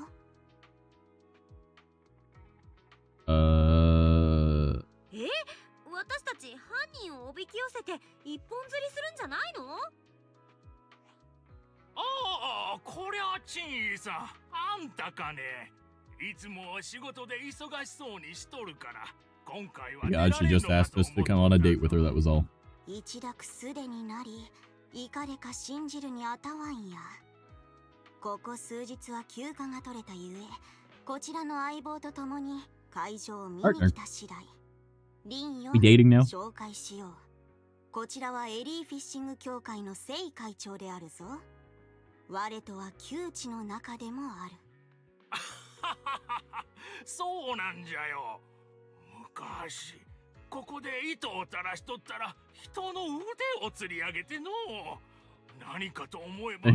私たち犯人をおびき寄せて一本釣りするんじゃないの？ああ、こりゃチンさん、あんたかね。いつも仕事で忙しそうにしとるから、今回は God, she just asked us to come on a date with her, that was all. 一諾すでになり、いかれか信じるにあたわんや。ここ数日は休暇が取れたゆえ、こちらの相棒と共に会場を見に来た次第。リンよ、紹介しよう。こちらはエリーフィッシング協会のセイ会長であるぞ。我とは旧知の中でもある。そうなんじゃよ。昔ここで糸を垂らしとったら人の腕を釣り上げての何かと思えば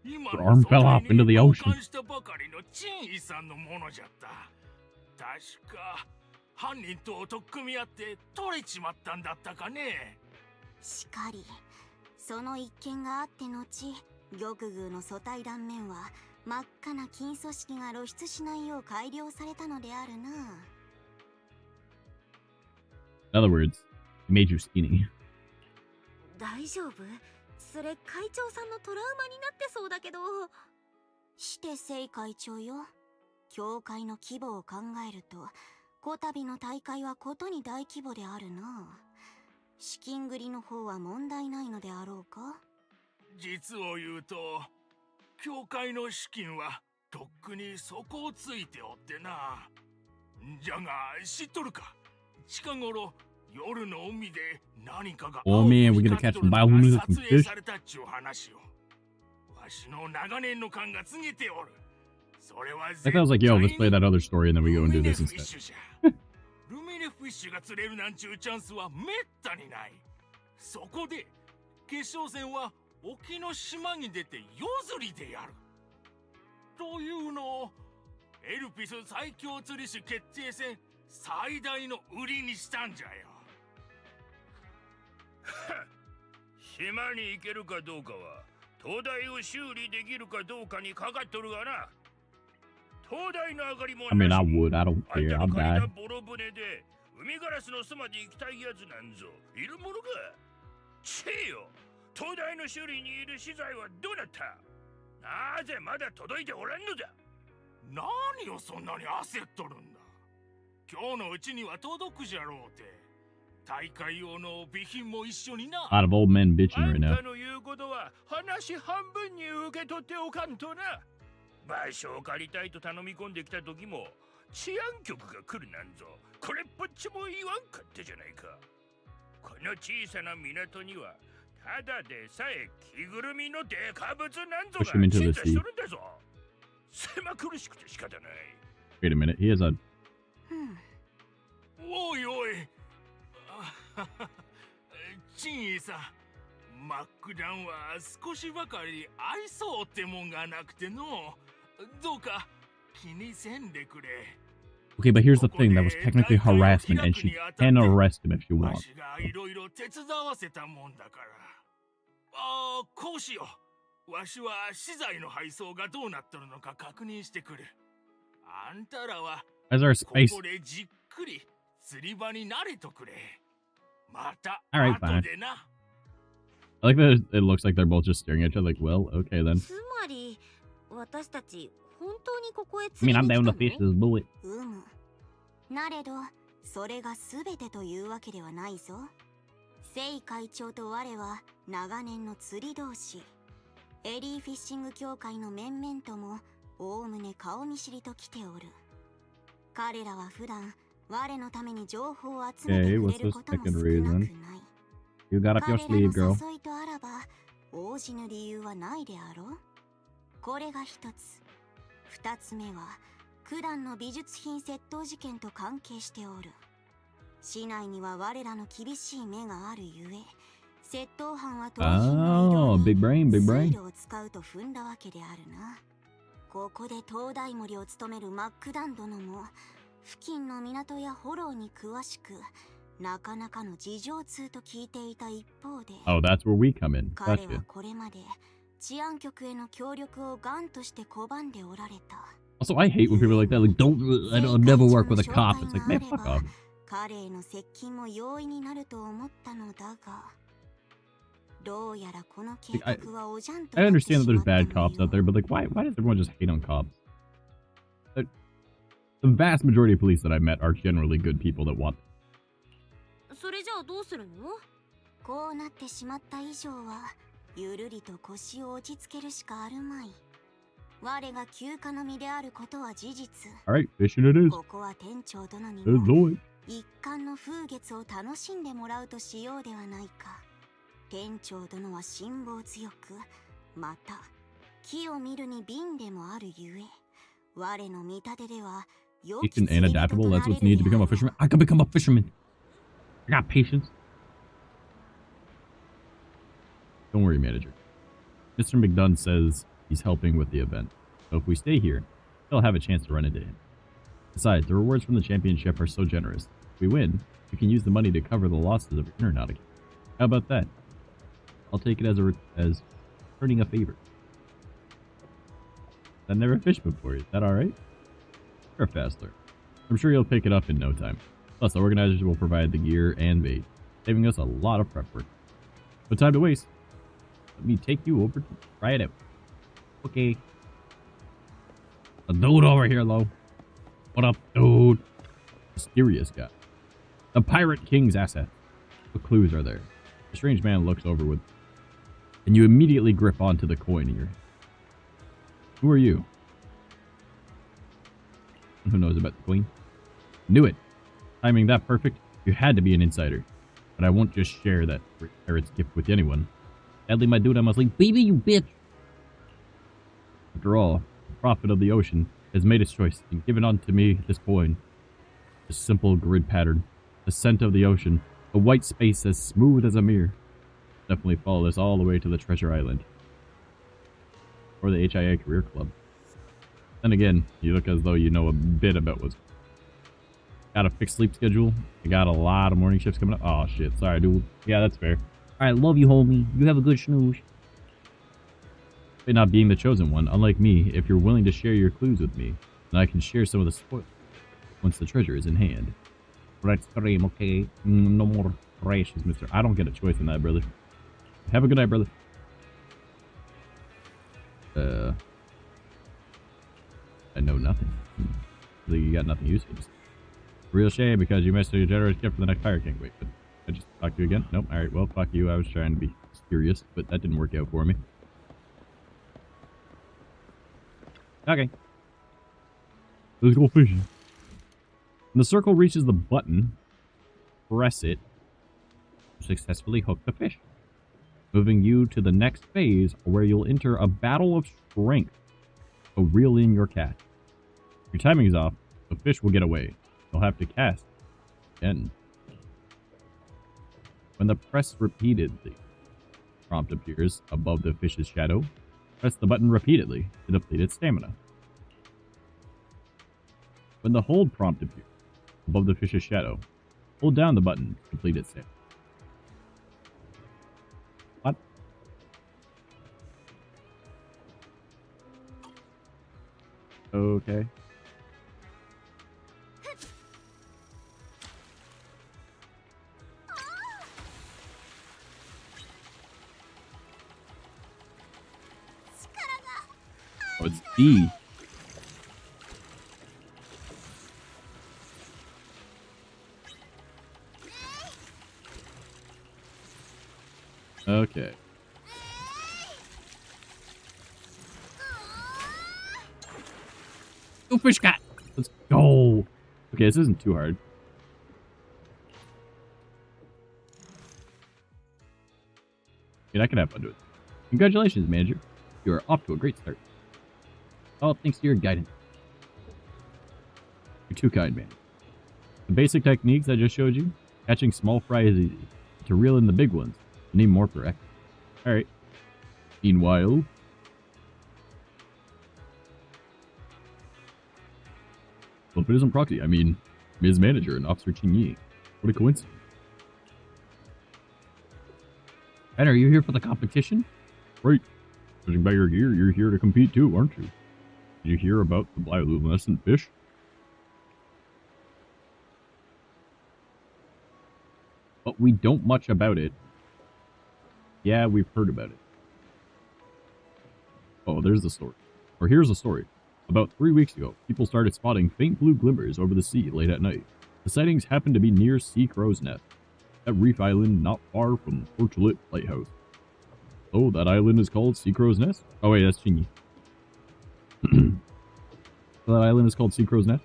今の素材に交換したばかりのチンイさんのものじゃった。確か犯人と取っ組み合って取れちまったんだったかね。しかりその一件があって後、玉宮の組対断面は真っ赤な金組織が露出しないよう改良されたのであるな。In other words, he made you skinny. 大丈夫？それ会長さんのトラウマになってそうだけど。してセイ会長よ。協会の規模を考えると、こたびの大会はことに大規模であるな。資金繰りの方は問題ないのであろうか？実を言うと、協会の資金はとっくに底をついておってな。じゃが知っとるか？近頃夜の海で何かが撮影されたっちゅう話を。わしの長年の勘が告げておる。それは I thought I was like, yo, let's play that other story and then we go and do this instead. ルミネフィッシュが釣れるなんちゅうチャンスはめったにない。そこで決勝戦は沖の島に出て夜釣りでやる。というのをエルピス最強釣り師決定戦最大の売りにしたんじゃよ。島に行けるかどうかは灯台を修理できるかどうかにかかっとるがな。I mean, I would. I don't care. I'll die. ボロ船で海ガラスの巣まで行きたいやつなんぞいるものか。チェよ、東大の修理にいる資材はどうなった。なぜまだ届いておらんのだ。何をそんなに焦っとるんだ。今日のうちには届くじゃろうて。大会用の備品も一緒にな。A lot of old men bitching あ right ん now. たの言うことは話半分に受け取っておかんとな。場所を借りたいと頼み込んできた時も治安局が来るなんぞこれっぽっちも言わんかったじゃないか。この小さな港にはただでさえ着ぐるみのデカブツなんぞが Push him into the 鎮座し sea. とるんだぞ。狭苦しくて仕方ない。 Wait a minute. He has a. おいおい。チンさん、マックダンは少しばかり愛想ってもんがなくての。どうか気にせんでくれ。 Okay, but here's the thing. That was technically harassment, and she can arrest him if she わ wants. しがいろいろ手伝わせたもんだから。ああ、こうしよう。わしは資材の配送がどうなっとるのか確認してくる。あんたらは As our こ space. こでじっくり釣り場に慣れとくれ。また Alright, 後でな。 I like that it looks like they're both just staring at each other like, well, okay then. つまり私たち本当にここへ I 釣 mean, り I'm に down 来 to たの？ fish this bullet. なれどそれが全てというわけではないぞ。聖会長と我は長年の釣り同士。エリーフィッシング協会の面々ともおおむね顔見知りと来ておる。彼らは普段我のために情報を集めてくれることも少なくない。 You got up your 彼 sleeve, ら girl. の誘いとあらば応じぬ理由はないであろう。これが一つ。二つ目は九段の美術品窃盗事件と関係しておる。市内には我らの厳しい目があるゆえ、窃盗犯は盗品の Oh, 移動 big brain, に big 水 brain. 路を使うと踏んだわけであるな。ここで東大森を務めるマックダン殿も付近の港やフォローに詳しく、なかなかの事情通と聞いていた一方で、 Oh, that's where we come in. 彼は Gotcha. これまで治安局への協力を頑として拒んでおられた。 Also, I hate when people are like that. Like, I'll never work with a cop. It's like, man, fuck off. 彼への接近も容易になると思ったのだが、どうやらこの計画はおじゃんと I なってし understand that ま there's ったの bad よ。 cops out there, but like, why does everyone just hate on cops? The vast majority of police that I met are generally good people that want. それじゃあどうするの？こうなってしまった以上は、ゆるりと腰を落ち着けるしかあるまい。我が休暇の身であることは事実。 Alright, fishing it is. ここは店長殿に Let's も do it. 一貫の風月を楽しんでもらうとしようではないか。店長殿は辛抱強く、また木を見るに敏でもあるゆえ、我の見立てでは良き Patient 釣 and り人 adaptable. とな That's れ what's る needed to で become あ a ろう。 fisherman. I can become a fisherman. I got patience. Don't worry, manager. Mr. McDunn says he's helping with the event, so if we stay here, he'll have a chance to run into him. Besides, the rewards from the championship are so generous. If we win, we can use the money to cover the losses of Internautics. How about that? I'll take it as returning a favor. I've never fished before. Is that alright? You're a fast learner. I'm sure you'll pick it up in no time. Plus, the organizers will provide the gear and bait, saving us a lot of prep work. No time to waste. Let me take you over to try it out. Okay. A dude over here, Lo. What up, dude? Mysterious guy. The Pirate King's asset. What clues are there? The strange man looks over with, and you immediately grip onto the coin in your hand. Who are you? Who knows about the coin? Knew it. Timing that perfect, you had to be an insider. But I won't just share that pirate's gift with anyone. Sadly, my dude, I must leave. Baby, you bitch! After all, the prophet of the ocean has made his choice and given unto me this coin. A simple grid pattern, the scent of the ocean, a white space as smooth as a mirror. Definitely follow this all the way to the treasure island. Or the HIA Career Club. Then again, you look as though you know a bit about what's... Got a fixed sleep schedule. I got a lot of morning shifts coming up. Oh shit, sorry dude. Yeah, that's fair. Alright, love you homie. You have a good snooze. Despite not being the chosen one, unlike me, if you're willing to share your clues with me, And I can share some of the spoil once the treasure is in hand. Right stream, okay? No more rations, mister. I don't get a choice in that, brother. Have a good night, brother. I know nothing. You got nothing useful. Real shame because you missed your generous gift for the next Fire King. Wait, but I just talked to you again? Nope. Alright, well, fuck you. I was trying to be serious, but that didn't work out for me. Okay. Let's go fishing. When the circle reaches the button, press it. Successfully hook the fish. Moving you to the next phase where you'll enter a battle of strength. So reel in your catch. If your timing is off, the fish will get away. You'll have to cast again. When the press repeatedly prompt appears above the fish's shadow, press the button repeatedly to deplete its stamina. When the hold prompt appears above the fish's shadow, hold down the button to deplete its stamina. What? Okay. Oh, it's D. Okay. Go fish cat. Let's go. Okay, this isn't too hard. I can have fun with it. Congratulations, manager. You are off to a great start. All thanks to your guidance. You're too kind, man. The basic techniques I just showed you, catching small fry is easy. To reel in the big ones, you need more for effort. Alright. Meanwhile, well, if it isn't Proxy, I mean, Ms. Manager and Officer Chinyi. What a coincidence. And are you here for the competition? Right. Judging by your gear, you're here to compete too, aren't you? Did you hear about the bioluminescent fish? But we don't much about it. Yeah, we've heard about it. Oh, there's the story. Or here's the story. About 3 weeks ago, people started spotting faint blue glimmers over the sea late at night. The sightings happened to be near Sea Crow's Nest, at Reef Island not far from Portulet Lighthouse. Oh, that island is called Sea Crow's Nest? Oh wait, that's Chingy. So that island is called Sea Crow's Nest?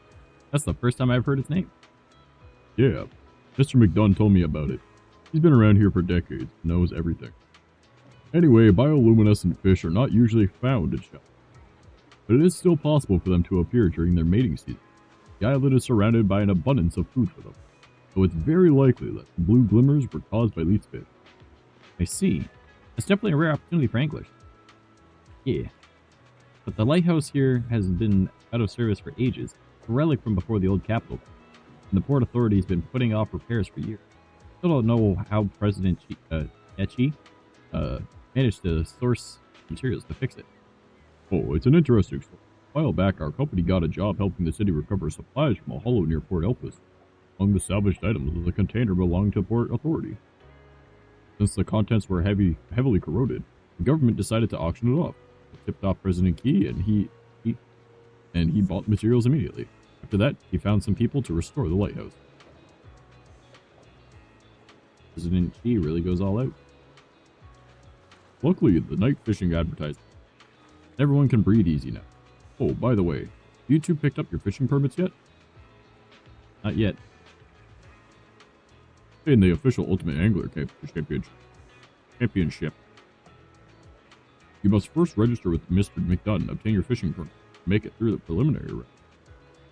That's the first time I've heard its name. Yeah, Mr. McDunn told me about it. He's been around here for decades, knows everything. Anyway, bioluminescent fish are not usually found in shallow, but it is still possible for them to appear during their mating season. The island is surrounded by an abundance of food for them, so it's very likely that the blue glimmers were caused by leech fish. I see. It's definitely a rare opportunity for anglers. Yeah. But the lighthouse here has been out of service for ages, a relic from before the old capital, and the port authority has been putting off repairs for years. Still don't know how President Echi managed to source materials to fix it. Oh, it's an interesting story. A while back, our company got a job helping the city recover supplies from a hollow near Port Elpis. Among the salvaged items was a container belonging to Port Authority. Since the contents were heavily corroded, the government decided to auction it off. It tipped off President Key, and he bought materials immediately. After that, he found some people to restore the lighthouse. President Key really goes all out. Luckily, the night fishing advertised. Everyone can breathe easy now. Oh, by the way, you two picked up your fishing permits yet? Not yet. In the official Ultimate Angler Championship. You must first register with Mr. McDunn and obtain your fishing permit to make it through the preliminary round.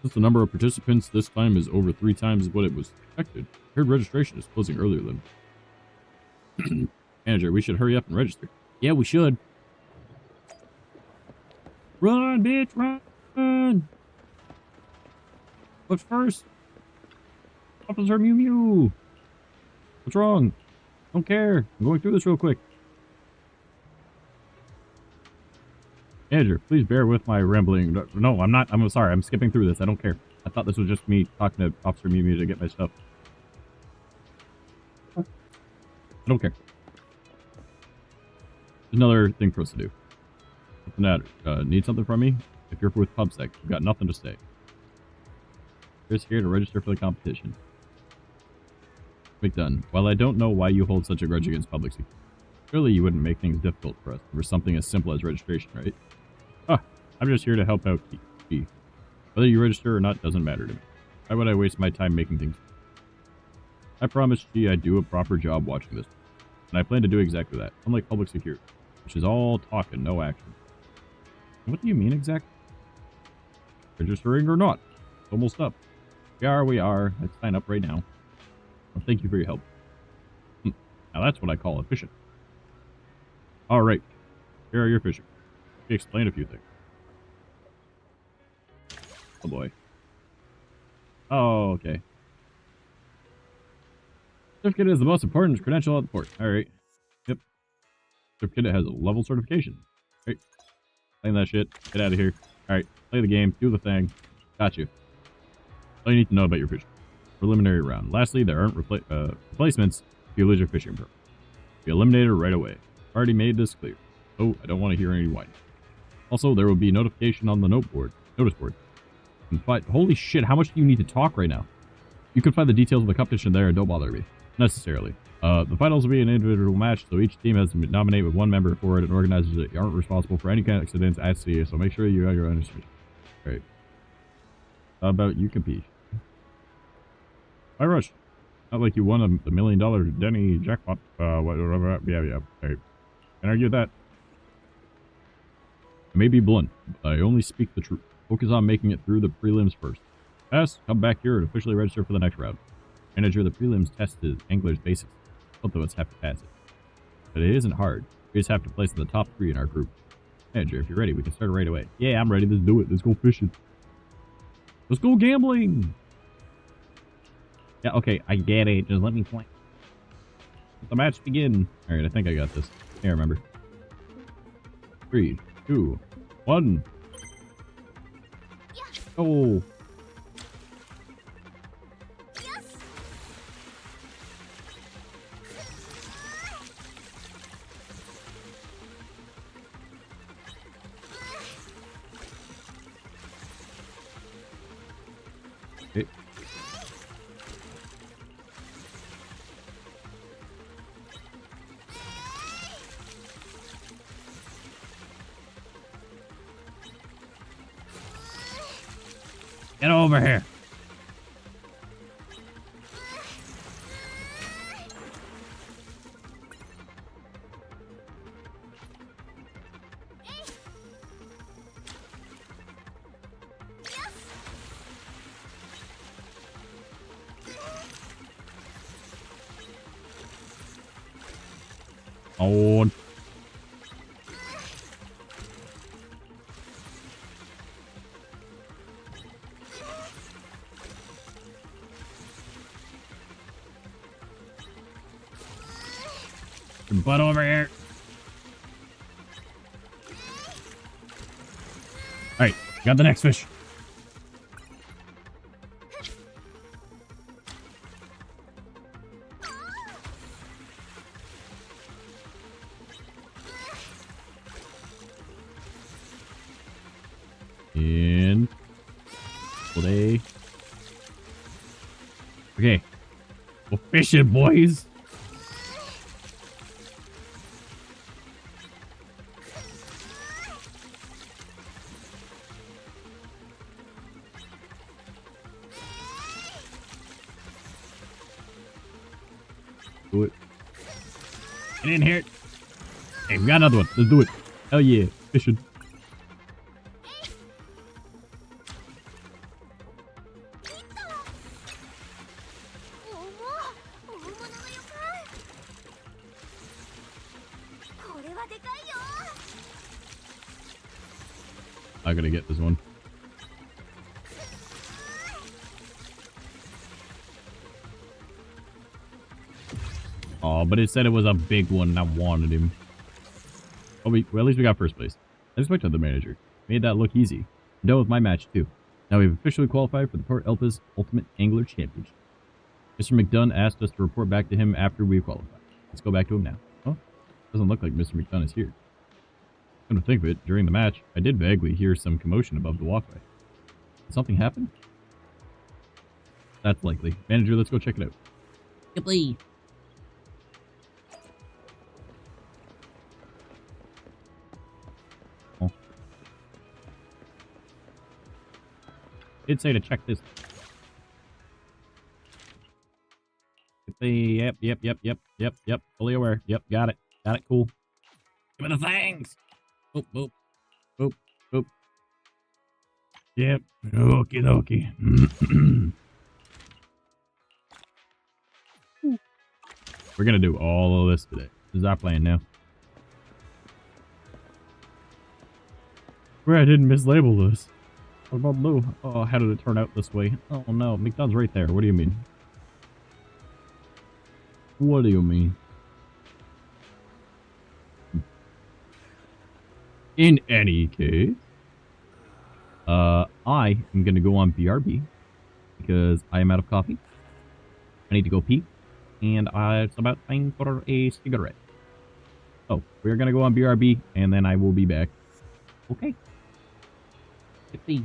Since the number of participants this time is over 3 times what it was expected, I heard registration is closing earlier than... Manager, we should hurry up and register. Yeah, we should. Run, bitch, run! But first, Officer Mew Mew! What's wrong? Don't care. I'm going through this real quick. Manager, please bear with my rambling. No, I'm not. I'm sorry. I'm skipping through this. I don't care. I thought this was just me talking to Officer Mew Mew to get my stuff. I don't care. There's another thing for us to do. What's the matter? Need something from me? If you're with PubSec, you've got nothing to say. Just here to register for the competition. McDunn, while I don't know why you hold such a grudge against public security, surely you wouldn't make things difficult for us for something as simple as registration, right? I'm just here to help out Key. Whether you register or not doesn't matter to me. Why would I waste my time making things? I promised G I'd do a proper job watching this, and I plan to do exactly that, unlike public security, which is all talk and no action. What do you mean exactly? Registering or not? It's almost up. We are. Let's sign up right now. Well, thank you for your help. Now that's what I call efficient. Alright. Here are your fishing. Let me explain a few things. Oh boy. Oh, okay. Certificate is the most important credential at the port. Alright. Yep. Certificate has a level certification. Alright. Claim that shit. Get out of here. Alright. Play the game. Do the thing. Got you. All you need to know about your fishing. Preliminary round. Lastly, there aren't replacements if you lose your fishing permit. Be eliminated right away. Already made this clear. Oh, I don't want to hear any whining. Also, there will be notification on the notice board. You can find, holy shit, how much do you need to talk right now? You can find the details of the competition there and don't bother me. Necessarily. The finals will be an individual match, so each team has to nominate with one member for it, and organizers aren't responsible for any kind of accidents at sea, so make sure you have your own information. Alright. How about you compete? Why rush? Not like you won the $1 million Denny jackpot. Whatever. Yeah. Alright. Can't argue with that. I may be blunt, but I only speak the truth. Focus on making it through the prelims first. Pass, come back here and officially register for the next round. Manager, the prelims test is angler's basics. Both of us have to pass it. But it isn't hard. We just have to place in the top 3 in our group. Manager, if you're ready, we can start right away. Yeah, I'm ready. Let's do it. Let's go fishing. Let's go gambling. Yeah, okay, I get it. Just let me play. Let the match begin. Alright, I think I got this. I remember. 3, 2, 1. Oh. Okay. Get over here. On. Your butt over here. Alright, got the next fish. And play. Okay. Go fishing, boys. Do it. Get in here. Hey, we got another one. Let's do it. Hell yeah. Fishing. I'm gonna get this one. Oh, but it said it was a big one and I wanted him. Oh, well, at least we got first place. I respect the manager. Made that look easy. I'm done with my match, too. Now we've officially qualified for the Port Elpis Ultimate Angler Championship. Mr. McDunn asked us to report back to him after we qualified. Let's go back to him now. Oh, doesn't look like Mr. McDunn is here. Come to think of it, during the match, I did vaguely hear some commotion above the walkway. Did something happen? That's likely. Manager, let's go check it out. Yippee! Oh. Did say to check this. Yep. Fully aware. Yep, got it. Got it, cool. Give me the things! Boop, boop. Boop, boop. Yep. Okie dokie. We're gonna do all of this today. This is our plan now. Where I didn't mislabel this. What about Lou? Oh, how did it turn out this way? Oh no, McDonald's right there. What do you mean? What do you mean? In any case, I am gonna go on BRB because I am out of coffee. I need to go pee, and it's about time for a cigarette. So we're gonna go on BRB, and then I will be back. Okay. Yippee.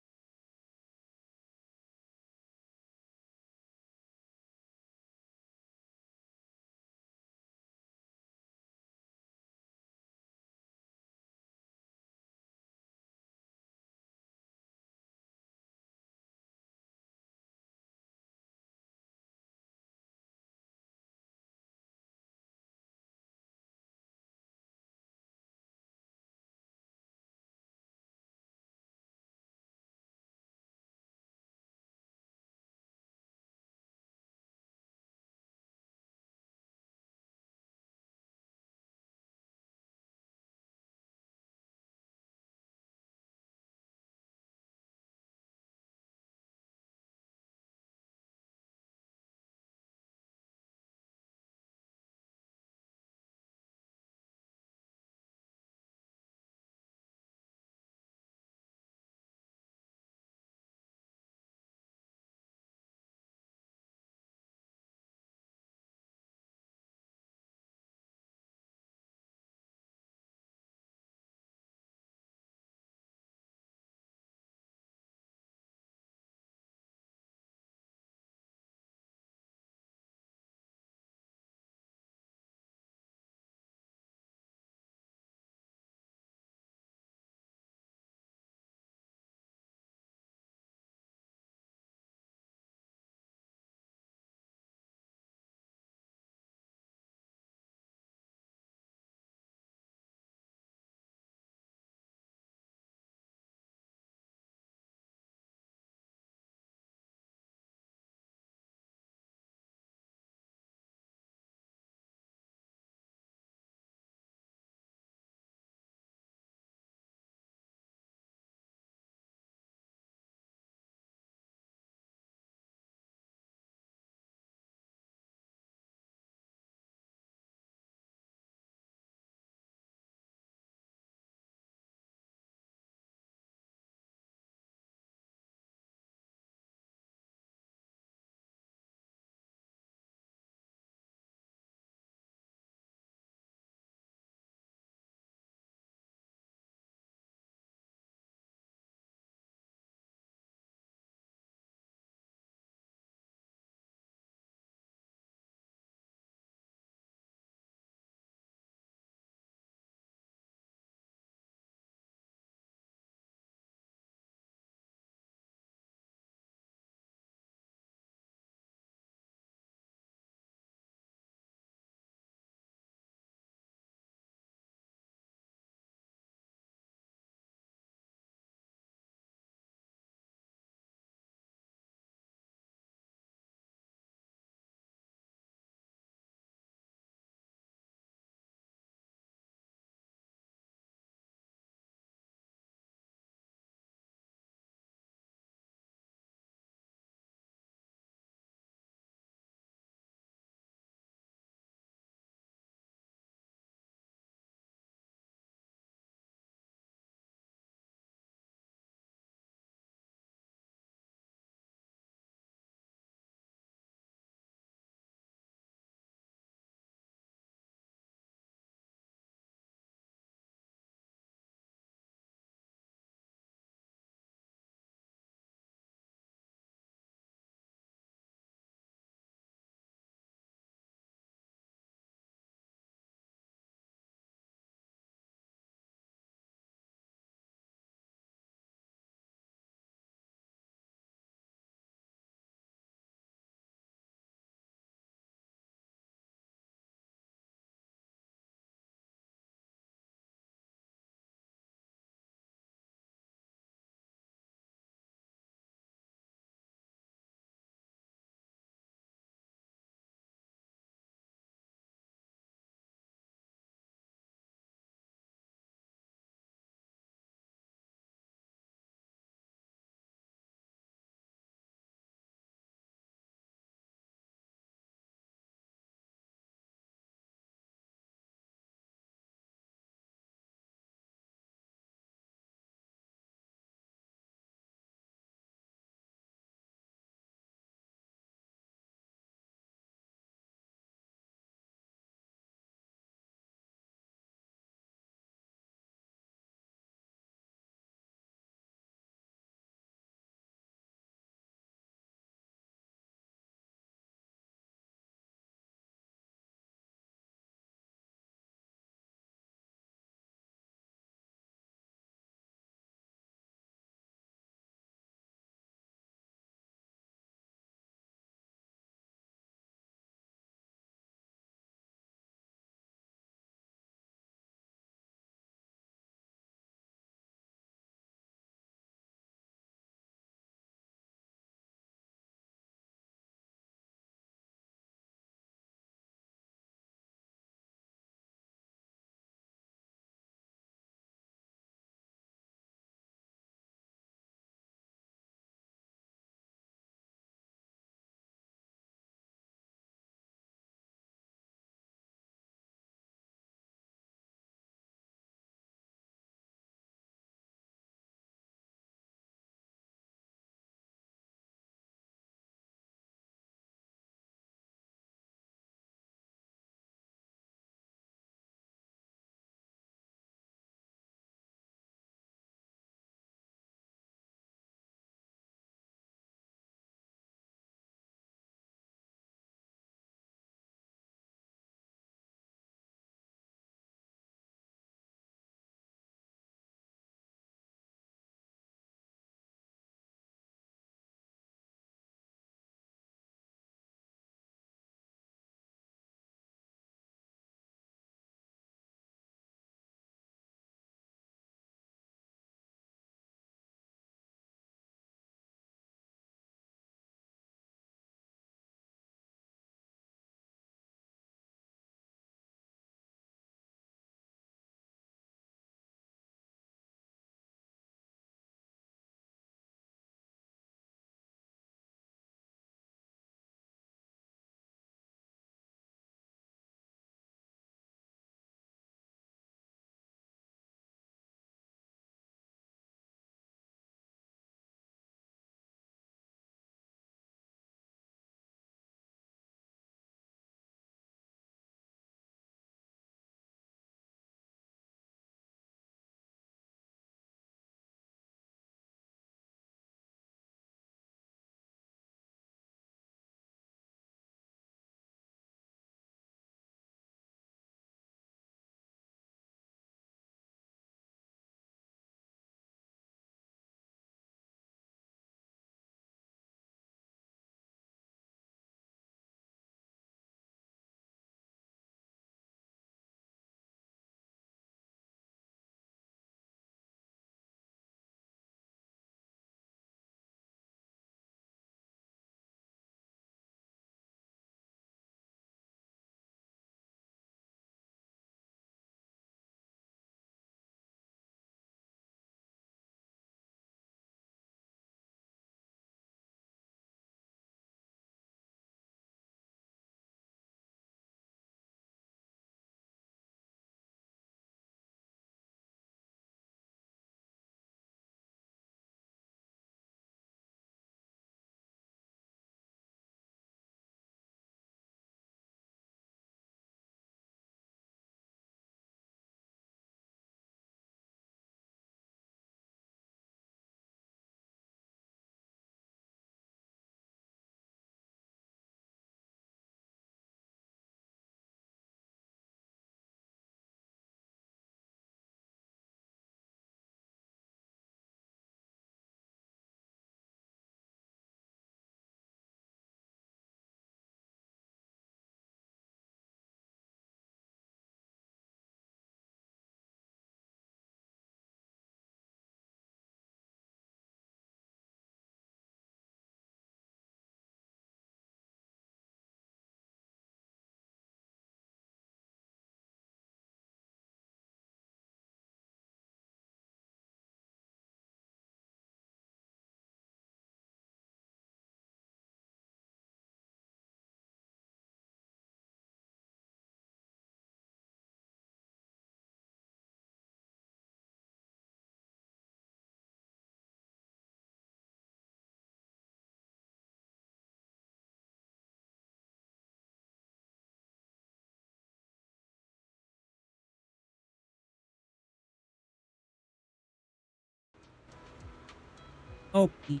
Okay.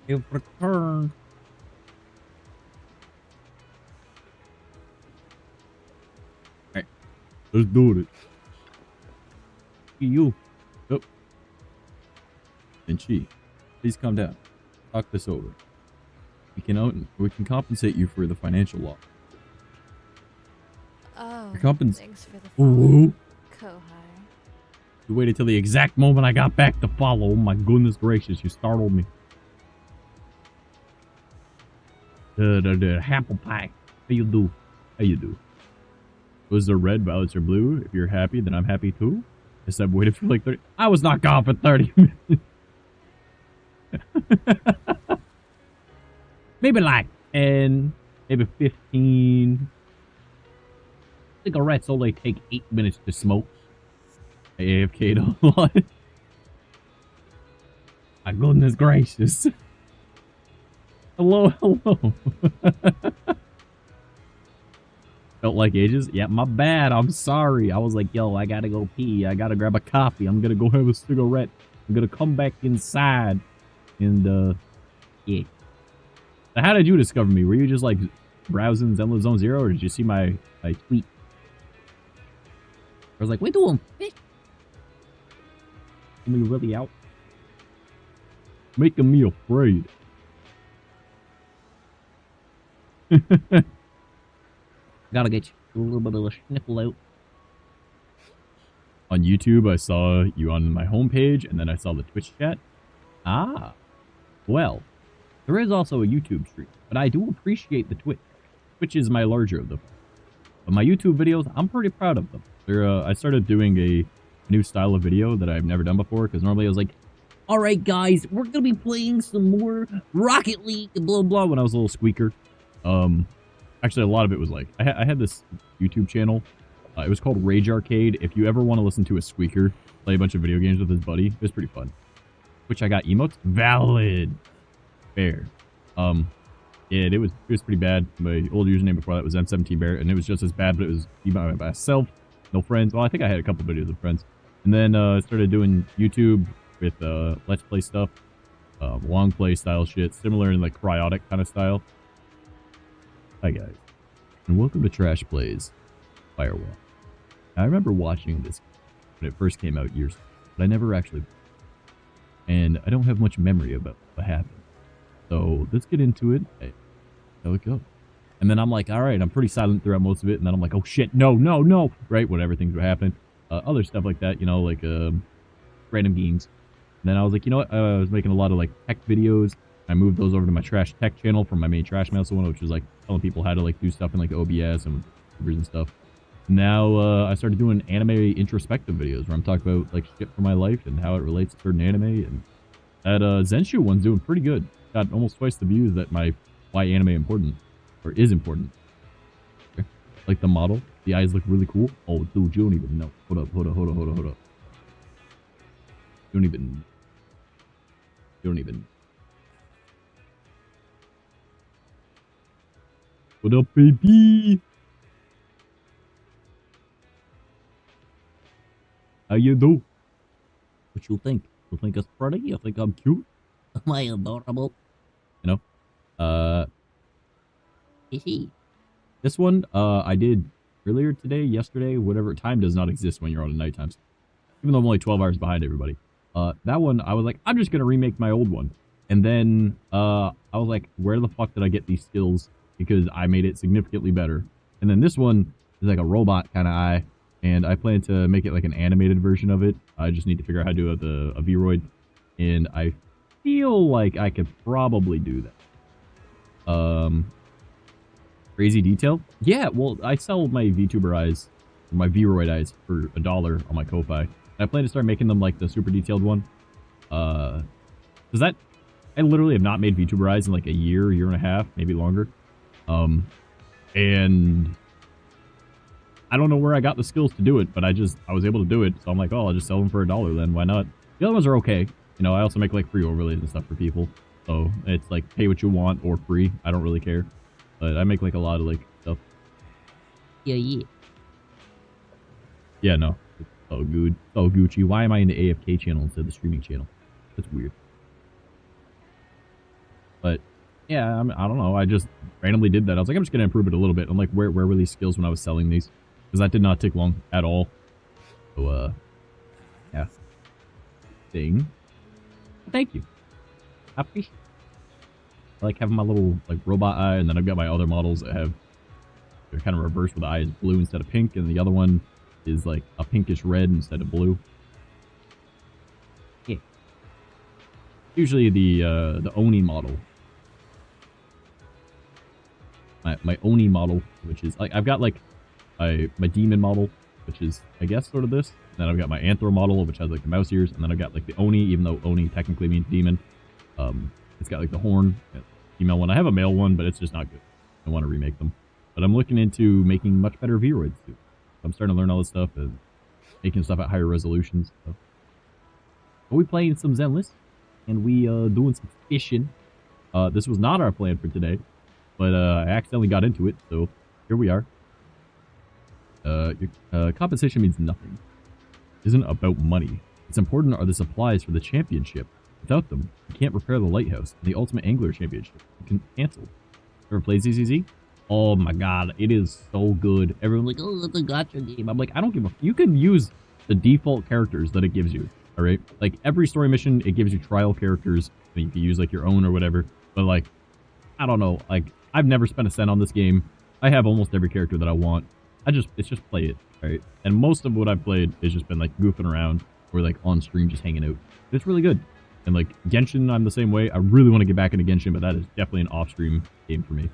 You've returned. Alright. Let's do it. You. Oh. And she. Please calm down. Talk this over. We can compensate you for the financial loss. Oh, Thanks for the follow. Kohai. You waited till the exact moment I got back to follow. Oh my goodness gracious, you startled me. The apple pie. How you do? How you do? Was there red, violets, or blue? If you're happy, then I'm happy too. Guess I've waited for like 30. I was not gone for 30 minutes. Maybe like 10, maybe 15. Cigarettes only take 8 minutes to smoke. AFK'd a lot. My goodness gracious. Hello, hello. Felt like ages? Yeah, my bad. I'm sorry. I was like, yo, I gotta go pee. I gotta grab a coffee. I'm gonna go have a cigarette. I'm gonna come back inside. And, yeah. So how did you discover me? Were you just, like, browsing Zenless Zone Zero, or did you see my tweet? I was like, we doing fish. Are we really out? Making me afraid. Gotta get you a little bit of a sniffle out. On YouTube, I saw you on my homepage, and then I saw the Twitch chat. Ah. Well, there is also a YouTube stream, but I do appreciate the Twitch. Twitch is my larger of them. But my YouTube videos, I'm pretty proud of them. I started doing a new style of video that I've never done before, because normally I was like, alright guys, we're gonna be playing some more Rocket League, blah blah, when I was a little squeaker. Actually, a lot of it was like, I had this YouTube channel. It was called Rage Arcade. If you ever want to listen to a squeaker play a bunch of video games with his buddy, it was pretty fun. Which I got emotes. Valid. Fair. Yeah, it was pretty bad. My old username before that was M17Bear, and it was just as bad, but it was me by myself. No friends. Well, I think I had a couple videos with friends. And then I started doing YouTube with Let's Play stuff. Long play style shit. Similar in like cryotic kind of style. Hi guys. And welcome to Trash Plays Firewall. I remember watching this when it first came out years ago, but I never actually... And I don't have much memory about what happened. So let's get into it. Hey, how it go? And then I'm like, all right, I'm pretty silent throughout most of it. And then I'm like, oh shit, no, no, no. Right, whatever things were happening. Other stuff like that, you know, like random games. And then I was like, you know what? I was making a lot of like tech videos. I moved those over to my Trash Tech channel from my main Trash Mouse one, which was like telling people how to like do stuff in like OBS and and stuff. Now I started doing anime introspective videos where I'm talking about like shit from my life and how it relates to certain anime. And that Zenshu one's doing pretty good. Got almost twice the views that my why anime important or is important. Okay. Like the model, the eyes look really cool. Oh, dude, you don't even know. Hold up. You don't even. What up, baby? How you do? What you think? You think it's pretty? You think I'm cute? Am I adorable? You know? This one, I did earlier today, yesterday, whatever. Time does not exist when you're on a nighttime. Even though I'm only 12 hours behind everybody. That one, I was like, I'm just gonna remake my old one. And then, I was like, where the fuck did I get these skills? Because I made it significantly better. And then this one is like a robot kind of eye. And I plan to make it like an animated version of it. I just need to figure out how to do a V-Roid. And I feel like I could probably do that. Crazy detail? Yeah, well, I sell my VTuber eyes, or my V-Roid eyes, for $1 on my Ko-Fi. I plan to start making them like the super detailed one. Does that... I literally have not made VTuber eyes in like a year and a half, maybe longer. And... I don't know where I got the skills to do it, but I was able to do it. So I'm like, oh, I'll just sell them for $1 then. Why not? The other ones are okay. You know, I also make like free overlays and stuff for people. So it's like pay what you want or free. I don't really care. But I make like a lot of like stuff. Yeah. Yeah, no. It's so good. So Gucci. Why am I in the AFK channel instead of the streaming channel? That's weird. But yeah, I don't know. I just randomly did that. I was like, I'm just going to improve it a little bit. I'm like, where were these skills when I was selling these? Because that did not take long at all. So, yeah. Thing. Thank you. I appreciate it. I like having my little, like, robot eye, and then I've got my other models that have, they're kind of reversed where the eye is blue instead of pink, and the other one is, like, a pinkish red instead of blue. Yeah. Usually the Oni model. My Oni model, which is, like, I've got, like, my demon model, which is, I guess, sort of this. And then I've got my Anthro model, which has, like, the mouse ears. And then I've got, like, the Oni, even though Oni technically means demon. It's got, like, the horn. Female one. I have a male one, but it's just not good. I want to remake them. But I'm looking into making much better Vroids, too. I'm starting to learn all this stuff and making stuff at higher resolutions. So. But we playing some Zenless, and we doing some fishing. This was not our plan for today, but I accidentally got into it, so here we are. Compensation means nothing. It isn't about money. What's important are the supplies for the championship. Without them, you can't repair the lighthouse. The Ultimate Angler Championship you can cancel. Ever played ZZZ? Oh my god, it is so good. Everyone's like, oh, it's a gacha game. I'm like, I don't give a... You can use the default characters that it gives you, alright? Like, every story mission, it gives you trial characters that you can use, like, your own or whatever. But, like, I don't know. Like, I've never spent a cent on this game. I have almost every character that I want. It's just play it, alright? And most of what I've played has just been, like, goofing around or, like, on stream just hanging out. But it's really good. And, like, Genshin, I'm the same way. I really want to get back into Genshin, but that is definitely an off-stream game for me.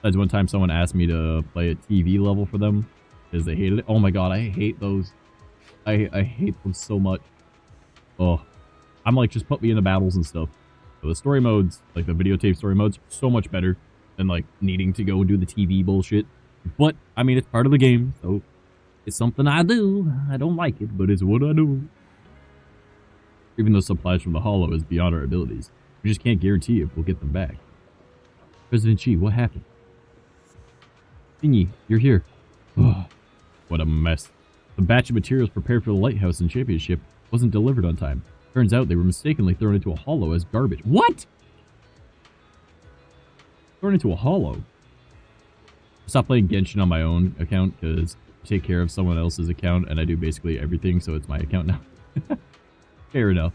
That's one time someone asked me to play a TV level for them because they hated it. Oh my god, I hate those. I hate them so much. Oh, I'm like, just put me in the battles and stuff. So the story modes, like the videotape story modes, are so much better than, like, needing to go and do the TV bullshit. But, I mean, it's part of the game, so it's something I do. I don't like it, but it's what I do. Even though supplies from the Hollow is beyond our abilities, we just can't guarantee if we'll get them back. President Chi, what happened? Thingy, you're here. Oh, what a mess. The batch of materials prepared for the lighthouse and championship wasn't delivered on time. Turns out they were mistakenly thrown into a hollow as garbage. What? Thrown into a hollow? Stop playing Genshin on my own account because I take care of someone else's account and I do basically everything, so it's my account now. Fair enough.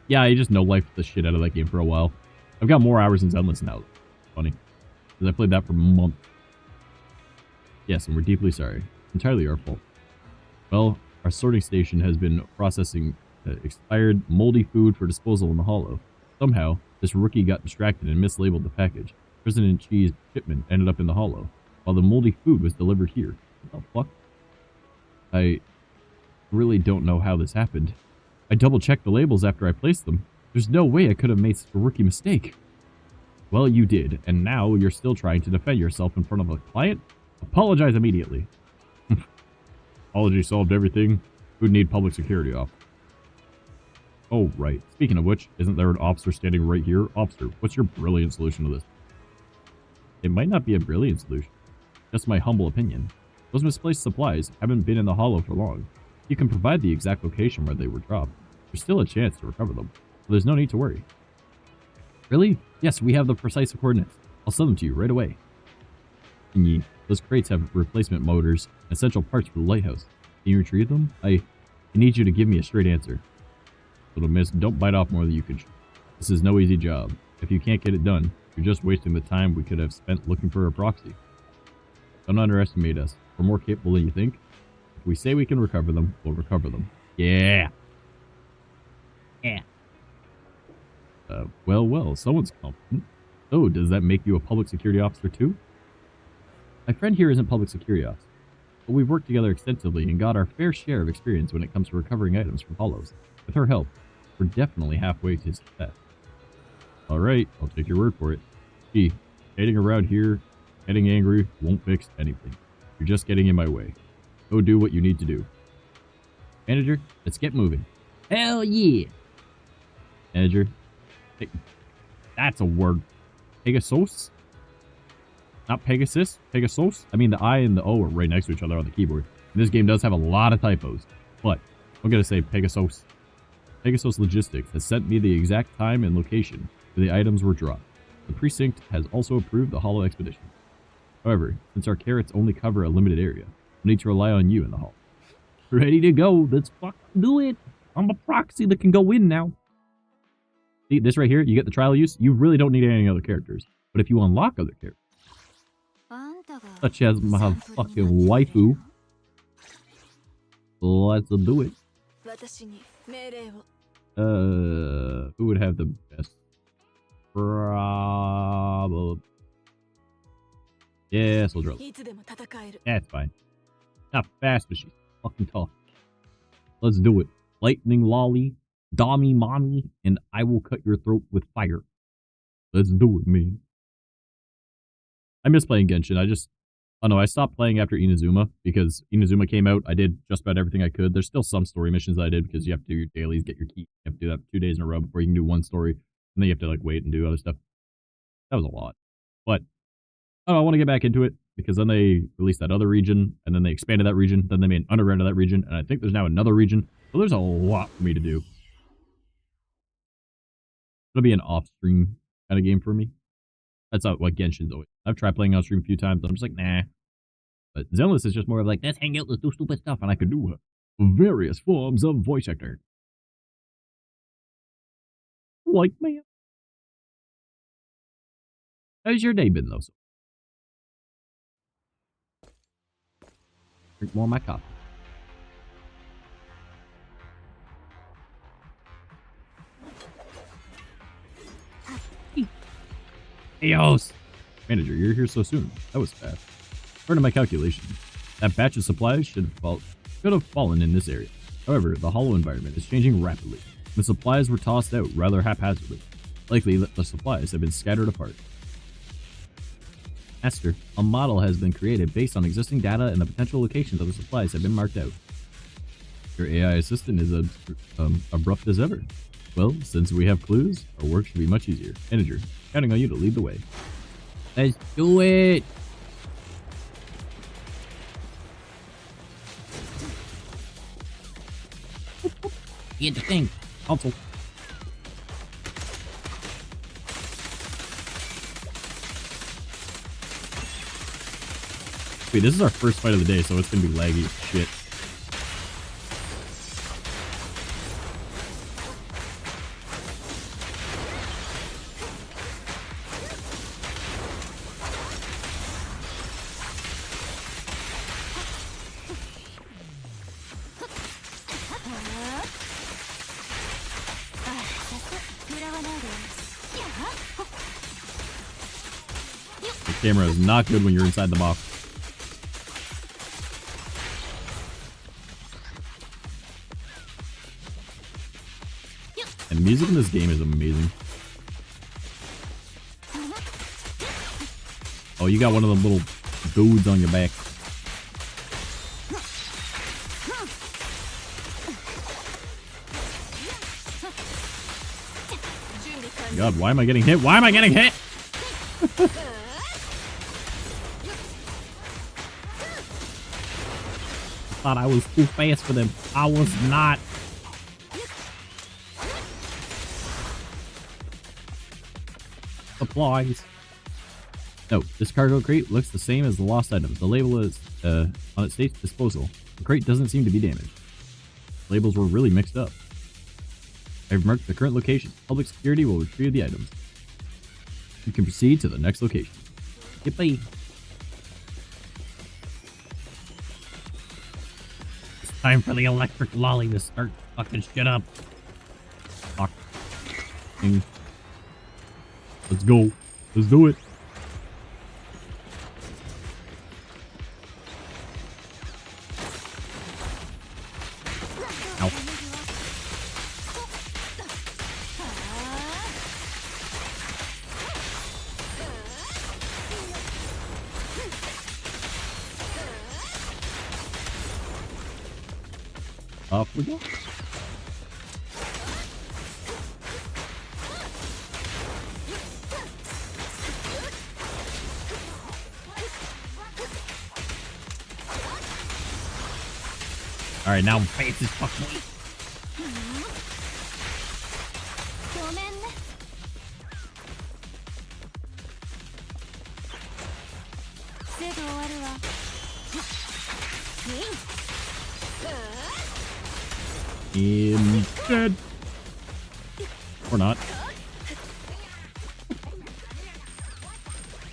Yeah, I just no-life the shit out of that game for a while. I've got more hours in Zenless now. Funny. Because I played that for months. Yes, and we're deeply sorry. Entirely our fault. Well, our sorting station has been processing expired, moldy food for disposal in the hollow. Somehow, this rookie got distracted and mislabeled the package. President Chi's shipment ended up in the hollow, while the moldy food was delivered here. What the fuck? I really don't know how this happened. I double-checked the labels after I placed them. There's no way I could have made such a rookie mistake. Well, you did, and now you're still trying to defend yourself in front of a client? Apologize immediately. Apology solved everything. Who'd need public security off? Oh, right. Speaking of which, isn't there an officer standing right here? Officer, what's your brilliant solution to this? It might not be a brilliant solution. Just my humble opinion. Those misplaced supplies haven't been in the hollow for long. You can provide the exact location where they were dropped. There's still a chance to recover them, so there's no need to worry. Really? Yes, we have the precise coordinates. I'll send them to you right away. Thingy, those crates have replacement motors and essential parts for the lighthouse. Can you retrieve them? I need you to give me a straight answer. Little miss, don't bite off more than you can chew. This is no easy job. If you can't get it done, you're just wasting the time we could have spent looking for a proxy. Don't underestimate us. We're more capable than you think. If we say we can recover them, we'll recover them. Yeah. Yeah. Well, someone's confident. So, does that make you a public security officer too? My friend here isn't public security officer, but we've worked together extensively and got our fair share of experience when it comes to recovering items from hollows. With her help, we're definitely halfway to success. Alright, I'll take your word for it. Gee, heading around here, getting angry, won't fix anything. You're just getting in my way. Go do what you need to do. Manager, let's get moving. Hell yeah! Manager, that's a word. Pegasus? Not Pegasus? Pegasus? I mean, the I and the O are right next to each other on the keyboard. And this game does have a lot of typos. But, I'm going to say Pegasus. Pegasus Logistics has sent me the exact time and location The items were dropped. The precinct has also approved the Hollow expedition. However, since our carrots only cover a limited area, we need to rely on you in the Hollow. Ready to go. Let's fucking do it. I'm a proxy that can go in now. See, this right here, you get the trial use. You really don't need any other characters. But if you unlock other characters, such as my fucking waifu, let's do it. Who would have the best? Probably. Yeah, Soldier. That's fine. Not fast, but she's fucking tough. Let's do it. Lightning Lolly, Dami Mommy, and I will cut your throat with fire. Let's do it, man. I miss playing Genshin. I stopped playing after Inazuma because Inazuma came out. I did just about everything I could. There's still some story missions that I did because you have to do your dailies, get your key. You have to do that 2 days in a row before you can do one story. And then you have to like wait and do other stuff. That was a lot. But I want to get back into it because then they released that other region and then they expanded that region. Then they made an underground of that region. And I think there's now another region. So there's a lot for me to do. It'll be an off-stream kind of game for me. That's not what Genshin's always. I've tried playing on stream a few times, but I'm just like, nah. But Zenless is just more of like, let's hang out, let's do stupid stuff, and I can do various forms of voice actor. Like, man. How's your day been, though? Drink more of my coffee. Eos! Manager, you're here so soon. That was fast. According to my calculations, that batch of supplies should have fallen in this area. However, the hollow environment is changing rapidly. The supplies were tossed out rather haphazardly. Likely, the supplies have been scattered apart. Master, a model has been created based on existing data and the potential locations of the supplies have been marked out. Your AI assistant is abrupt as ever. Well, since we have clues, our work should be much easier. Manager, counting on you to lead the way. Let's do it! Get the thing. Console. Wait, this is our first fight of the day, so it's gonna be laggy as shit. The camera is not good when you're inside the box. And music in this game is amazing. Oh, you got one of them little dudes on your back. God, why am I getting hit? Why am I getting hit? I thought I was too fast for them. I was not. Supplies. No, this cargo crate looks the same as the lost item. The label is on its safe disposal. The crate doesn't seem to be damaged. The labels were really mixed up. I've marked the current location. Public security will retrieve the items. You can proceed to the next location. Yippee! It's time for the electric lolly to start fucking shit up. Fuck. Let's go. Let's do it. Ow. Off we go. Alright, now I'm fast as fuck. In dead. Or not.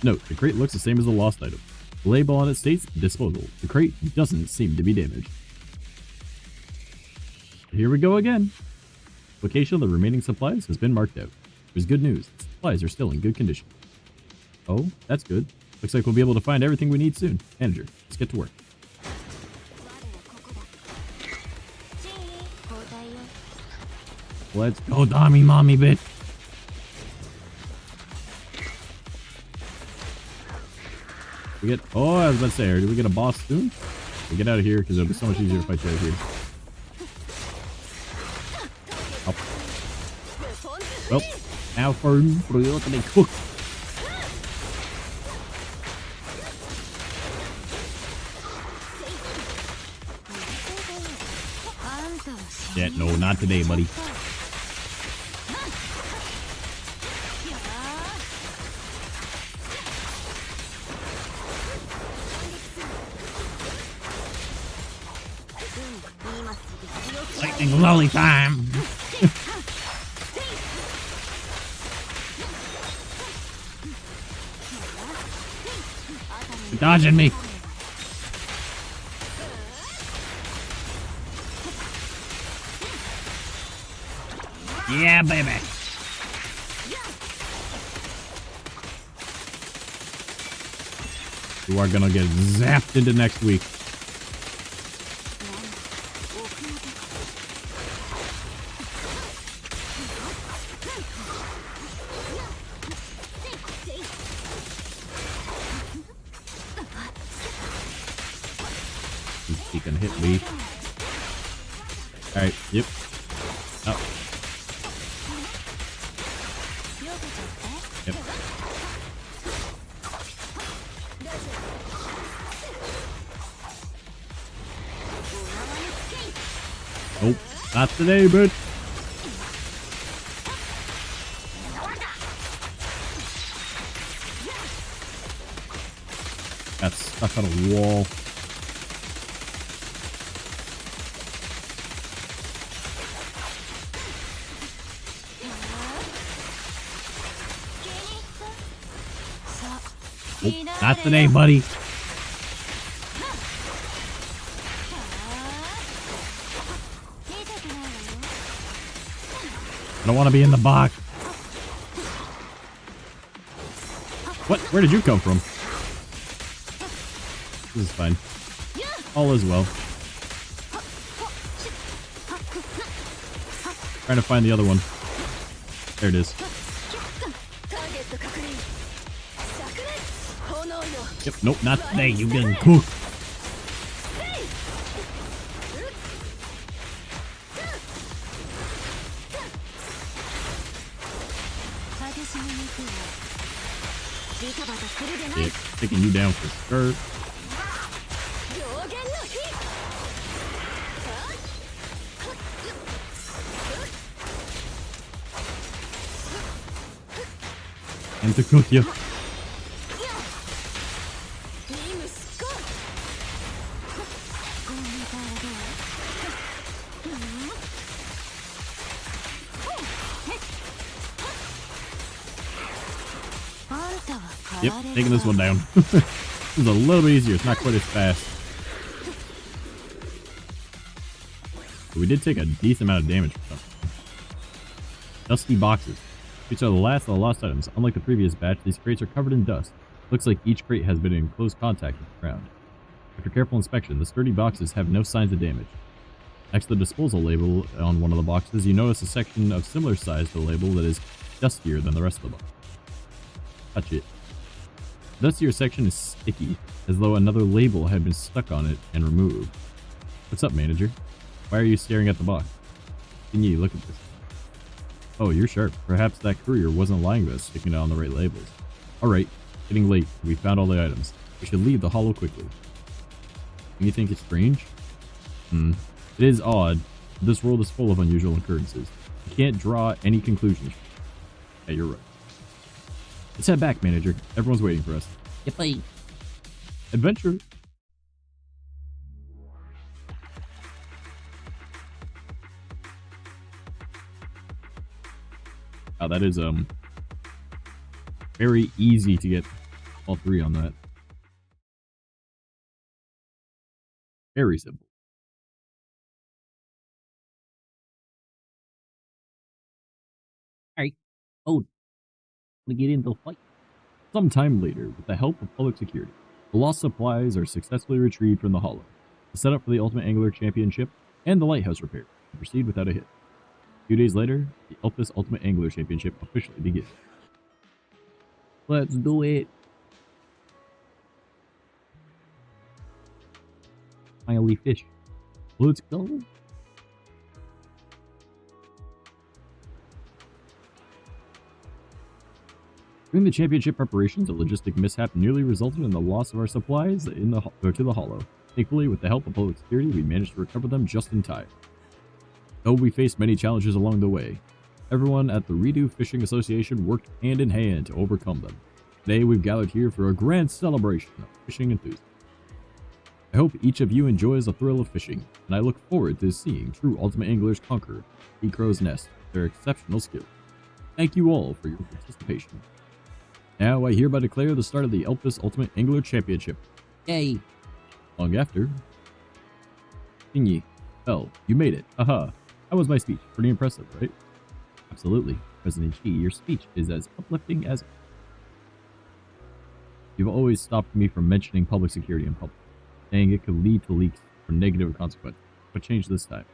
Note, the crate looks the same as the lost item. The label on it states disposal. The crate doesn't seem to be damaged. Here we go again. Location of the remaining supplies has been marked out. There's good news. The supplies are still in good condition. Oh, that's good. Looks like we'll be able to find everything we need soon. Manager, let's get to work. Let's go, Dami Mommy bit. We get. Oh, I was about to say, do we get a boss soon? We get out of here because it'll be so much easier to fight you out here. Up. Well, now for real to be cooked. Yeah, no, not today, buddy. Lightning lolly time. You're dodging me. Yeah, baby. You are gonna get zapped into next week. He can hit me. Alright, yep. Oh. Yep. Nope, not today, bitch. Got stuck on a wall. Nope, not today, buddy. I don't want to be in the box. What? Where did you come from? This is fine. All is well. Trying to find the other one. There it is. Yep, nope, not today. You getting cooked. Yeah, taking you down for sure. And to cook you. Yep, taking this one down. This is a little bit easier. It's not quite as fast. But we did take a decent amount of damage from them. Dusty boxes. These are the last of the lost items. Unlike the previous batch, these crates are covered in dust. Looks like each crate has been in close contact with the ground. After careful inspection, the sturdy boxes have no signs of damage. Next to the disposal label on one of the boxes, you notice a section of similar size to the label that is dustier than the rest of the box. Touch it. The dustier section is sticky, as though another label had been stuck on it and removed. What's up, manager? Why are you staring at the box? Can you look at this? Oh, you're sharp. Perhaps that courier wasn't lying to us, sticking down the right labels. Alright, getting late. We found all the items. We should leave the hollow quickly. You think it's strange? It is odd. This world is full of unusual occurrences. You can't draw any conclusions. Yeah, you're right. Let's head back, manager. Everyone's waiting for us. Yippee. adventure. Oh, that is very easy to get all 3 on that. Very simple. Alright. Oh, to get into the fight. Sometime later, with the help of public security, the lost supplies are successfully retrieved from the hollow. The setup for the Ultimate Angler Championship and the lighthouse repair proceed without a hit. A few days later, the Elpis Ultimate Angler Championship officially begins. Let's do it. Finally fish. Let's go. During the championship preparations, a logistic mishap nearly resulted in the loss of our supplies to the hollow. Thankfully, with the help of public security, we managed to recover them just in time. Though we faced many challenges along the way, everyone at the Redo Fishing Association worked hand in hand to overcome them. Today, we've gathered here for a grand celebration of fishing enthusiasts. I hope each of you enjoys the thrill of fishing, and I look forward to seeing true ultimate anglers conquer the crow's nest with their exceptional skill. Thank you all for your participation. Now I hereby declare the start of the Elpis Ultimate Angler Championship. Yay! Long after. Thingy. Well, you made it. Haha. How was my speech? Pretty impressive, right? Absolutely. President Xi, your speech is as uplifting as... You've always stopped me from mentioning public security in public, saying it could lead to leaks or negative consequences. What changed this time?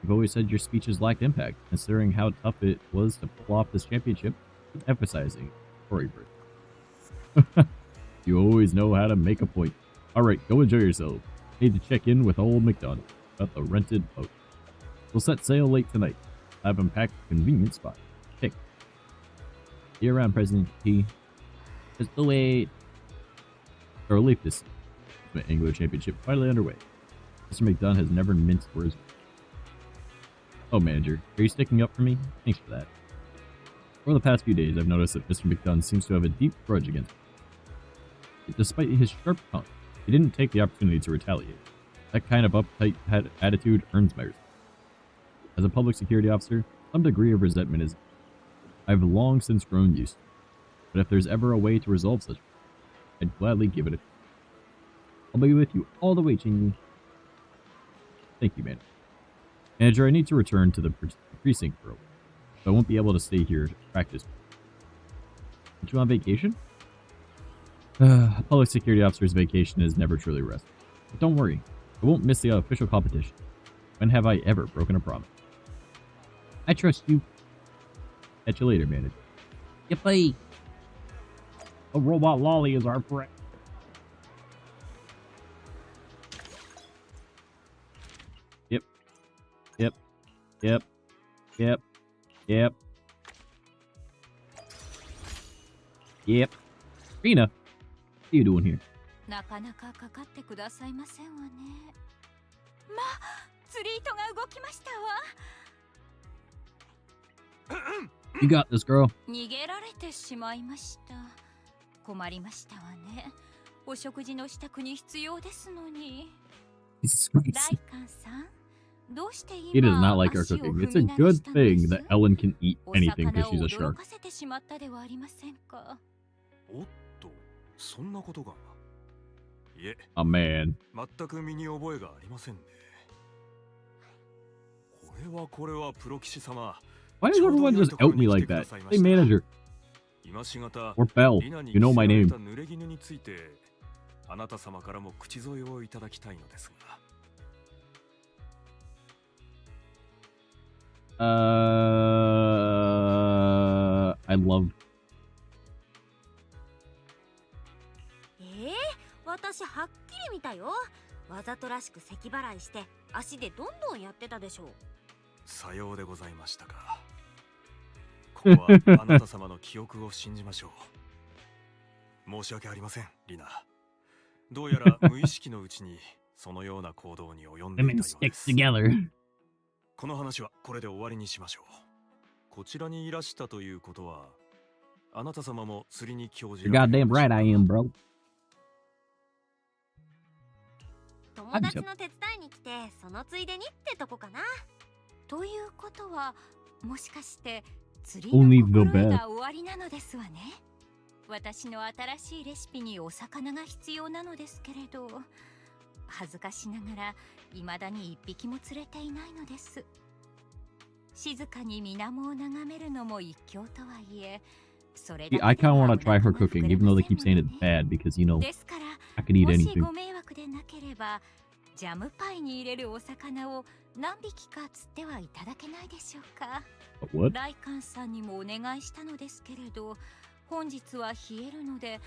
You've always said your speeches lacked impact, considering how tough it was to pull off this championship, emphasizing story break. You always know how to make a point. Alright, go enjoy yourself. Need to check in with old McDonald about the rented boat. We'll set sail late tonight. Have him packed a convenient spot. Pick. See you around, President T. Just the way. Our relief this Angler Championship finally underway. Mr. McDunn has never minced words. Oh, manager, are you sticking up for me? Thanks for that. Over the past few days, I've noticed that Mr. McDunn seems to have a deep grudge against me. Despite his sharp tongue, he didn't take the opportunity to retaliate. That kind of uptight attitude earns my respect. As a public security officer, some degree of resentment is... I've long since grown used to it. But if there's ever a way to resolve such, I'd gladly give it a... I'll be with you all the way, Chingy. Thank you, man. Manager, I need to return to the precinct for a while. So I won't be able to stay here to practice. Aren't you on vacation? A public security officer's vacation is never truly rest. But don't worry, I won't miss the official competition. When have I ever broken a promise? I trust you. Catch you later, manager. Yippee! A robot lolly is our friend. Yep. Yep. Yep. Yep. Yep. Yep. Rena, what are you doing here? なかなかかかってくださいませんわね。ま、釣り糸が動きましたわ。You got this, girl. 逃げられてしまいました。困りましたわね。お食事の支度に必要ですのに。大観さん。He does not like our cooking. It's a good thing that Ellen can eat anything because she's a shark. おっと、そんなことが。いえ、 Oh man. 全く身に覚えがありませんね。これはプロ棋士様。Why does everyone just out me like that? Hey, manager. Or Bell. You know my name. 濡れ衣について、あなた様からも口添えをいただきたいのですが。I love. 私はっきり見たよ。わざとらしく咳払いして足でどんどんやってたでしょう。さようでございましたか。ここはあなた様の記憶を信じましょう。申し訳ありません、リナ。どうやら無意識のうちにそのような行動に及んでいたようです。この話はこれで終わりにしましょう。こちらにいらしたということは、あなた様も釣りに興じられる。Goddamn right I am, bro. 友達の手伝いに来てそのついでにってとこかな。ということはもしかして釣りの心得が終わりなのですわね。私の新しいレシピにお魚が必要なのですけれど、恥ずかしながら未だに一匹も釣れていないのです。静かに水面を眺めるのも一興とはいえ、それだけでは I kind of want to try her cooking, even though they keep saying it's bad, because, you know, ですから I could eat もし anything. ご迷惑でなければジャムパイに入れるお魚を何匹か釣ってはいただけないでしょうか。 What? ライカンさんにもお願いしたのですけれど、本日は冷えるので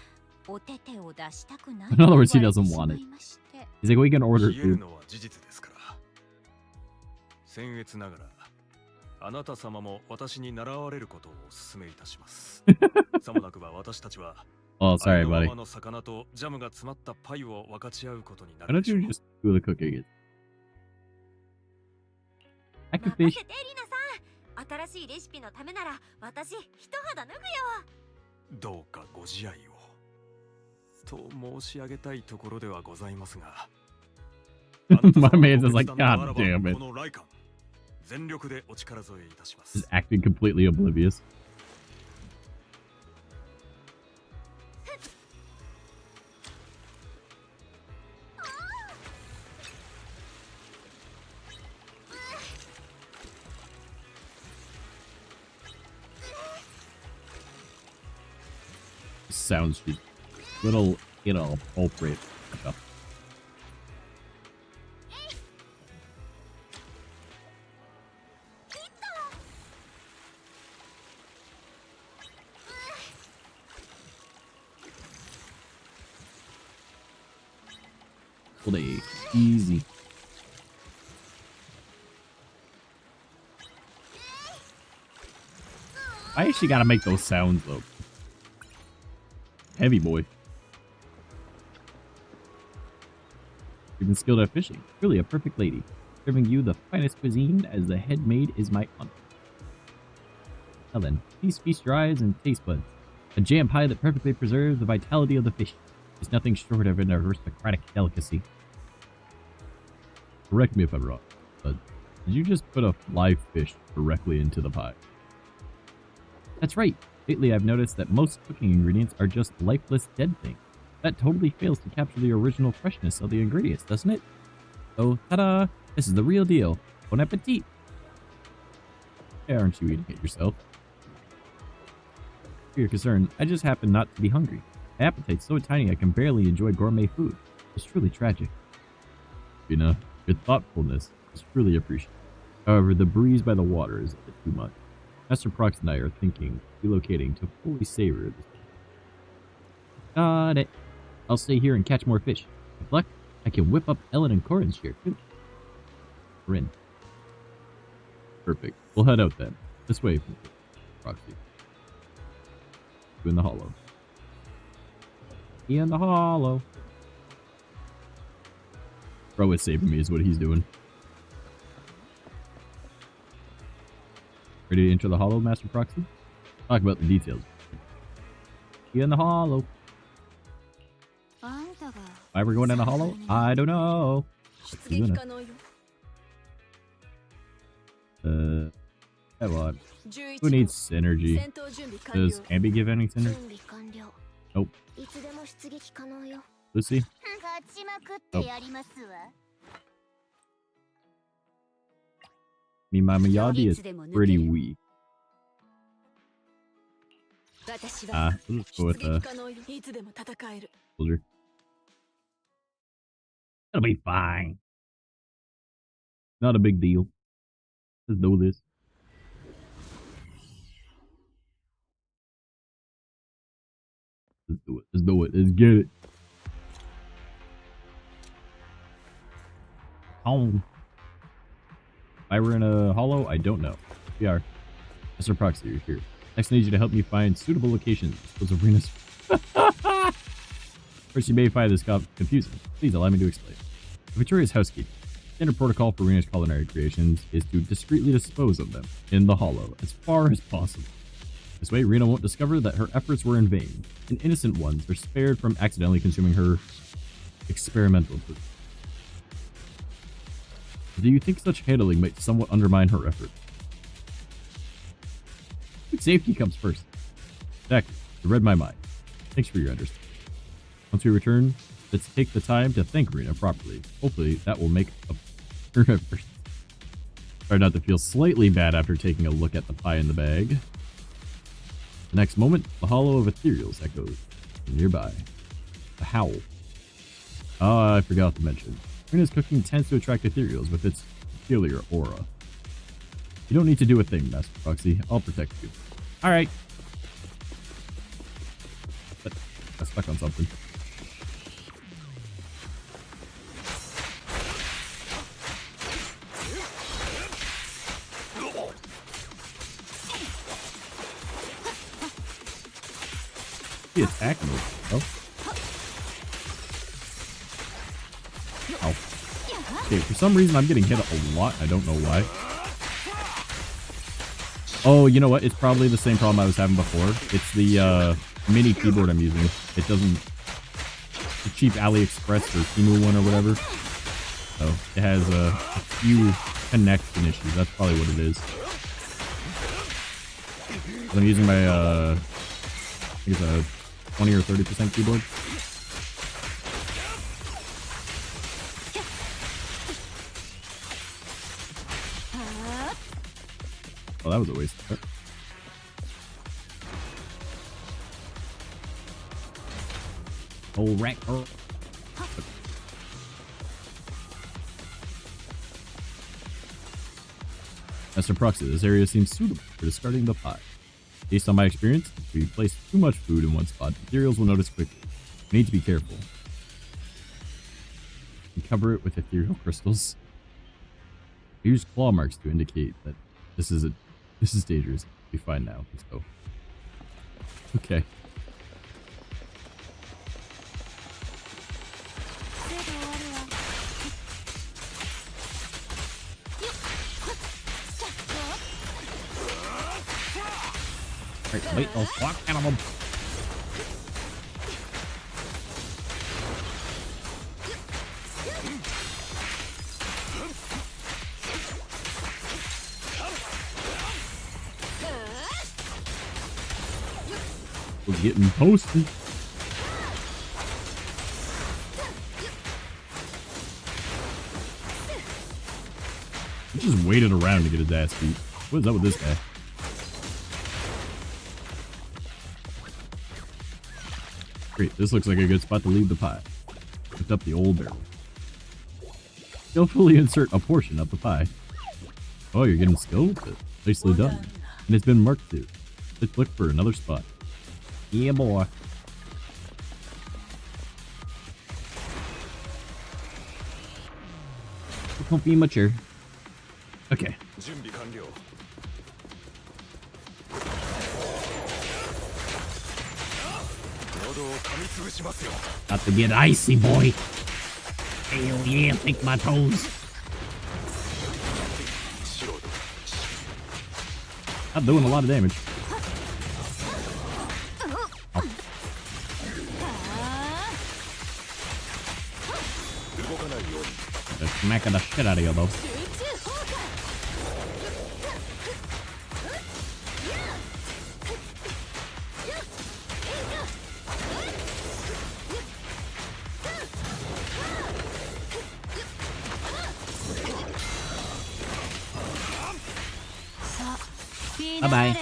お手手を出したくない。 In other words, he doesn't want it. He's like, we can order 冷える food. のは事実ですから。僭越ながら、あなた様も私に習われることをお勧めいたします。さもなくば私たちは、Oh, sorry, buddy. の魚とジャムが詰まったパイを分かち合うことにな Why る don't でしょ you う。 just do the cooking? I could 任 fish. せてリナさん。新しいレシピのためなら私一肌脱ぐよ。どうかご自愛を。と申し上げたいところではございますが。My man's just like, God damn it. このライカン、全力でお力添えいたしま Just す。 acting completely oblivious. Sounds just little, you know, appropriate stuff. Hold A. Easy. I actually gotta make those sounds though. Heavy boy. You've been skilled at fishing. Really a perfect lady. Serving you the finest cuisine as the head maid is my honor. Now then, please feast your eyes and taste buds. A jam pie that perfectly preserves the vitality of the fish is nothing short of an aristocratic delicacy. Correct me if I'm wrong, but did you just put a live fish directly into the pie? That's right. Lately, I've noticed that most cooking ingredients are just lifeless dead things. That totally fails to capture the original freshness of the ingredients, doesn't it? So, ta-da! This is the real deal. Bon appetit! Hey, aren't you eating it yourself? For your concern, I just happen not to be hungry. My appetite's so tiny I can barely enjoy gourmet food. It's truly tragic. You know, your thoughtfulness is truly appreciated. However, the breeze by the water is a bit too much. Master Prox and I are thinking relocating to fully savor this. Got it. I'll stay here and catch more fish. With luck, I can whip up Ellen and Corin's share too. We're in. Perfect. We'll head out then. This way, Proxy. You in the hollow. He in the hollow. Bro is saving me is what he's doing. Ready to enter the hollow, Master Proxy? Talk about the details. He in the hollow. Why we're going in the hollow? I don't know. What's he doing? Come on. Who needs synergy? Does Ambi give any synergy? Nope. Lucy? Nope. My Miyagi is pretty weak. Let's go with soldier. It'll be fine. Not a big deal. Let's do this. Let's do it. Let's do it. Let's get it. Oh. Why we're in a hollow, I don't know. We are. Mr. Proxy, you're here. Next, I need you to help me find suitable locations. Those arenas. First, you may find this confusing. Please allow me to explain. Victoria's housekeeping. Standard protocol for Rena's culinary creations is to discreetly dispose of them in the hollow as far as possible. This way, Rena won't discover that her efforts were in vain, and innocent ones are spared from accidentally consuming her experimental food. Do you think such handling might somewhat undermine her effort? Safety comes first. Exactly. You read my mind. Thanks for your understanding. Once we return, let's take the time to thank Rena properly. Hopefully, that will make up her effort. Try not to feel slightly bad after taking a look at the pie in the bag. The next moment, the hollow of ethereals echoes from nearby. The howl. Ah, I forgot to mention. Rena's cooking tends to attract ethereals with its peculiar aura. You don't need to do a thing, Master Foxy. I'll protect you. Alright. But I got stuck on something. He attacked me. Oh. Ow. Okay, for some reason I'm getting hit a lot. I don't know why. Oh, you know what? It's probably the same problem I was having before. It's the mini keyboard I'm using. It doesn't... The cheap AliExpress or Temu one or whatever. So it has a few connection issues. That's probably what it is. I'm using my, I think it's a 20 or 30% keyboard. Oh, that was a waste of it. Oh, wreck. Oh. Master Proxy, this area seems suitable for discarding the pie. Based on my experience, if we place too much food in one spot, materials will notice quickly. We need to be careful. And cover it with ethereal crystals. Use claw marks to indicate that this is dangerous. Be fine now. Let's go. Okay. Alright, wait, I'll walk out of them. We're getting posted. He just waited around to get his ass beat. What is up with this guy? Great, this looks like a good spot to leave the pie. Lift up the old barrel. Skillfully insert a portion of the pie. Oh, you're getting skilled with it. Nicely done. And it's been marked too. Let's look for another spot. Yeah, boy. Don't be mature. Okay. Got to get icy, boy. Hell yeah, pick my toes. I'm doing a lot of damage. Oh. Just smacking the shit out of you, though. Bye-bye.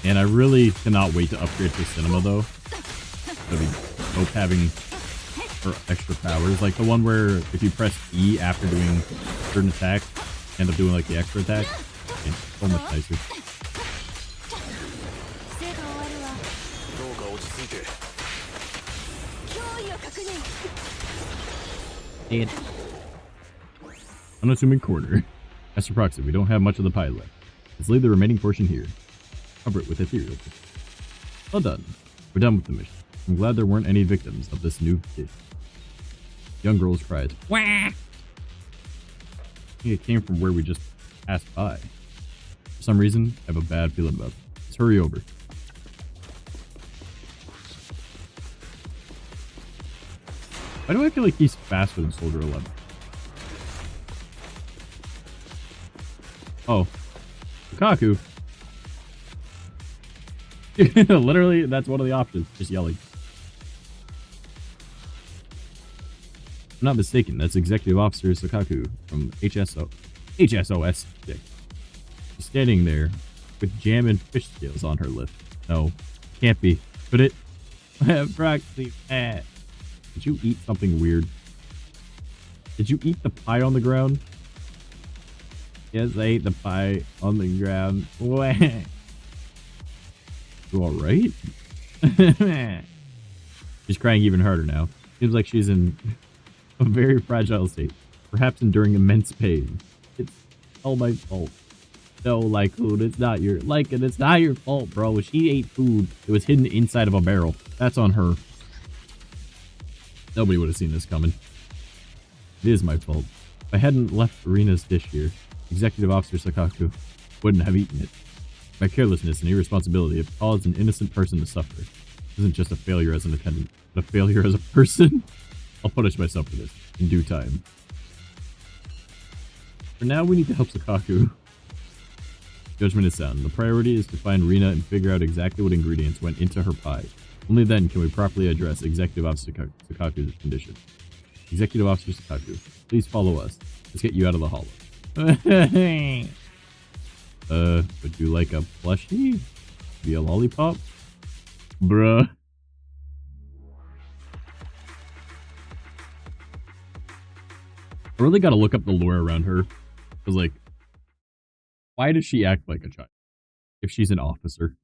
And I really cannot wait to upgrade for cinema, though. It'll be dope having extra powers. Like the one where if you press E after doing certain attacks, end up doing like the extra attack. It's so much nicer. Dead. Unassuming corner. Master Proxy, we don't have much of the pie left. Let's leave the remaining portion here. Cover it with ethereal. Well done. We're done with the mission. I'm glad there weren't any victims of this new kid. Young girl's cries. Wah! I think it came from where we just passed by. For some reason, I have a bad feeling about it. Let's hurry over. Why do I feel like he's faster than Soldier 11? Oh. Lukaku. Literally, that's one of the options. Just yelling. If I'm not mistaken, that's Executive Officer Sakaku from HSOS 6. She's standing there with jam and fish scales on her lip. No, can't be. Could it? Proxy. Did you eat something weird? Did you eat the pie on the ground? Yes, I ate the pie on the ground. You alright? She's crying even harder now. Seems like she's in a very fragile state, perhaps enduring immense pain. It's all my fault. No, Lycoon, it's not your it's not your fault, bro. She ate food that was hidden inside of a barrel. That's on her. Nobody would have seen this coming. It is my fault. If I hadn't left Irina's dish here, Executive Officer Sakaku wouldn't have eaten it. My carelessness and irresponsibility have caused an innocent person to suffer. This isn't just a failure as an attendant, but a failure as a person. I'll punish myself for this in due time. For now, we need to help Sakaku. Judgment is sound. The priority is to find Rina and figure out exactly what ingredients went into her pie. Only then can we properly address Executive Officer Sakaku's condition. Executive Officer Sakaku, please follow us. Let's get you out of the hollow. Would you like a plushie? Be a lollipop? Bruh. I really gotta look up the lore around her. Cause like, why does she act like a child? If she's an officer.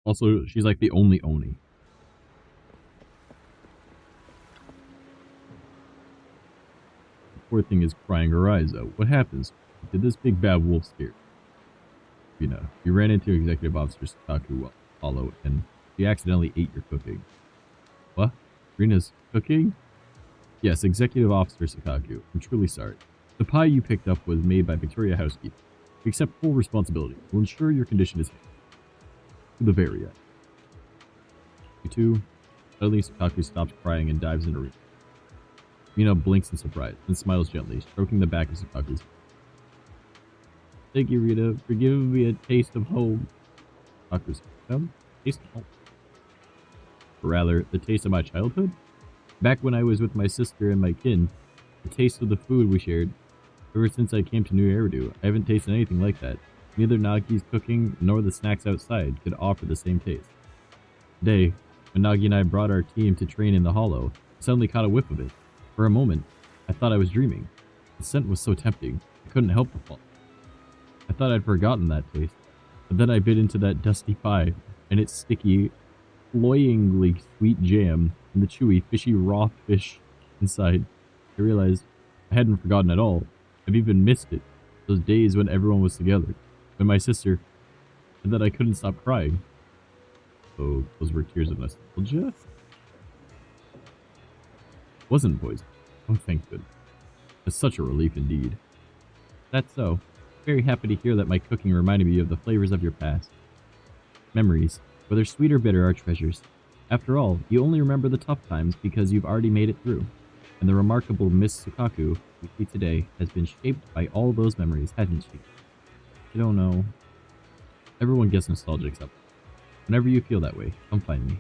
Also, she's like the only Oni. The poor thing is crying her eyes out. What happens? Did this big bad wolf scare? You know, you ran into Executive Officer Sakaku Hollow and she accidentally ate your cooking. What? Rina's cooking? Yes, Executive Officer Sakaku. I'm truly sorry. The pie you picked up was made by Victoria Housekeeping. We accept full responsibility. We'll ensure your condition is handled. To the very end. You two. Suddenly, Sakaku stops crying and dives into Rina. Rina blinks in surprise, then smiles gently, stroking the back of Sakaku's head. Thank you, Rita, for giving me a taste of home. Sakaku's taste of home. Or rather, the taste of my childhood? Back when I was with my sister and my kin, the taste of the food we shared. Ever since I came to New Eridu, I haven't tasted anything like that. Neither Nagi's cooking nor the snacks outside could offer the same taste. Today, when Nagi and I brought our team to train in the hollow, I suddenly caught a whiff of it. For a moment, I thought I was dreaming. The scent was so tempting, I couldn't help but fall. I thought I'd forgotten that taste, but then I bit into that dusty pie, and its sticky, cloyingly sweet jam, and the chewy, fishy raw fish inside. I realized I hadn't forgotten at all. I've even missed it. Those days when everyone was together. When my sister said that I couldn't stop crying. So those were tears of nostalgia? Wasn't poison. Oh, thank goodness. It's such a relief indeed. That's so. Very happy to hear that my cooking reminded me of the flavors of your past. Memories, whether sweet or bitter, are treasures. After all, you only remember the tough times because you've already made it through. And the remarkable Miss Sakaku we see today has been shaped by all those memories, hasn't she? I don't know. Everyone gets nostalgic sometimes. Whenever you feel that way, come find me.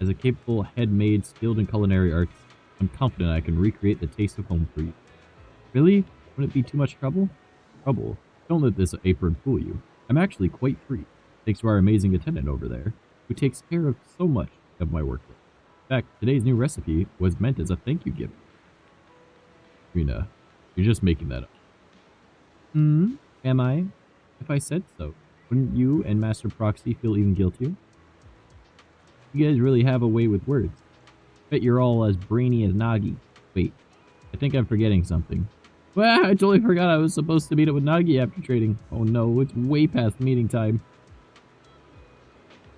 As a capable head maid skilled in culinary arts, I'm confident I can recreate the taste of home for you. Really? Wouldn't it be too much trouble? Trouble? Don't let this apron fool you. I'm actually quite free, thanks to our amazing attendant over there, who takes care of so much of my work. In fact, today's new recipe was meant as a thank you gift. Rina, you're just making that up. Am I? If I said so, wouldn't you and Master Proxy feel even guiltier? You guys really have a way with words. Bet you're all as brainy as Nagi. Wait, I think I'm forgetting something. Well, I totally forgot I was supposed to meet up with Nagi after trading. Oh no, it's way past meeting time.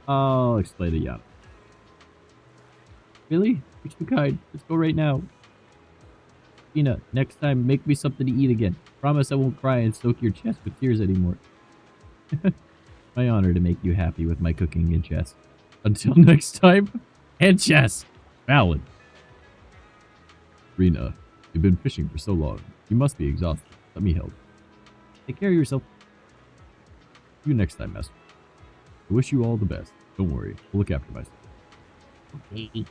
I'll explain to Yana. Really? You're too kind. Let's go right now. Tina, next time, make me something to eat again. Promise I won't cry and soak your chest with tears anymore. My honor to make you happy with my cooking and chess. Until next time, and chess. Valid. Rina, you've been fishing for so long. You must be exhausted. Let me help. Take care of yourself. See you next time, Master. I wish you all the best. Don't worry. I'll look after myself. Okay.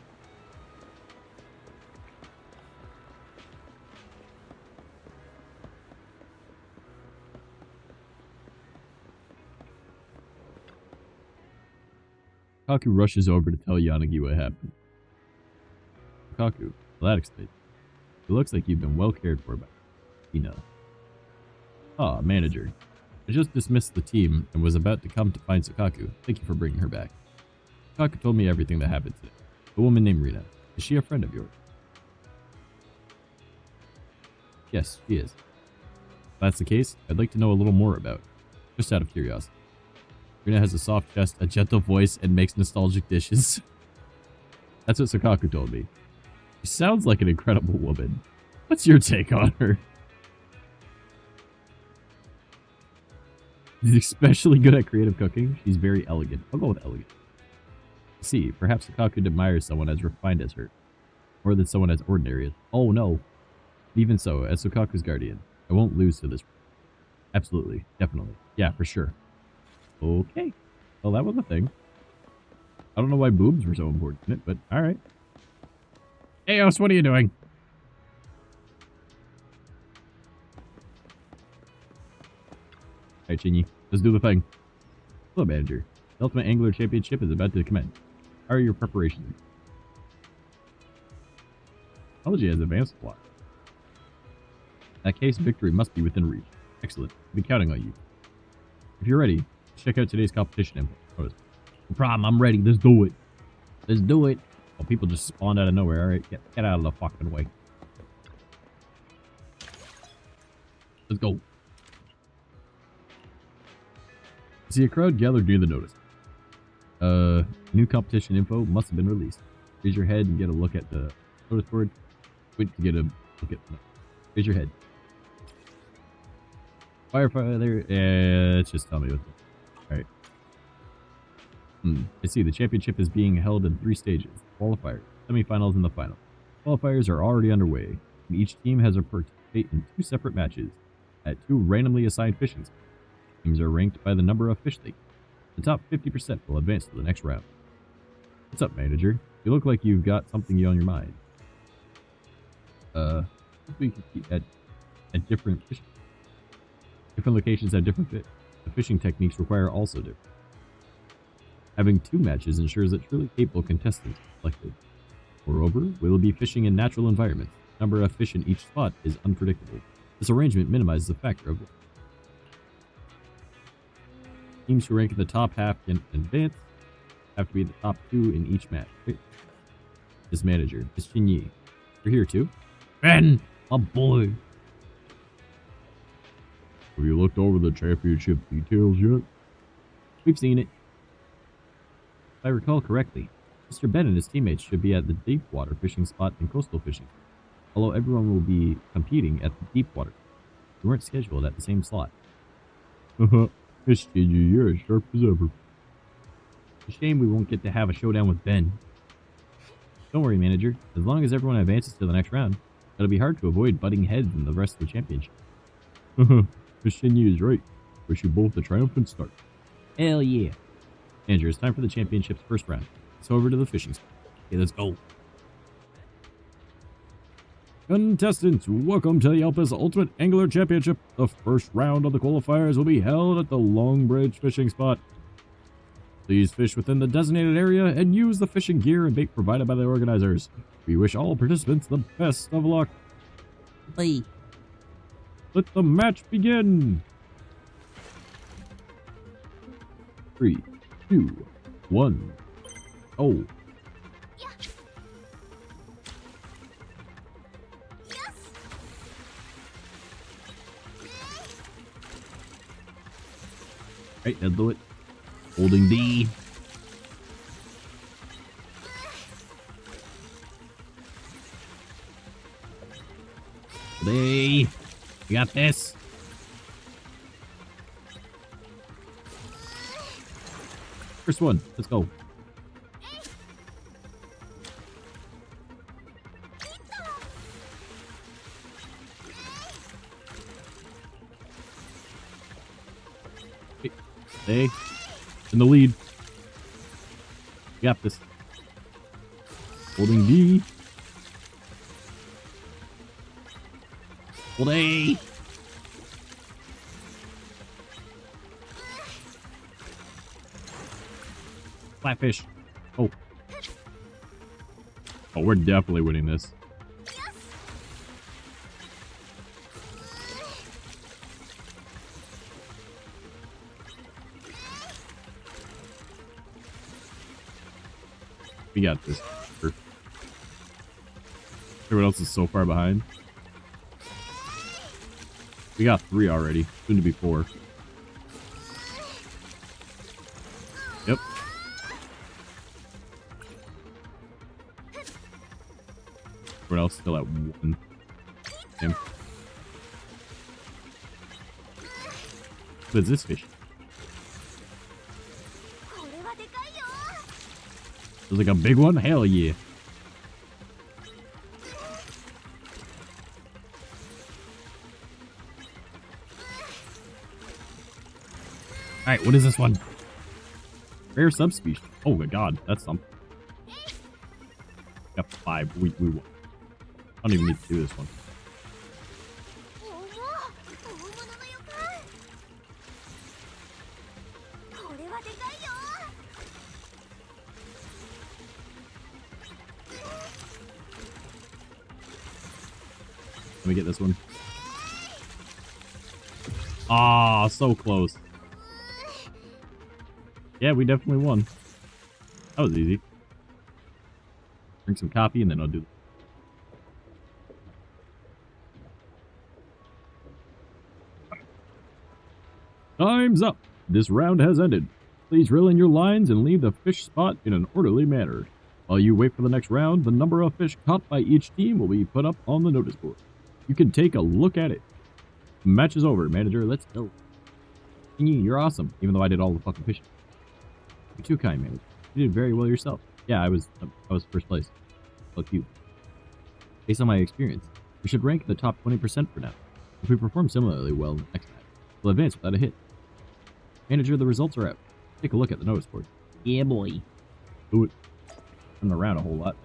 Kaku rushes over to tell Yanagi what happened. Kaku, well, that explains. It looks like you've been well cared for by Ina. Ah, manager. I just dismissed the team and was about to come to find Sukaku. Thank you for bringing her back. Sukaku told me everything that happened today. The woman named Rina. Is she a friend of yours? Yes, she is. If that's the case, I'd like to know a little more about her. Just out of curiosity. Rina has a soft chest, a gentle voice, and makes nostalgic dishes. That's what Sukaku told me. She sounds like an incredible woman. What's your take on her? She's especially good at creative cooking. She's very elegant. I'll go with elegant. See, perhaps Sukaku admires someone as refined as her. More than someone as ordinary as... Oh no. Even so, as Sukaku's guardian, I won't lose to this. Absolutely. Definitely. Yeah, for sure. Okay. Well, that was a thing. I don't know why boobs were so important in it, but alright. Hey, Os, what are you doing? Alright, Shinji. Let's do the thing. Hello, manager. The Ultimate Angler Championship is about to commence. How are your preparations? Technology has advanced a lot. In that case, victory must be within reach. Excellent. I'll be counting on you. If you're ready, check out today's competition info. No problem, I'm ready. Let's do it. Let's do it. Oh, people just spawned out of nowhere. Alright, get out of the fucking way. Let's go. See a crowd gathered near the notice. New competition info must have been released. Raise your head and get a look at the notice board. Wait to get a look at the... Raise your head. Firefighter. It's just tell me what. Alright. I see. The championship is being held in 3 stages. Qualifiers, semifinals, and the final. Qualifiers are already underway, and each team has to participate in 2 separate matches at 2 randomly assigned fishing spots. Teams are ranked by the number of fish they get. The top 50% will advance to the next round. What's up, manager? You look like you've got something on your mind. We can keep at different fishing. Different locations have different fish. The fishing techniques require also different. Having 2 matches ensures that truly capable contestants are selected. Moreover, we will be fishing in natural environments. The number of fish in each spot is unpredictable. This arrangement minimizes the factor of teams who rank in the top half in advance have to be the top 2 in each match. This manager, Miss Shinji. You're here too? Ben! My boy! Have you looked over the championship details yet? We've seen it. If I recall correctly, Mr. Ben and his teammates should be at the deep water fishing spot and coastal fishing, although everyone will be competing at the deep water. We weren't scheduled at the same slot. Miss Shinji, you're as sharp as ever. It's a shame we won't get to have a showdown with Ben. Don't worry, manager. As long as everyone advances to the next round, it'll be hard to avoid butting heads in the rest of the championship. Miss Shinji is right. Wish you both a triumphant start. Hell yeah. Manager, it's time for the championship's first round. Let's over to the fishing spot. Okay, let's go. Contestants, welcome to the Elpis Ultimate Angler Championship. The first round of the qualifiers will be held at the Long Bridge fishing spot. Please fish within the designated area and use the fishing gear and bait provided by the organizers. We wish all participants the best of luck. Bye. Let the match begin. 3, 2, 1. Oh. Right, now do it. Holding D. They. You got this. First one. Let's go. Stay in the lead. We got this. Holding D. Hold A. Flatfish. Oh. Oh, we're definitely winning this. We got this. Everyone else is so far behind. We got 3 already. Soon to be 4. Yep. Everyone else still at 1. Him. What is this fish? There's like a big one? Hell yeah. Alright, what is this one? Rare subspecies. Oh my god, that's something. Got 5. We won. I don't even need to do this one. Let me get this one. Ah, so close. Yeah, we definitely won. That was easy. Drink some coffee and then I'll do this. Time's up. This round has ended. Please reel in your lines and leave the fish spot in an orderly manner. While you wait for the next round, the number of fish caught by each team will be put up on the notice board. You can take a look at it. Match is over, manager. Let's go. You're awesome, even though I did all the fucking fishing. You're too kind, manager. You did very well yourself. Yeah, I was first place. Look you. Based on my experience, we should rank in the top 20% for now. If we perform similarly well in the next match, we'll advance without a hit. Manager, the results are out. Take a look at the notice board. Yeah, boy. Do it. Turn around a whole lot.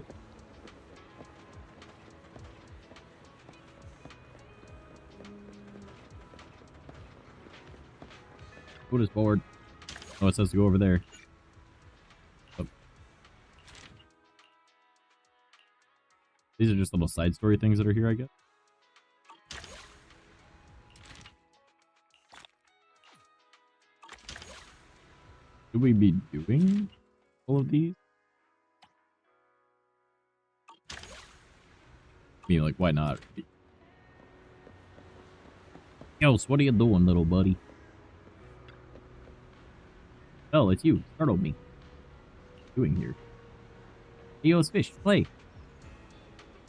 Notice board. Oh, it says to go over there. Oh. These are just little side story things that are here, I guess. Should we be doing all of these? I mean, like, why not? Else, what are you doing, little buddy? Oh, it's you. Startled me. What are you doing here? Hey, yo, it's fish. Play.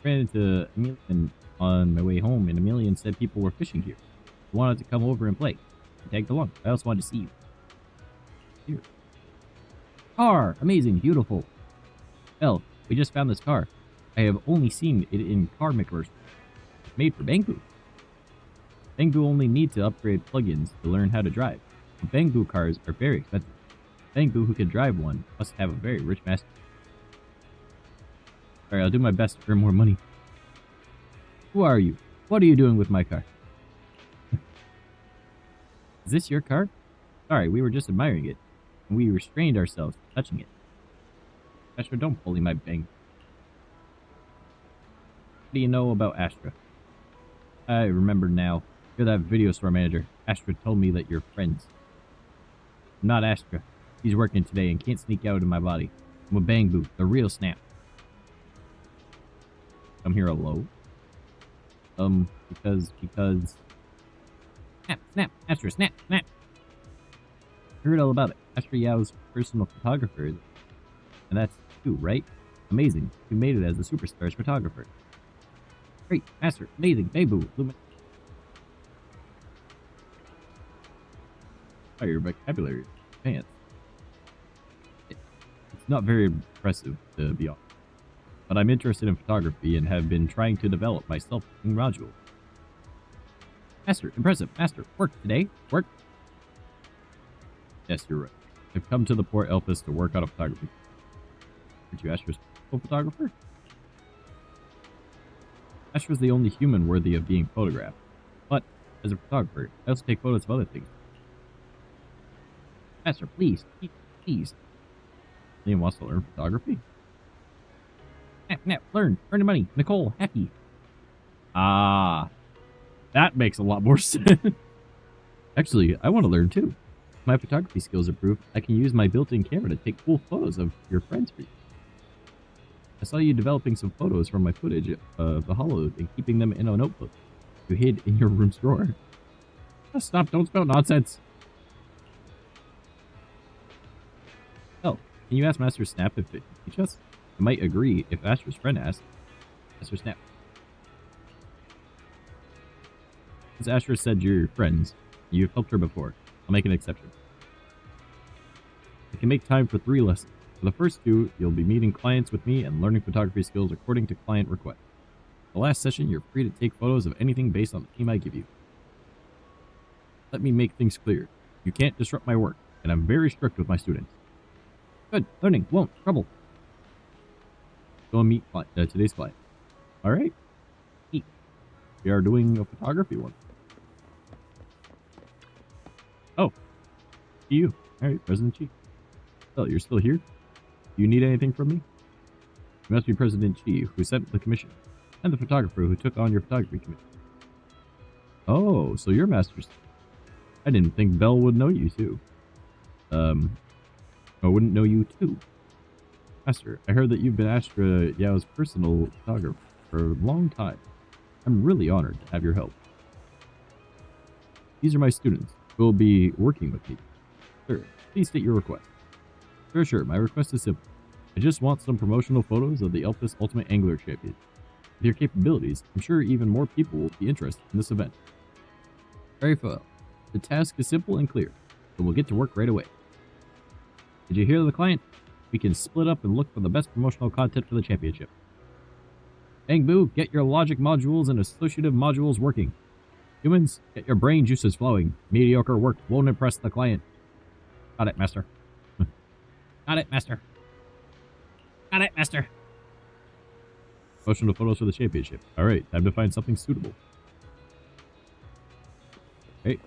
Ran into Emilian on my way home, and Emilian said people were fishing here. I wanted to come over and play. I tagged along. I also wanted to see you. Here. Car! Amazing. Beautiful. Well, we just found this car. I have only seen it in car commercials. It's made for Bangbu. Bangbu only need to upgrade plugins to learn how to drive. But Bangbu cars are very expensive. Bangbu who can drive one must have a very rich master. Alright, I'll do my best to earn more money. Who are you? What are you doing with my car? Is this your car? Sorry, we were just admiring it, and we restrained ourselves from touching it. Astra, don't bully my Bang. What do you know about Astra? I remember now. You're that video store manager. Astra told me that you're friends. I'm not Astra. He's working today and can't sneak out of my body. I'm a Bangbu, the real Snap. I'm here alone. Because... Snap, Astra, snap. I heard all about it. Astra Yao's personal photographer. And that's you, right? Amazing. You made it as a superstar's photographer. Great, Master, amazing, Bangbu, Oh, your vocabulary, pants. It's not very impressive, to be honest. But I'm interested in photography and have been trying to develop myself in module. Master, impressive. Master, work today. Work. Yes, you're right. I've come to the Port Elpis to work out a photography. Aren't you Astra's photographer? Astra's the only human worthy of being photographed. But, as a photographer, I also take photos of other things. Astra, please. Please. Liam wants to learn photography? Nap, learn. Earn the money. Nicole, happy. Ah. That makes a lot more sense. Actually, I want to learn too. If my photography skills improve, I can use my built-in camera to take cool photos of your friends for you. I saw you developing some photos from my footage of the Hollow and keeping them in a notebook you hid in your room's drawer. Stop, don't spout nonsense. Oh, can you ask Master Snap if it can teach us? I might agree if Astra's friend asks. Master Snap. Since Astra said you're friends, you've helped her before. I'll make an exception. I can make time for 3 lessons. For the first 2, you'll be meeting clients with me and learning photography skills according to client request. The last session, you're free to take photos of anything based on the theme I give you. Let me make things clear. You can't disrupt my work, and I'm very strict with my students. Good. Learning won't trouble. Go and meet today's client. All right. Neat. We are doing a photography one. Oh. You. All right, President Chi. Oh, you're still here? Do you need anything from me? You must be President Chi, who sent the commission, and the photographer who took on your photography commission. Oh, so you're Masters. I didn't think Belle would know you too. I wouldn't know you too. Master, I heard that you've been Astra Yao's personal photographer for a long time. I'm really honored to have your help. These are my students who will be working with me. Sir, please state your request. Sure, my request is simple. I just want some promotional photos of the Elpis Ultimate Angler Champion. With your capabilities, I'm sure even more people will be interested in this event. Very well. The task is simple and clear, so we'll get to work right away. Did you hear the client? We can split up and look for the best promotional content for the championship. Bang Boo, get your logic modules and associative modules working. Humans, get your brain juices flowing. Mediocre work won't impress the client. Got it, Master. Got it, Master. Got it, Master. Promotional photos for the championship. Alright, time to find something suitable. Okay.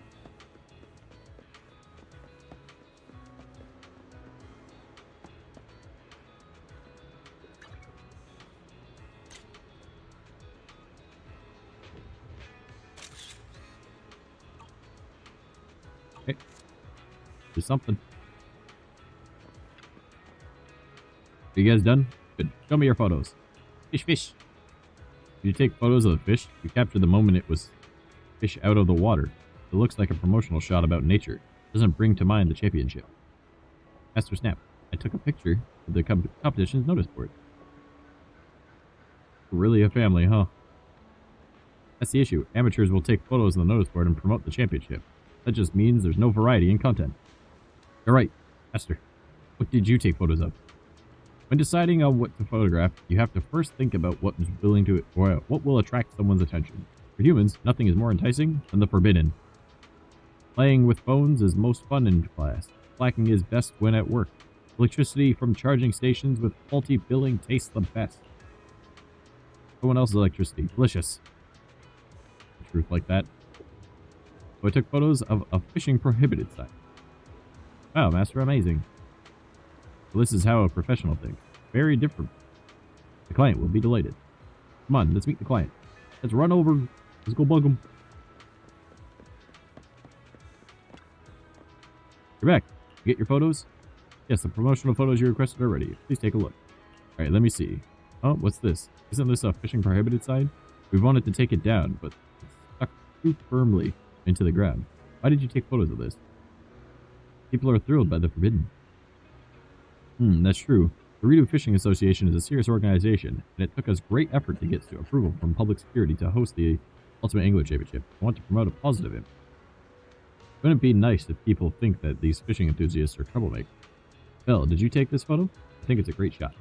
Okay. Do something. Are you guys done? Good. Show me your photos. Fish. You take photos of the fish. You capture the moment it was fish out of the water. It looks like a promotional shot about nature. It doesn't bring to mind the championship. Master Snap. I took a picture of the competition's notice board. Really a family, huh? That's the issue. Amateurs will take photos of the notice board and promote the championship. That just means there's no variety in content. You're right, Esther. What did you take photos of? When deciding on what to photograph, you have to first think about what is willing to, or what will attract someone's attention. For humans, nothing is more enticing than the forbidden. Playing with phones is most fun in class. Slacking is best when at work. Electricity from charging stations with faulty billing tastes the best. Someone else's electricity. Delicious. Truth like that. So I took photos of a fishing prohibited site. Wow, Master, amazing. Well, this is how a professional thinks. Very different. The client will be delighted. Come on, let's meet the client. Let's run over. Let's go bug him. You're back. You get your photos? Yes, the promotional photos you requested are ready. Please take a look. Alright, let me see. Oh, what's this? Isn't this a fishing prohibited sign? We wanted to take it down, but it's stuck too firmly into the ground. Why did you take photos of this? People are thrilled by the forbidden. That's true. The Redo Fishing Association is a serious organization, and it took us great effort to get approval from public security to host the Ultimate Angler Championship. I want to promote a positive image. Wouldn't it be nice if people think that these fishing enthusiasts are troublemakers? Belle, did you take this photo? I think it's a great shot.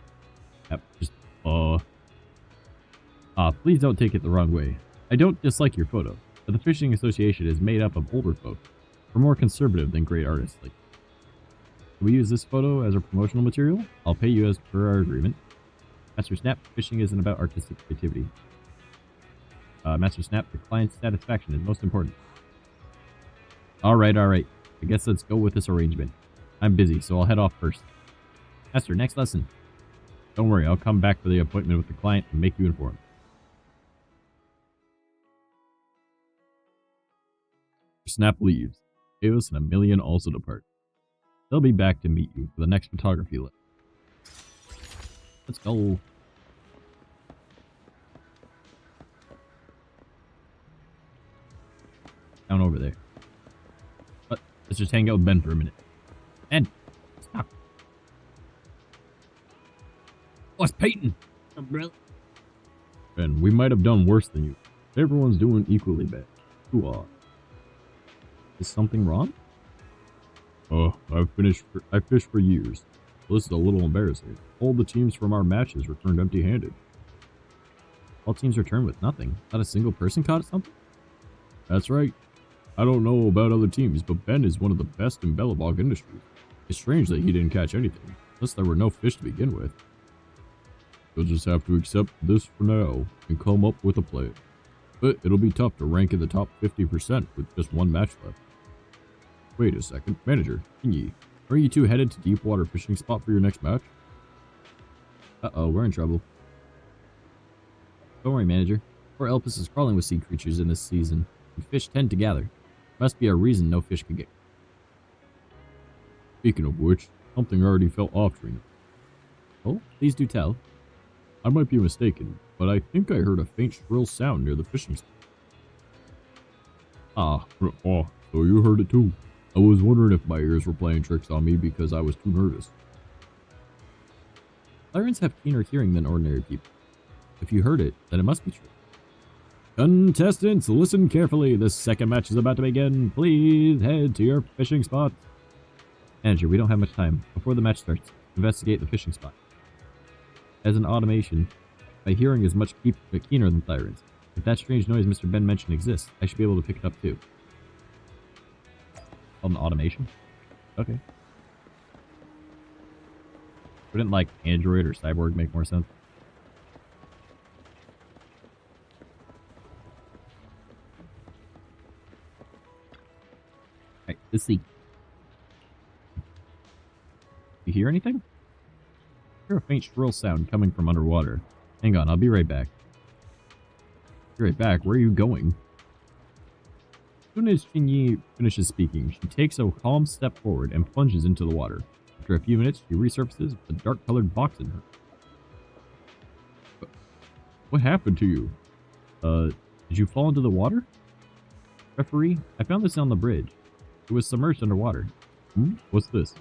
Yep, just, please don't take it the wrong way. I don't dislike your photo, but the Fishing Association is made up of older folk. We're more conservative than great artists like you. Can we use this photo as our promotional material? I'll pay you as per our agreement. Master Snap, fishing isn't about artistic creativity. Master Snap, the client's satisfaction is most important. Alright. I guess let's go with this arrangement. I'm busy, so I'll head off first. Master, next lesson. Don't worry, I'll come back for the appointment with the client and make you informed. Snap leaves. Chaos and Amelia also depart. They'll be back to meet you for the next photography lesson. Let's go. Down over there. But let's just hang out with Ben for a minute. Ben, stop. Oh, it's Peyton. Ben, we might have done worse than you. Everyone's doing equally bad. Who are? Is something wrong? Oh, I fished for years. This is a little embarrassing. All the teams from our matches returned empty-handed. All teams returned with nothing. Not a single person caught something? That's right. I don't know about other teams, but Ben is one of the best in Bellabog Industries. It's strange that he didn't catch anything, unless there were no fish to begin with. You'll just have to accept this for now, and come up with a plan. But it'll be tough to rank in the top 50% with just one match left. Wait a second, manager, are you two headed to Deepwater Fishing Spot for your next match? Uh-oh, we're in trouble. Don't worry, manager. Poor Elpis is crawling with sea creatures in this season, and fish tend to gather. Must be a reason no fish could get. Speaking of which, something already fell off Trina. Oh, please do tell. I might be mistaken, but I think I heard a faint shrill sound near the fishing spot. So you heard it too. I was wondering if my ears were playing tricks on me because I was too nervous. Sirens have keener hearing than ordinary people. If you heard it, then it must be true. Contestants, listen carefully. The second match is about to begin. Please head to your fishing spots. Manager, we don't have much time. Before the match starts, investigate the fishing spot. As an automation, my hearing is much keener than Thyron's. If that strange noise Mr. Ben mentioned exists, I should be able to pick it up too. An automation? Okay. Wouldn't like Android or Cyborg make more sense? Alright, let's see. You hear anything? I hear a faint shrill sound coming from underwater. Hang on, I'll be right back. Be right back? Where are you going? As soon as Xinyi finishes speaking, she takes a calm step forward and plunges into the water. After a few minutes, she resurfaces with a dark-colored box in her. What happened to you? Did you fall into the water? Referee, I found this on the bridge. It was submerged underwater. What's this?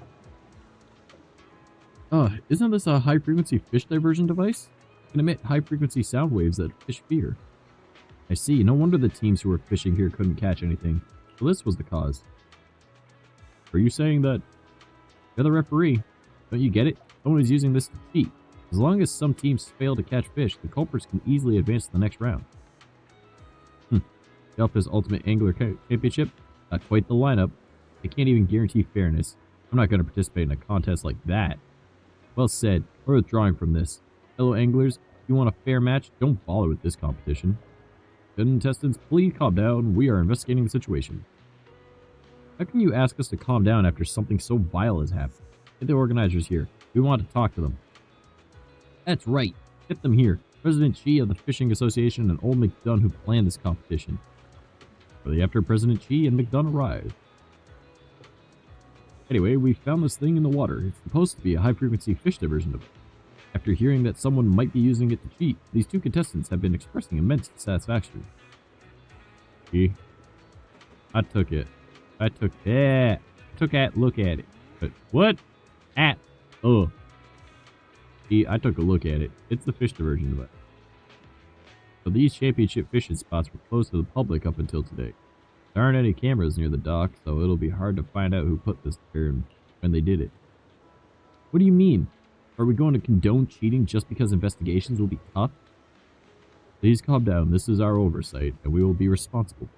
Isn't this a high-frequency fish diversion device? It can emit high-frequency sound waves that fish fear. I see. No wonder the teams who were fishing here couldn't catch anything. So this was the cause. Are you saying that you're the referee? Don't you get it? Someone is using this to cheat. As long as some teams fail to catch fish, the culprits can easily advance to the next round. Delta's Ultimate Angler Championship? Not quite the lineup. I can't even guarantee fairness. I'm not going to participate in a contest like that. Well said. We're withdrawing from this. Fellow anglers, if you want a fair match, don't bother with this competition. Contestants, please calm down. We are investigating the situation. How can you ask us to calm down after something so vile has happened? Get the organizers here. We want to talk to them. That's right. Get them here. President Chi of the Fishing Association and Old McDunn who planned this competition. Shortly after President Chi and McDunn arrived. Anyway, we found this thing in the water. It's supposed to be a high-frequency fish diversion device. After hearing that someone might be using it to cheat, these two contestants have been expressing immense satisfaction. See? I took a look at it. But what? See, I took a look at it. It's the fish diversion device. So these championship fishing spots were closed to the public up until today. There aren't any cameras near the dock, so it'll be hard to find out who put this there and when they did it. What do you mean? Are we going to condone cheating just because investigations will be tough? Please calm down. This is our oversight, and we will be responsible.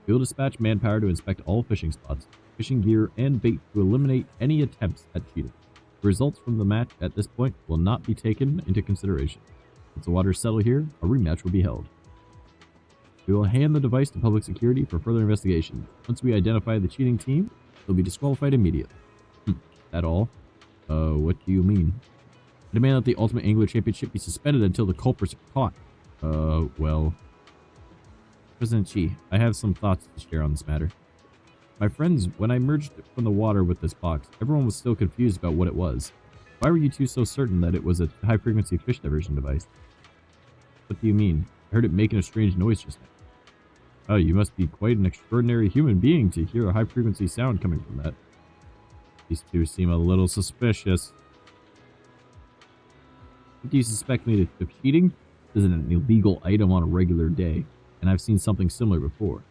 We will dispatch manpower to inspect all fishing spots. fishing gear, and bait to eliminate any attempts at cheating. The results from the match at this point will not be taken into consideration. Once the waters settle here, a rematch will be held. We will hand the device to public security for further investigation. Once we identify the cheating team, they'll be disqualified immediately. That all? What do you mean? I demand that the Ultimate Angler Championship be suspended until the culprits are caught. Well... President Chi, I have some thoughts to share on this matter. My friends, when I emerged from the water with this box, everyone was still confused about what it was. Why were you two so certain that it was a high-frequency fish diversion device? What do you mean? I heard it making a strange noise just now. Oh, you must be quite an extraordinary human being to hear a high-frequency sound coming from that. These two seem a little suspicious. What do you suspect me of cheating? This is an illegal item on a regular day, and I've seen something similar before.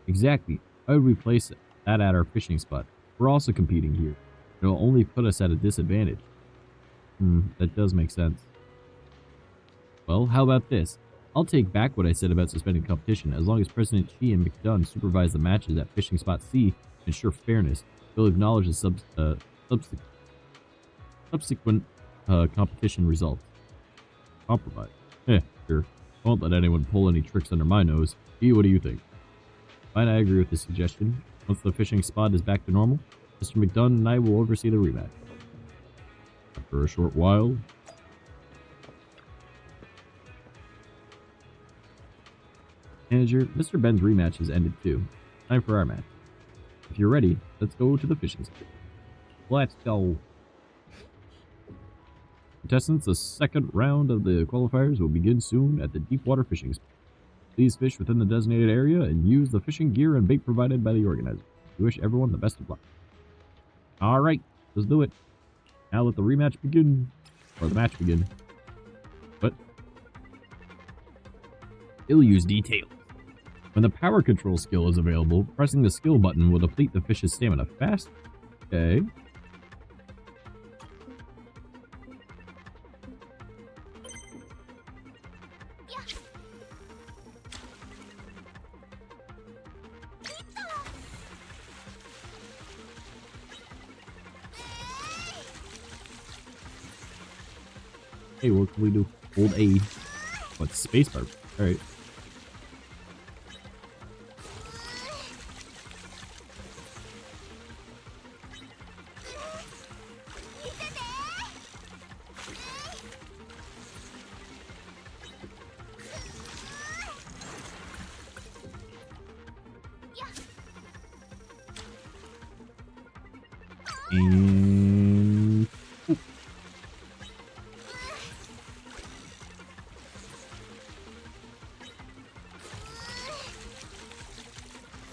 Exactly. Why would we place that at our fishing spot? We're also competing here. It'll only put us at a disadvantage. That does make sense. Well, how about this? I'll take back what I said about suspending competition. As long as President Chi and McDunn supervise the matches at Fishing Spot C to ensure fairness, they'll acknowledge the subsequent competition results. Compromise. Sure. I won't let anyone pull any tricks under my nose. E, what do you think? Fine, I agree with this suggestion. Once the fishing spot is back to normal, Mr. McDunn and I will oversee the rematch. After a short while... Manager, Mr. Ben's rematch has ended too. Time for our match. If you're ready, let's go to the fishing spot. Let's go. Contestants, the second round of the qualifiers will begin soon at the deep water fishing spot. Please fish within the designated area and use the fishing gear and bait provided by the organizer. We wish everyone the best of luck. Alright, let's do it. Now let the rematch begin. Or the match begin. But it'll use details. When the power control skill is available, pressing the skill button will deplete the fish's stamina fast. Okay. Hey, what can we do? Hold A. What's spacebar? Alright. And... Ooh.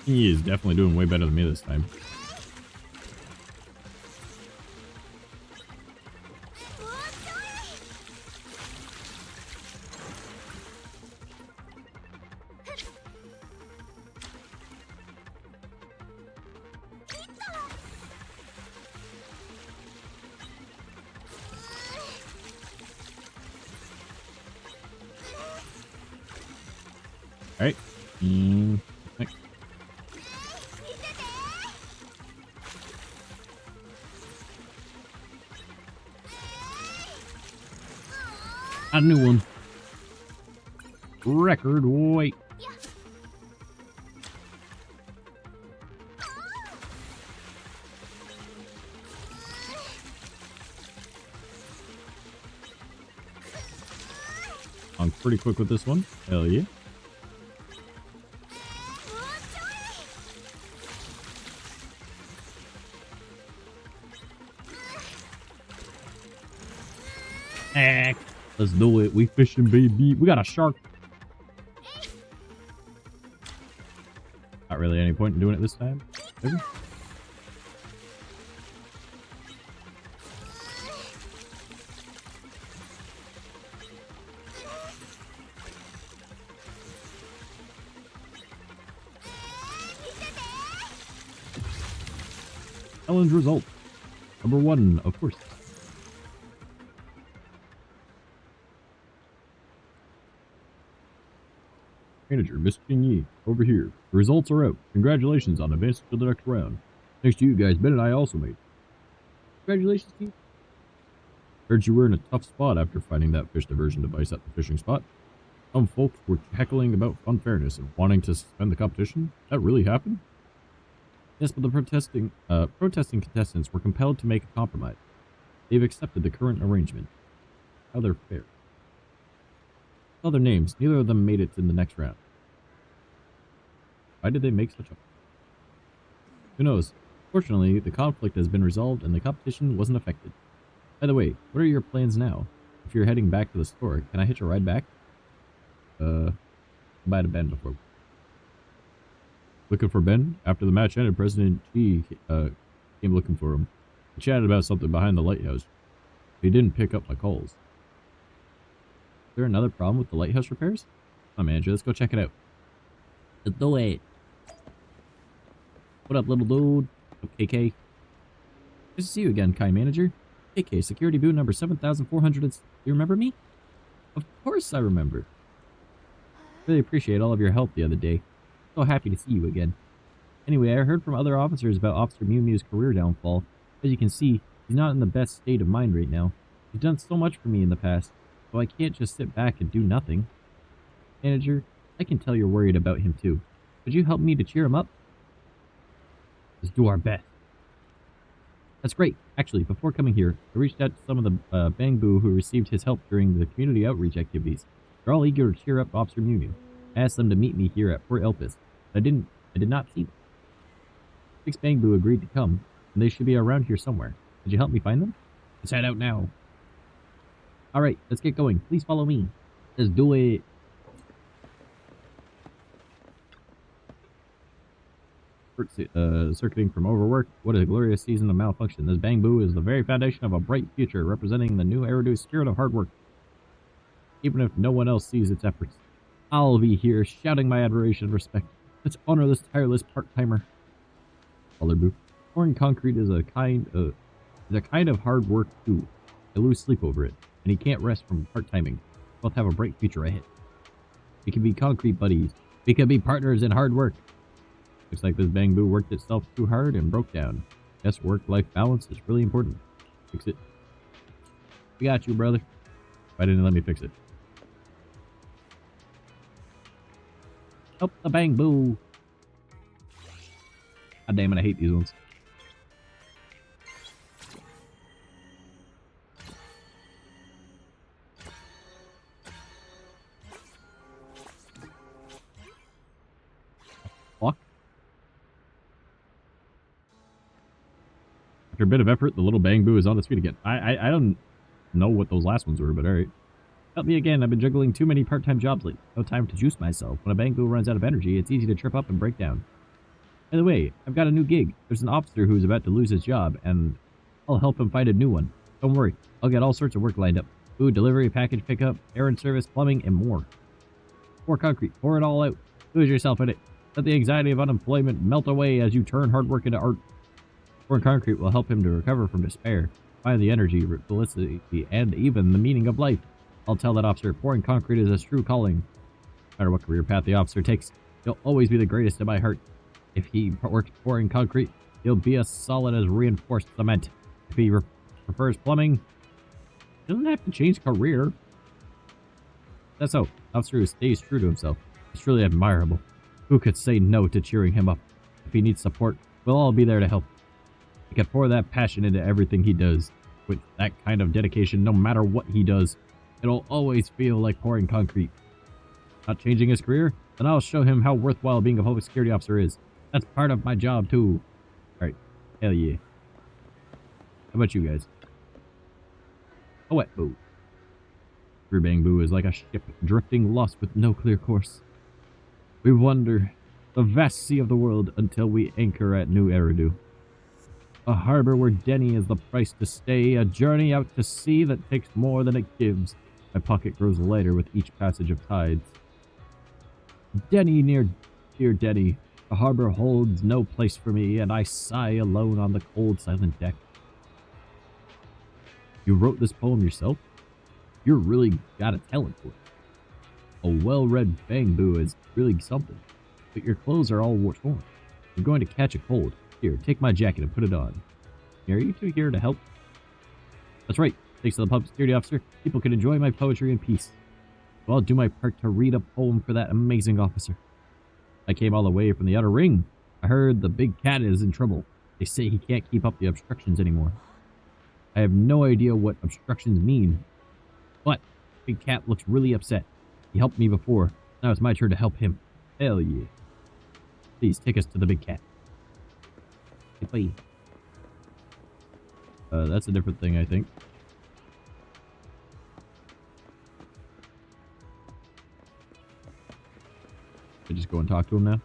He is definitely doing way better than me this time. Alright. Thanks. A new one. Record weight. I'm pretty quick with this one. Hell yeah. Heck. Let's do it. We fishing, baby. We got a shark. Not really any point in doing it this time. Maybe? Challenge result. Number 1, of course. Manager, Miss Yi, over here. The results are out. Congratulations on advancing to the next round. Thanks to you guys, Ben and I also made. Congratulations to you. Heard you were in a tough spot after finding that fish diversion device at the fishing spot. Some folks were heckling about unfairness and wanting to suspend the competition. That really happened? Yes, but the protesting contestants were compelled to make a compromise. They've accepted the current arrangement. How they're fair. All their names, neither of them made it in the next round. Why did they make such a... Who knows? Fortunately, the conflict has been resolved and the competition wasn't affected. By the way, what are your plans now? If you're heading back to the store, can I hitch a ride back? Bye to Ben before. Looking for Ben? After the match ended, President G came looking for him. We chatted about something behind the lighthouse. He didn't pick up my calls. Is there another problem with the lighthouse repairs? Come on, manager, let's go check it out. Let's do it. What up, little dude? Up, KK. Good to see you again, Kai Manager. KK, security booth number 7400. Do you remember me? Of course I remember. Really appreciate all of your help the other day. So happy to see you again. Anyway, I heard from other officers about Officer Mew Mew's career downfall. As you can see, he's not in the best state of mind right now. He's done so much for me in the past, so I can't just sit back and do nothing. Manager, I can tell you're worried about him too. Could you help me to cheer him up? Let's do our best. That's great. Actually, before coming here, I reached out to some of the Bangbu who received his help during the community outreach activities. They're all eager to cheer up Officer Mew Mew. I asked them to meet me here at Port Elpis. I did not see them. 6 Bangbu agreed to come, and they should be around here somewhere. Could you help me find them? Let's head out now. Alright, let's get going. Please follow me. Let's do it. Circuiting from overwork. What a glorious season of malfunction. This Bangbu is the very foundation of a bright future, representing the new Eridu's spirit of hard work. Even if no one else sees its efforts, I'll be here shouting my admiration and respect. Let's honor this tireless part-timer. Colorbu. Pouring concrete is a kind of hard work too. I lose sleep over it, and he can't rest from part-timing. Both have a bright future ahead. We can be concrete buddies. We can be partners in hard work. Looks like this Bangbu worked itself too hard and broke down. Guess work-life balance is really important. Fix it. We got you, brother. Why didn't you let me fix it? Help the Bangbu. God damn it, I hate these ones. Fuck. After a bit of effort, the little Bangbu is on its feet again. I don't know what those last ones were, but alright. Help me again, I've been juggling too many part-time jobs lately. No time to juice myself. When a Bangbu runs out of energy, it's easy to trip up and break down. By the way, I've got a new gig. There's an officer who's about to lose his job, and I'll help him find a new one. Don't worry, I'll get all sorts of work lined up. Food delivery, package pickup, errand service, plumbing, and more. Pour concrete, pour it all out. Lose yourself in it. Let the anxiety of unemployment melt away as you turn hard work into art. Pouring concrete will help him to recover from despair, find the energy, felicity, and even the meaning of life. I'll tell that officer pouring concrete is his true calling. No matter what career path the officer takes, he'll always be the greatest in my heart. If he works pouring concrete, he'll be as solid as reinforced cement. If he prefers plumbing, he doesn't have to change career. That's so. Officer who stays true to himself. It's truly admirable. Who could say no to cheering him up? If he needs support, we'll all be there to help. He can pour that passion into everything he does. With that kind of dedication, no matter what he does, it'll always feel like pouring concrete. Not changing his career? Then I'll show him how worthwhile being a public security officer is. That's part of my job, too. Alright. Hell yeah. How about you guys? A wet boat. Every Bangbu is like a ship drifting lost with no clear course. We wander the vast sea of the world until we anchor at New Eridu. A harbor where Denny is the price to stay, a journey out to sea that takes more than it gives. My pocket grows lighter with each passage of tides. Denny, dear Denny, the harbor holds no place for me, and I sigh alone on the cold, silent deck. You wrote this poem yourself? You're really got a talent for it. A well-read bamboo is really something. But your clothes are all torn. You're going to catch a cold. Here, take my jacket and put it on. Are you two here to help? That's right. Thanks to the public security officer, people can enjoy my poetry in peace. So I'll do my part to read a poem for that amazing officer. I came all the way from the outer ring. I heard the big cat is in trouble. They say he can't keep up the obstructions anymore. I have no idea what obstructions mean, but Big Cat looks really upset. He helped me before. Now it's my turn to help him. Hell yeah. Please take us to the Big Cat. Hey, that's a different thing, I think. I just go and talk to him now?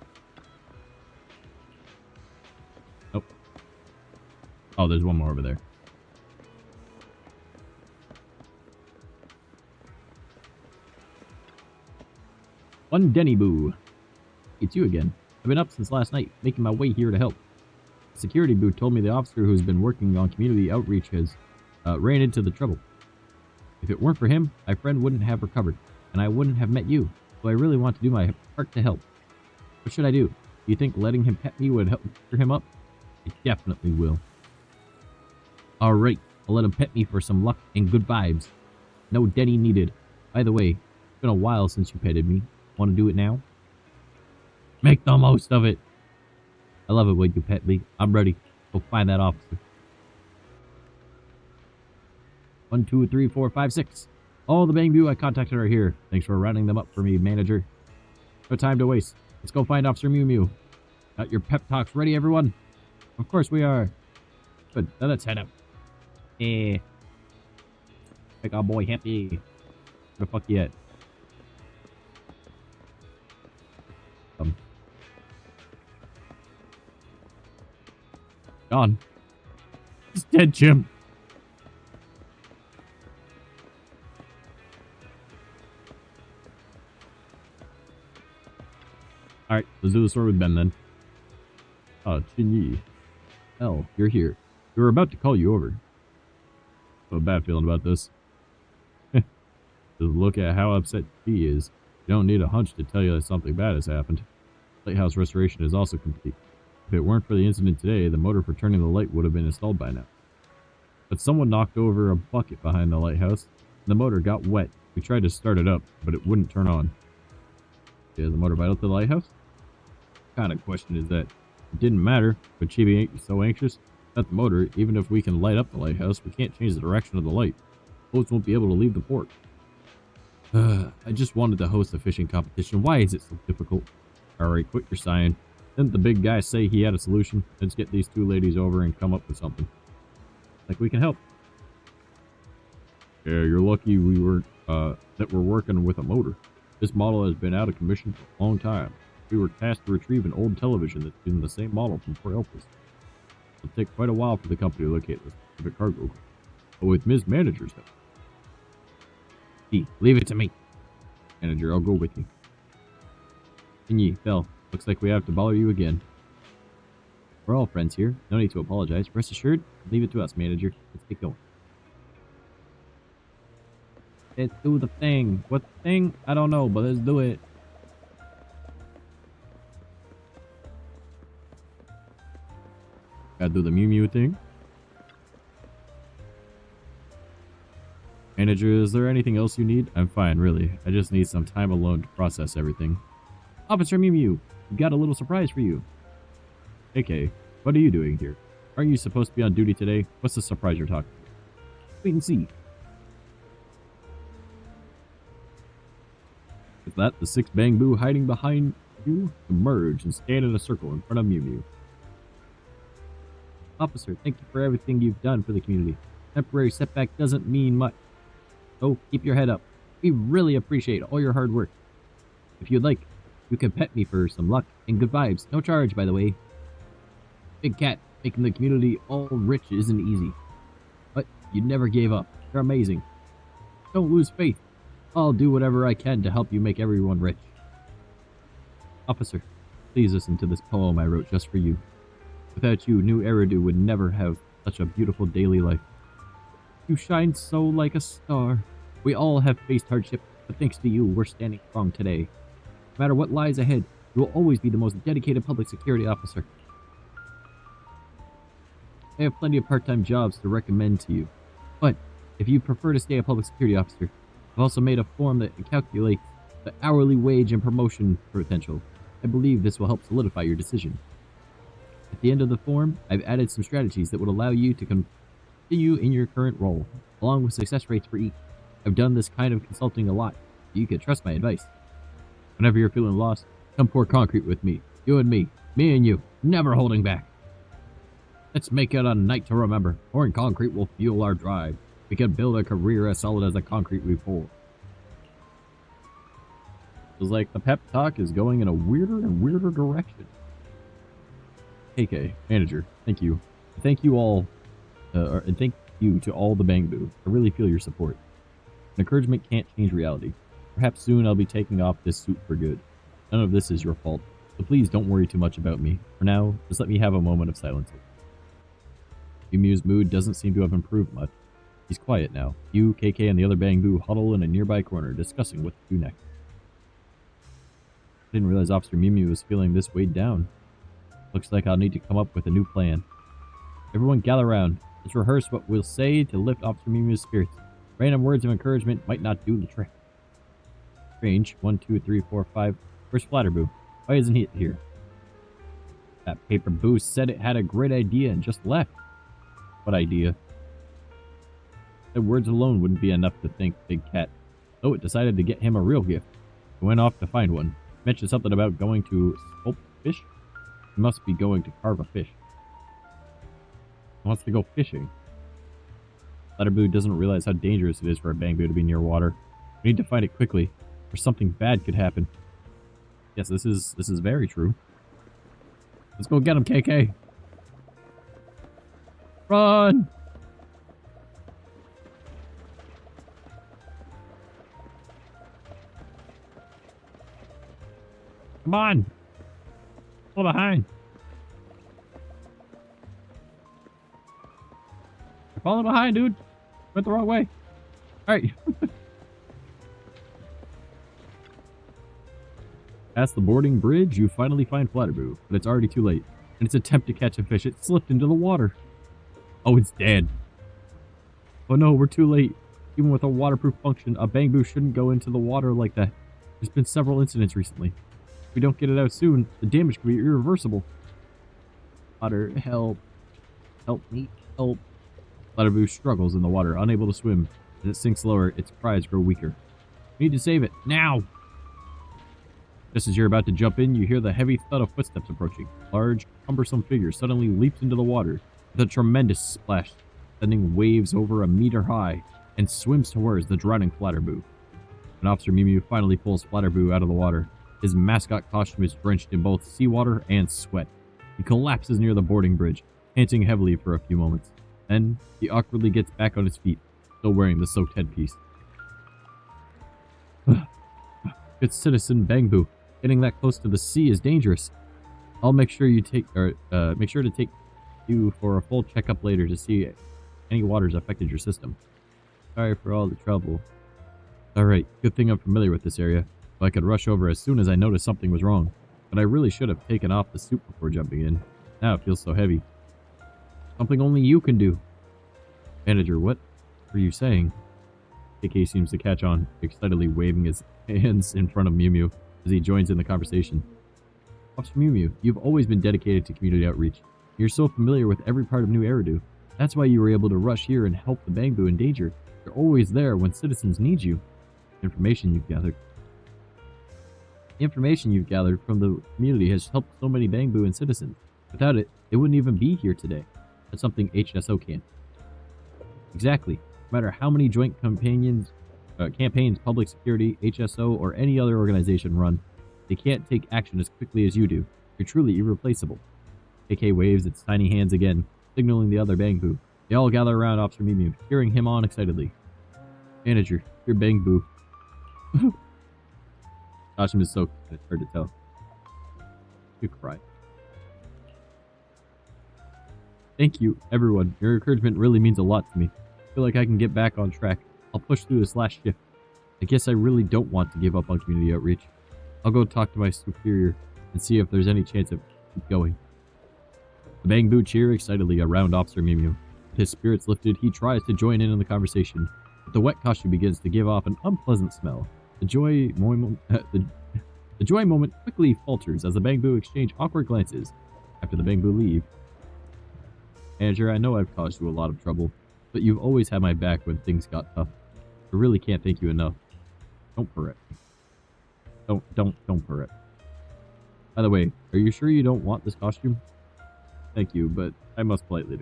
Nope. Oh, there's one more over there. One Denny Boo. It's you again. I've been up since last night, making my way here to help. Security Boo told me the officer who's been working on community outreach has ran into the trouble. If it weren't for him, my friend wouldn't have recovered, and I wouldn't have met you, so I really want to do my part to help. What should I do? Do you think letting him pet me would help cheer him up? It definitely will. Alright, I'll let him pet me for some luck and good vibes. No Denny needed. By the way, it's been a while since you petted me. Want to do it now? Make the most of it. I love it when you pet me. I'm ready. Go find that officer. 1, 2, 3, 4, 5, 6. All the Bangbu I contacted are here. Thanks for rounding them up for me, manager. No time to waste. Let's go find Officer Mew Mew. Got your pep talks ready, everyone? Of course we are. Good. Now let's head up. Make our boy happy. Where the fuck you at? Gone. He's dead, Jim. Alright, let's do the story with Ben then. Chinyi. Hell, you're here. We were about to call you over. I have a bad feeling about this. Just look at how upset she is. You don't need a hunch to tell you that something bad has happened. Lighthouse restoration is also complete. If it weren't for the incident today, the motor for turning the light would have been installed by now. But someone knocked over a bucket behind the lighthouse, and the motor got wet. We tried to start it up, but it wouldn't turn on. Yeah, the motor vital to the lighthouse? What kind of question is that? It didn't matter, but Chibi ain't so anxious. At the motor, even if we can light up the lighthouse, we can't change the direction of the light. Boats won't be able to leave the port. I just wanted to host a fishing competition. Why is it so difficult? Alright, quit your sighing. Didn't the big guy say he had a solution? Let's get these two ladies over and come up with something. Like we can help. Yeah, you're lucky we weren't, that we're working with a motor. This model has been out of commission for a long time. We were tasked to retrieve an old television that's been the same model from Port Elpis. It'll take quite a while for the company to locate this specific cargo. But with Ms. Manager's help. Leave it to me. Manager, I'll go with you. Kinyi, Bell, looks like we have to bother you again. We're all friends here. No need to apologize. Rest assured, leave it to us, Manager. Let's get going. Let's do the thing. What thing? I don't know, but let's do it. Gotta do the Mew Mew thing. Manager, is there anything else you need? I'm fine, really. I just need some time alone to process everything. Officer Mew Mew, we've got a little surprise for you. Okay, what are you doing here? Aren't you supposed to be on duty today? What's the surprise you're talking about? Wait and see. With that, the 6 Bangbu hiding behind you emerge and stand in a circle in front of Mew Mew. Officer, thank you for everything you've done for the community. Temporary setback doesn't mean much. So keep your head up. We really appreciate all your hard work. If you'd like, you can pet me for some luck and good vibes. No charge, by the way. Big Cat, making the community all rich isn't easy. But you never gave up. You're amazing. Don't lose faith. I'll do whatever I can to help you make everyone rich. Officer, please listen to this poem I wrote just for you. Without you, New Eridu would never have such a beautiful daily life. You shine so like a star. We all have faced hardship, but But thanks to you, we're standing strong today. No matter what lies ahead, you will always be the most dedicated public security officer. I have plenty of part-time jobs to recommend to you. But if you prefer to stay a public security officer, I've also made a form that calculates the hourly wage and promotion potential. I believe this will help solidify your decision. At the end of the form, I've added some strategies that would allow you to continue in your current role, along with success rates for each. I've done this kind of consulting a lot, so you can trust my advice. Whenever you're feeling lost, come pour concrete with me. You and me and you, never holding back. Let's make it a night to remember. Pouring concrete will fuel our drive. We can build a career as solid as the concrete we pour. Feels like the pep talk is going in a weirder and weirder direction. KK, manager, thank you. Thank you all, and thank you to all the Bangbu. I really feel your support. Encouragement can't change reality. Perhaps soon I'll be taking off this suit for good. None of this is your fault, so please don't worry too much about me. For now, just let me have a moment of silence. Yumu's mood doesn't seem to have improved much. He's quiet now. You, KK, and the other Bangbu huddle in a nearby corner, discussing what to do next. I didn't realize Officer Mimu was feeling this weighed down. Looks like I'll need to come up with a new plan. Everyone gather around. Let's rehearse what we'll say to lift Officer Mimu's spirits. Random words of encouragement might not do the trick. Strange. 1, 2, 3, 4, 5. Where's Flatterboo? Why isn't he here? That paper boo said it had a great idea and just left. What idea? The words alone wouldn't be enough to thank Big Cat. So it decided to get him a real gift. It went off to find one. Mentioned something about going to sculpt fish. He must be going to carve a fish. He wants to go fishing. Flatterboo doesn't realize how dangerous it is for a Bangbu to be near water. We need to find it quickly, or something bad could happen. Yes, this is very true. Let's go get him, KK. Run! Come on! Fall behind. You're falling behind, dude. Went the wrong way. Alright. Past the boarding bridge, you finally find Flatterboo, but it's already too late. In its attempt to catch a fish, it slipped into the water. Oh, it's dead. Oh no, we're too late. Even with a waterproof function, a Bangbu shouldn't go into the water like that. There's been several incidents recently. If we don't get it out soon, the damage could be irreversible. Water, help. Help me, help. Flatterboo struggles in the water, unable to swim. As it sinks lower, its cries grow weaker. We need to save it, now! Just as you're about to jump in, you hear the heavy thud of footsteps approaching. A large, cumbersome figure suddenly leaps into the water with a tremendous splash, sending waves over a meter high, and swims towards the drowning Flatterboo. When Officer Mimu finally pulls Flatterboo out of the water, his mascot costume is drenched in both seawater and sweat. He collapses near the boarding bridge, panting heavily for a few moments. Then, he awkwardly gets back on his feet, still wearing the soaked headpiece. Good citizen Bangbu. Getting that close to the sea is dangerous. I'll make sure to take you for a full checkup later to see if any waters affected your system. Sorry for all the trouble. Alright, good thing I'm familiar with this area, so I could rush over as soon as I noticed something was wrong. But I really should have taken off the suit before jumping in. Now it feels so heavy. Something only you can do. Manager, what are you saying? KK seems to catch on, excitedly waving his hands in front of Miu as he joins in the conversation. Officer Miu, you've always been dedicated to community outreach. You're so familiar with every part of New Eridu. That's why you were able to rush here and help the Bangbu in danger. You're always there when citizens need you. The information you've gathered from the community has helped so many Bangbu and citizens. Without it, they wouldn't even be here today. That's something HSO can't. Exactly. No matter how many joint campaigns, public security, HSO, or any other organization run, they can't take action as quickly as you do. You're truly irreplaceable. KK waves its tiny hands again, signaling the other Bangbu. They all gather around Officer Mimu, cheering him on excitedly. Manager, you're Bangbu. Costume is soaked, and it's hard to tell. You cry. Thank you, everyone. Your encouragement really means a lot to me. I feel like I can get back on track. I'll push through this last shift. I guess I really don't want to give up on community outreach. I'll go talk to my superior and see if there's any chance of keep going. The Bangbu cheer excitedly around Officer Mew Mew. With his spirits lifted, he tries to join in the conversation, but the wet costume begins to give off an unpleasant smell. The joy moment quickly falters as the Bangbu exchange awkward glances after the Bangbu leave. Manager, I know I've caused you a lot of trouble, but you've always had my back when things got tough. I really can't thank you enough. Don't purr it. Don't purr it. By the way, are you sure you don't want this costume? Thank you, but I must politely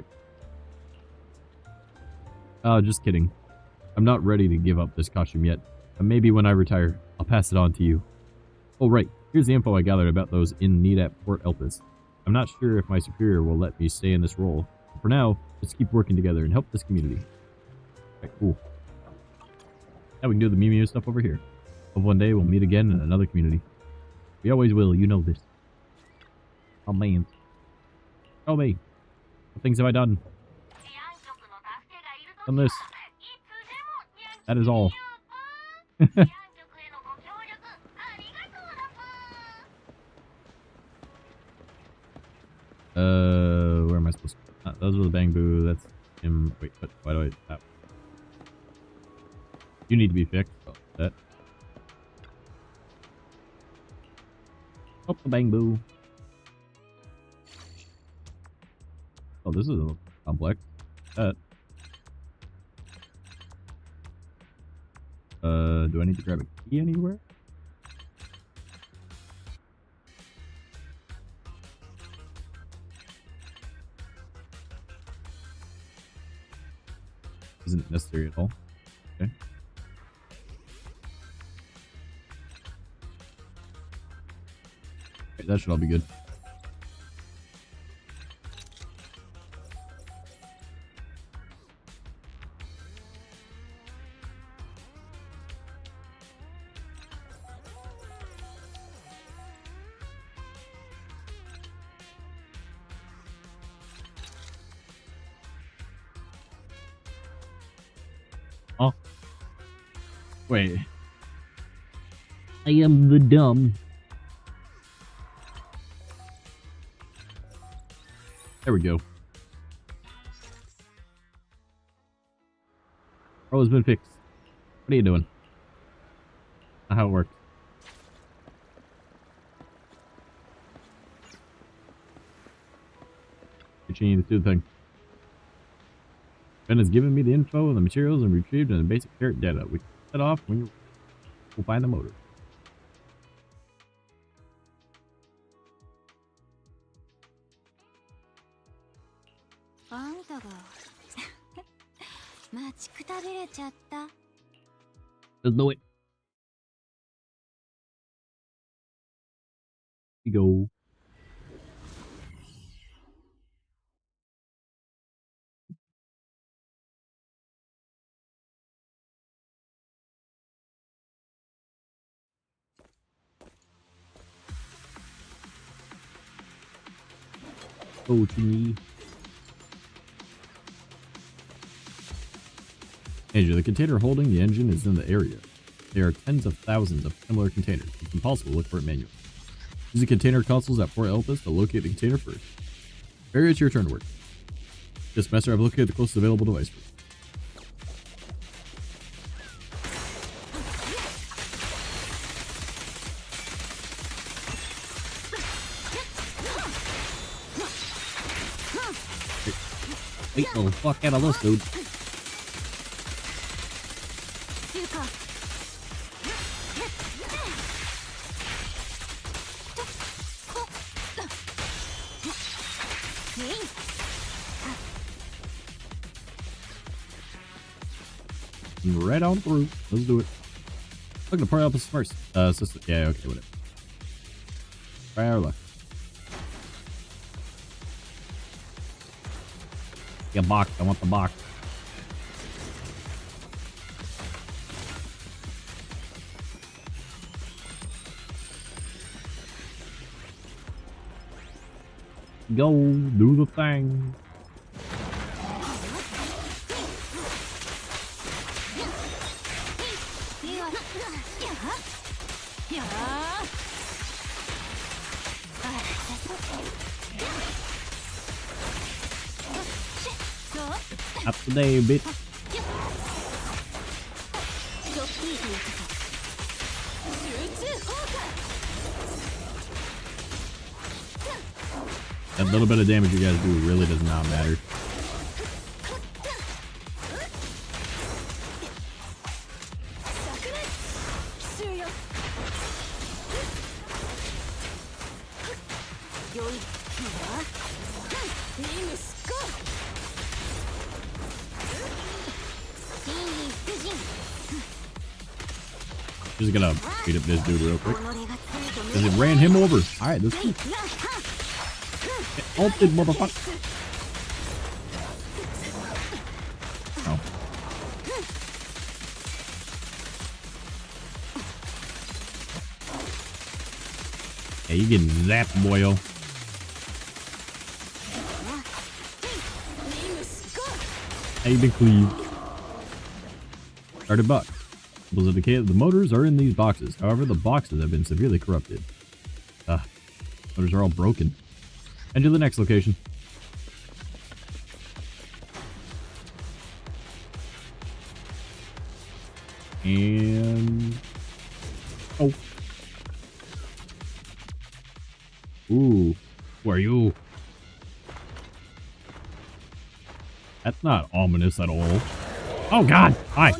decline. Just kidding. I'm not ready to give up this costume yet, but maybe when I retire, I'll pass it on to you. Oh right, here's the info I gathered about those in need at Port Elpis. I'm not sure if my superior will let me stay in this role. But for now, let's keep working together and help this community. Okay, cool. Now we can do the Mew Mew stuff over here. Hope one day we'll meet again in another community. We always will, you know this. Oh man. Oh me. What things have I done? Done this. That is all. Where am I supposed to? Those are the Bangbu. That's him. Wait, but why do I? You need to be fixed. Oh, that. Oh, the Bangbu. Oh, this is a complex. That. Do I need to grab a key anywhere? Isn't necessary at all. Okay. Okay, that should all be good. Oh. Wait. I am the dumb. There we go. Roll has been fixed. What are you doing? Not how it works. Continue to do the thing. Ben has given me the info and the materials and retrieved and the basic carrot data. We can set off when we'll find the motor. Let's do it. Here we go. Oh, to me. Andrew, the container holding the engine is in the area. There are tens of thousands of similar containers. It's impossible to look for it manually. Use the container consoles at Port Elpis to locate the container first. Barry, it's your turn to work. This master, I've located the closest available device for you. Wait the fuck out of this, dude. Right on through. Let's do it. Look, the Port Elpis first. System. Yeah, okay, whatever. Try our luck. Yeah, box. I want the box. Go do the thing. Up today, bitch. That little bit of damage you guys do really does not matter. Just gonna beat up this dude real quick. Because it ran him over. Alright, let's go. Ulted, motherfucker. Oh. Hey, you getting zapped, boyo. Hey, big cleave. Started buck. Symbols indicate the motors are in these boxes. However, the boxes have been severely corrupted. Motors are all broken. And to the next location. And... oh. Ooh. Who are you? That's not ominous at all. Oh god! Hi!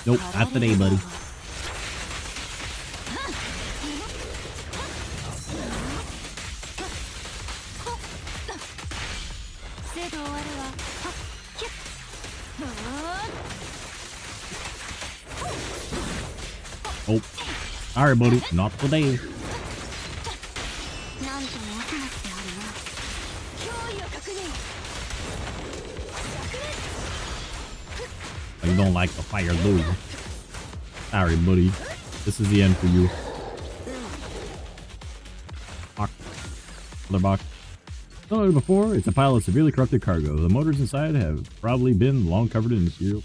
Nope, not today, buddy. Oh, alright, buddy, not today. You don't like the fire, do you? Sorry, buddy. This is the end for you. Box. Another box. Similar to before, it's a pile of severely corrupted cargo. The motors inside have probably been long covered in material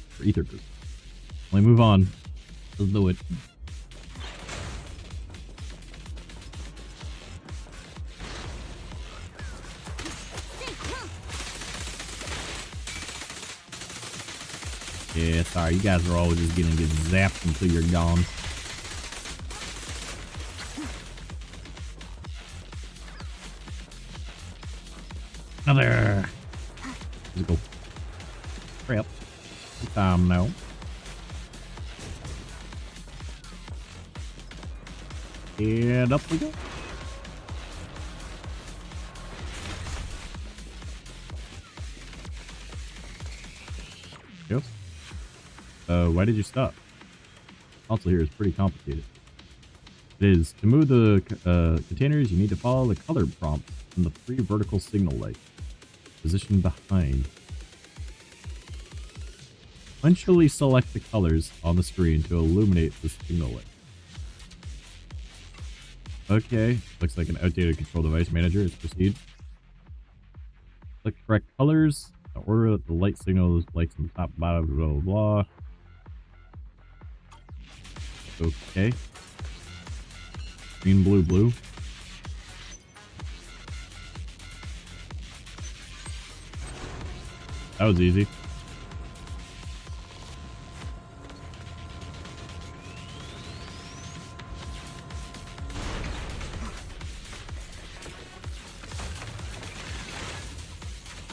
for ether group. Let me move on. Let's do it. Yeah, sorry, you guys are always just gonna get zapped until you're gone. Another. Let's go. Hurry up. Good time now. And up we go. Yes. Why did you stop? Console here is pretty complicated. It is. To move the containers, you need to follow the color prompt from the 3 vertical signal lights. Position behind. Sequentially select the colors on the screen to illuminate the signal light. Okay. Looks like an outdated control device manager. Let's proceed. Select correct colors. Order that the light signals, lights from top, bottom, blah, blah, blah. Okay. Green, blue, blue. That was easy.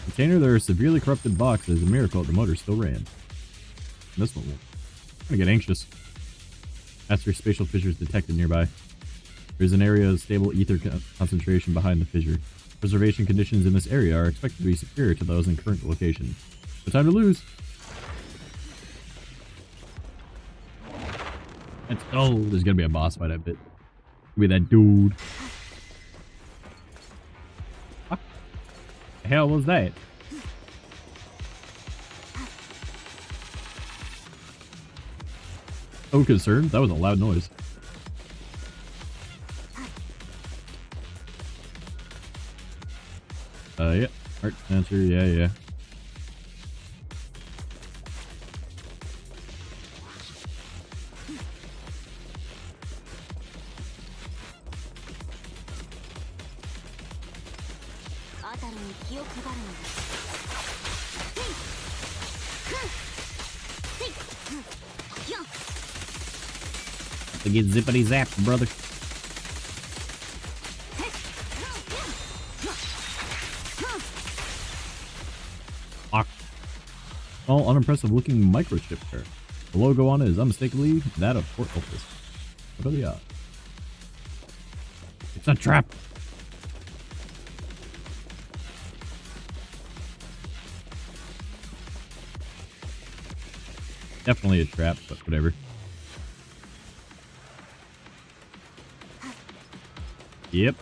Container, there are severely corrupted boxes. A miracle the motor still ran. And this one will. I'm gonna get anxious. Master spatial fissures detected nearby. There's an area of stable ether concentration behind the fissure. Preservation conditions in this area are expected to be superior to those in current location. No time to lose. Let's go. There's gonna be a boss fight, I bet. Give me that dude. The hell was that? So concerned. That was a loud noise. Yeah. Art sensor. Yeah. To get zippity zapped, brother. Small, unimpressive looking microchip there. The logo on it is unmistakably that of Port Opus. What are the odds? It's a trap! Definitely a trap, but whatever. Yep.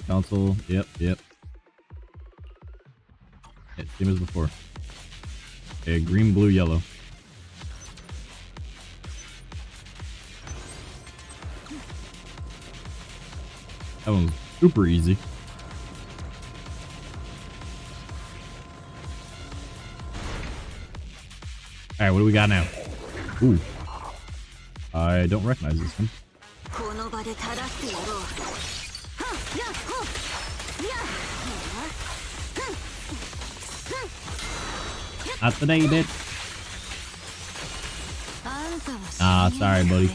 Console. Yep. Yeah, same as before. Okay, green, blue, yellow. That one's super easy. Alright, what do we got now? Ooh. I don't recognize this one. Not today, bitch. Ah, sorry, buddy.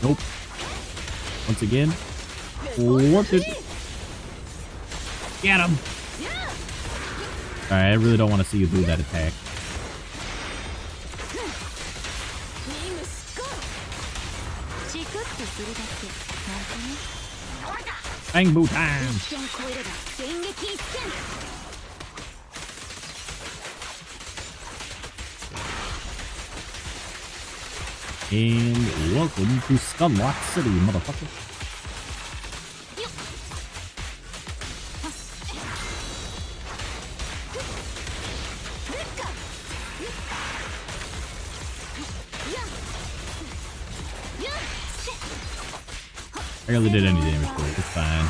Nope. Once again. Warped it. Get him. Alright, I really don't want to see you do that attack. Bang boo time! And welcome to Scumlock City, motherfucker. I barely did any damage to it, it's fine.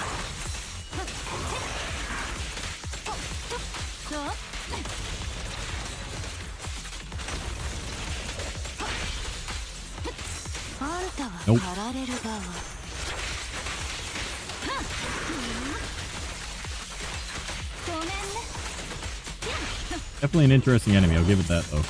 Nope. Definitely an interesting enemy, I'll give it that though.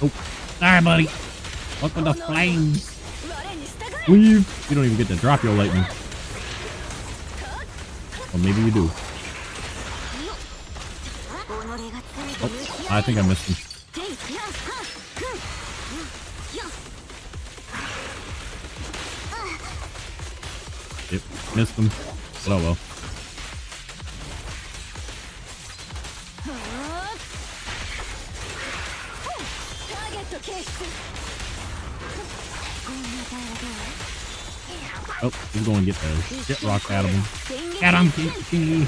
Oh, sorry, buddy. Look at the flames. Leave. You don't even get to drop your lightning. Well, maybe you do. Oh, I think I missed him. Yep, missed him. But oh well. Oh, he's going to get the shit rocked out of him. Get him, Kingy!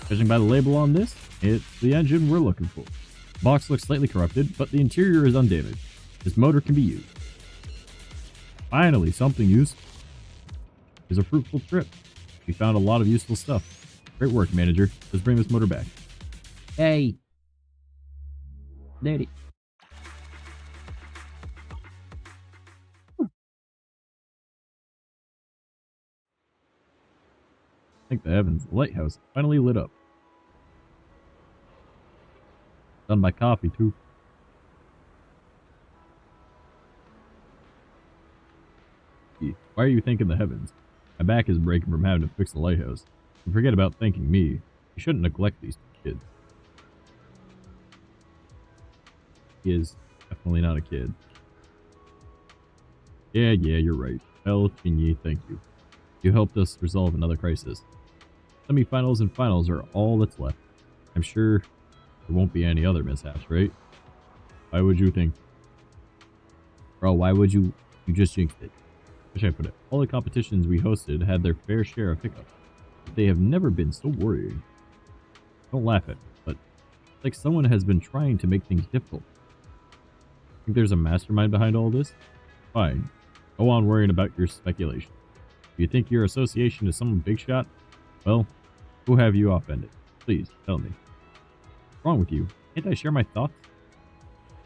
Judging by the label on this, it's the engine we're looking for. The box looks slightly corrupted, but the interior is undamaged. This motor can be used. Finally, something useful. It was a fruitful trip. We found a lot of useful stuff. Great work, manager. Let's bring this motor back. Hey! Daddy. Thank the heavens, the lighthouse finally lit up. Done by coffee, too. Why are you thanking the heavens? My back is breaking from having to fix the lighthouse. And forget about thanking me. You shouldn't neglect these kids. He is definitely not a kid. Yeah, you're right. Well, Chinyi, thank you. You helped us resolve another crisis. Semifinals and finals are all that's left. I'm sure there won't be any other mishaps, right? Why would you think? Bro, why would you? You just jinxed it. How should I put it? All the competitions we hosted had their fair share of hiccups. But they have never been so worrying. Don't laugh at me, but it's like someone has been trying to make things difficult. Think there's a mastermind behind all this? Fine. Go on worrying about your speculation. If you think your association is some big shot, well, we'll have you offended. Please, tell me. What's wrong with you? Can't I share my thoughts?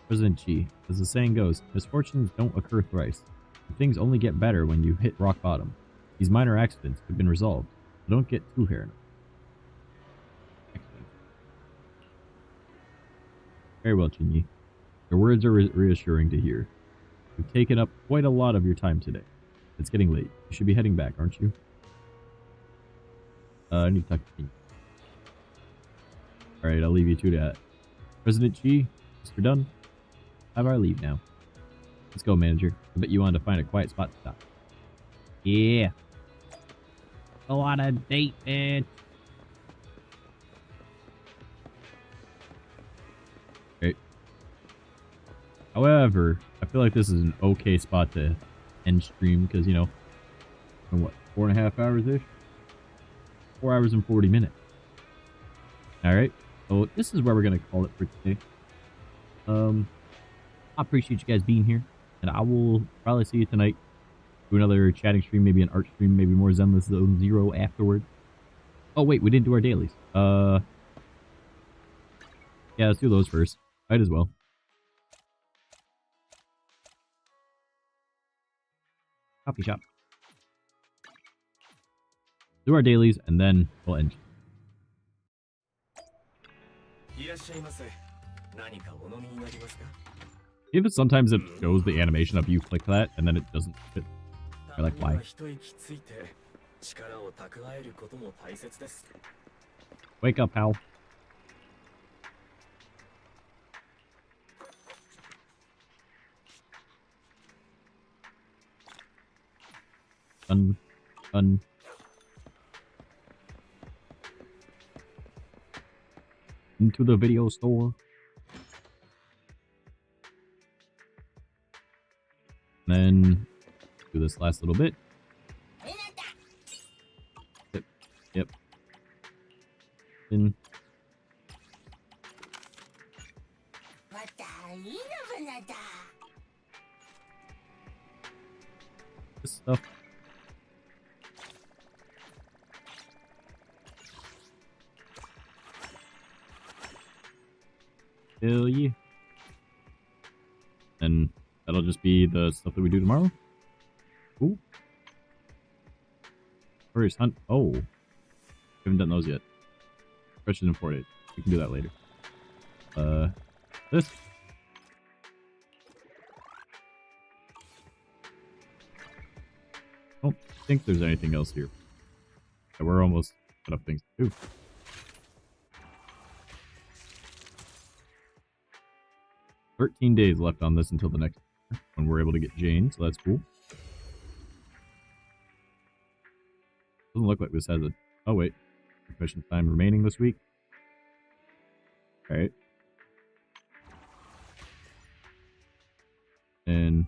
President Chi, as the saying goes, misfortunes don't occur thrice. And things only get better when you hit rock bottom. These minor accidents have been resolved, so don't get too paranoid. Very well, Chinyi. Your words are reassuring to hear. You've taken up quite a lot of your time today. It's getting late. You should be heading back, aren't you? I need to talk to Chinyi. Alright, I'll leave you to that. President Chi, Mr. Dunn, have our leave now. Let's go, manager. I bet you wanted to find a quiet spot to stop. Yeah. Go on a date, man. Great. However, I feel like this is an okay spot to end stream because, you know, what, 4.5 hours-ish? 4 hours and 40 minutes. Alright. So this is where we're going to call it for today. I appreciate you guys being here. And I will probably see you tonight. Do another chatting stream, maybe an art stream, maybe more Zenless Zone Zero afterward. Oh, wait, we didn't do our dailies. Yeah, let's do those first. Might as well. Coffee shop. Do our dailies, and then we'll end. Even sometimes it shows the animation of you click that, and then it doesn't fit. You're like, why? Wake up, Hal. Done. Done. Into the video store. And then do this last little bit. Yep. In. This stuff. Hell yeah. And that'll just be the stuff that we do tomorrow. Ooh. First hunt. Oh. Haven't done those yet. Questions imported. We can do that later. This. I don't think there's anything else here. Yeah, we're almost out of things to do. $13 days left on this until the next when we're able to get Jane, so that's cool. Doesn't look like this has a... Oh, wait. Mission time remaining this week. Alright. And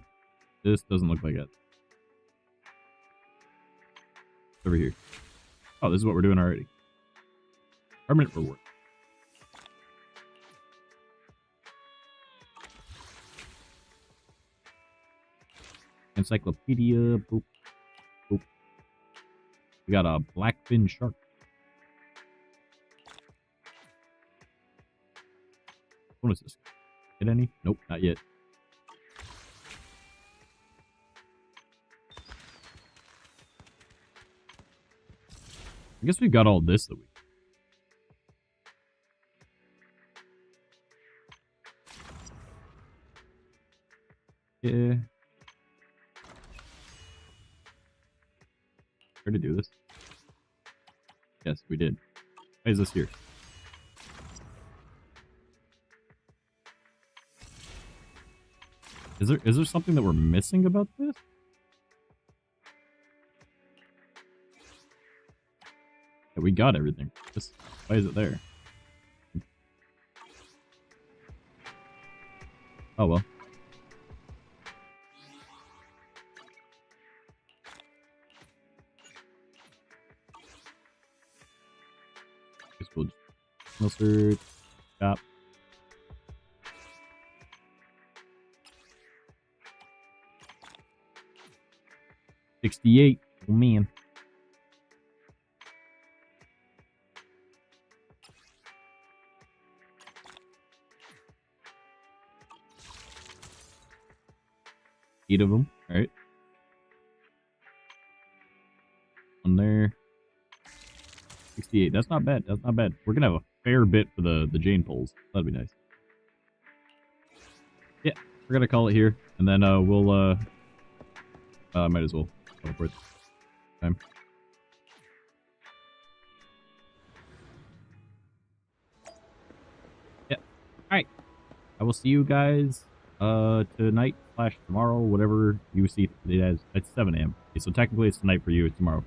this doesn't look like it. Over here. Oh, this is what we're doing already. Permanent reward. Encyclopedia. Boop. Boop. We got a blackfin shark. Bonuses. Get any? Nope, not yet. I guess we got all this that we... Yeah. Where to do this? Yes, we did. Why is this here? Is there something that we're missing about this? Yeah, we got everything. Why is it there? Oh well. We'll just search. Stop. $68. Oh man. Eight of them. All right. On there. 68. That's not bad. That's not bad. We're gonna have a fair bit for the Jane poles. That'd be nice. Yeah, we're gonna call it here, and then we'll might as well go for it. Time. Yeah. All right. I will see you guys tonight / tomorrow, whatever you see it as. It's 7 a.m. Okay, so technically it's tonight for you. It's tomorrow.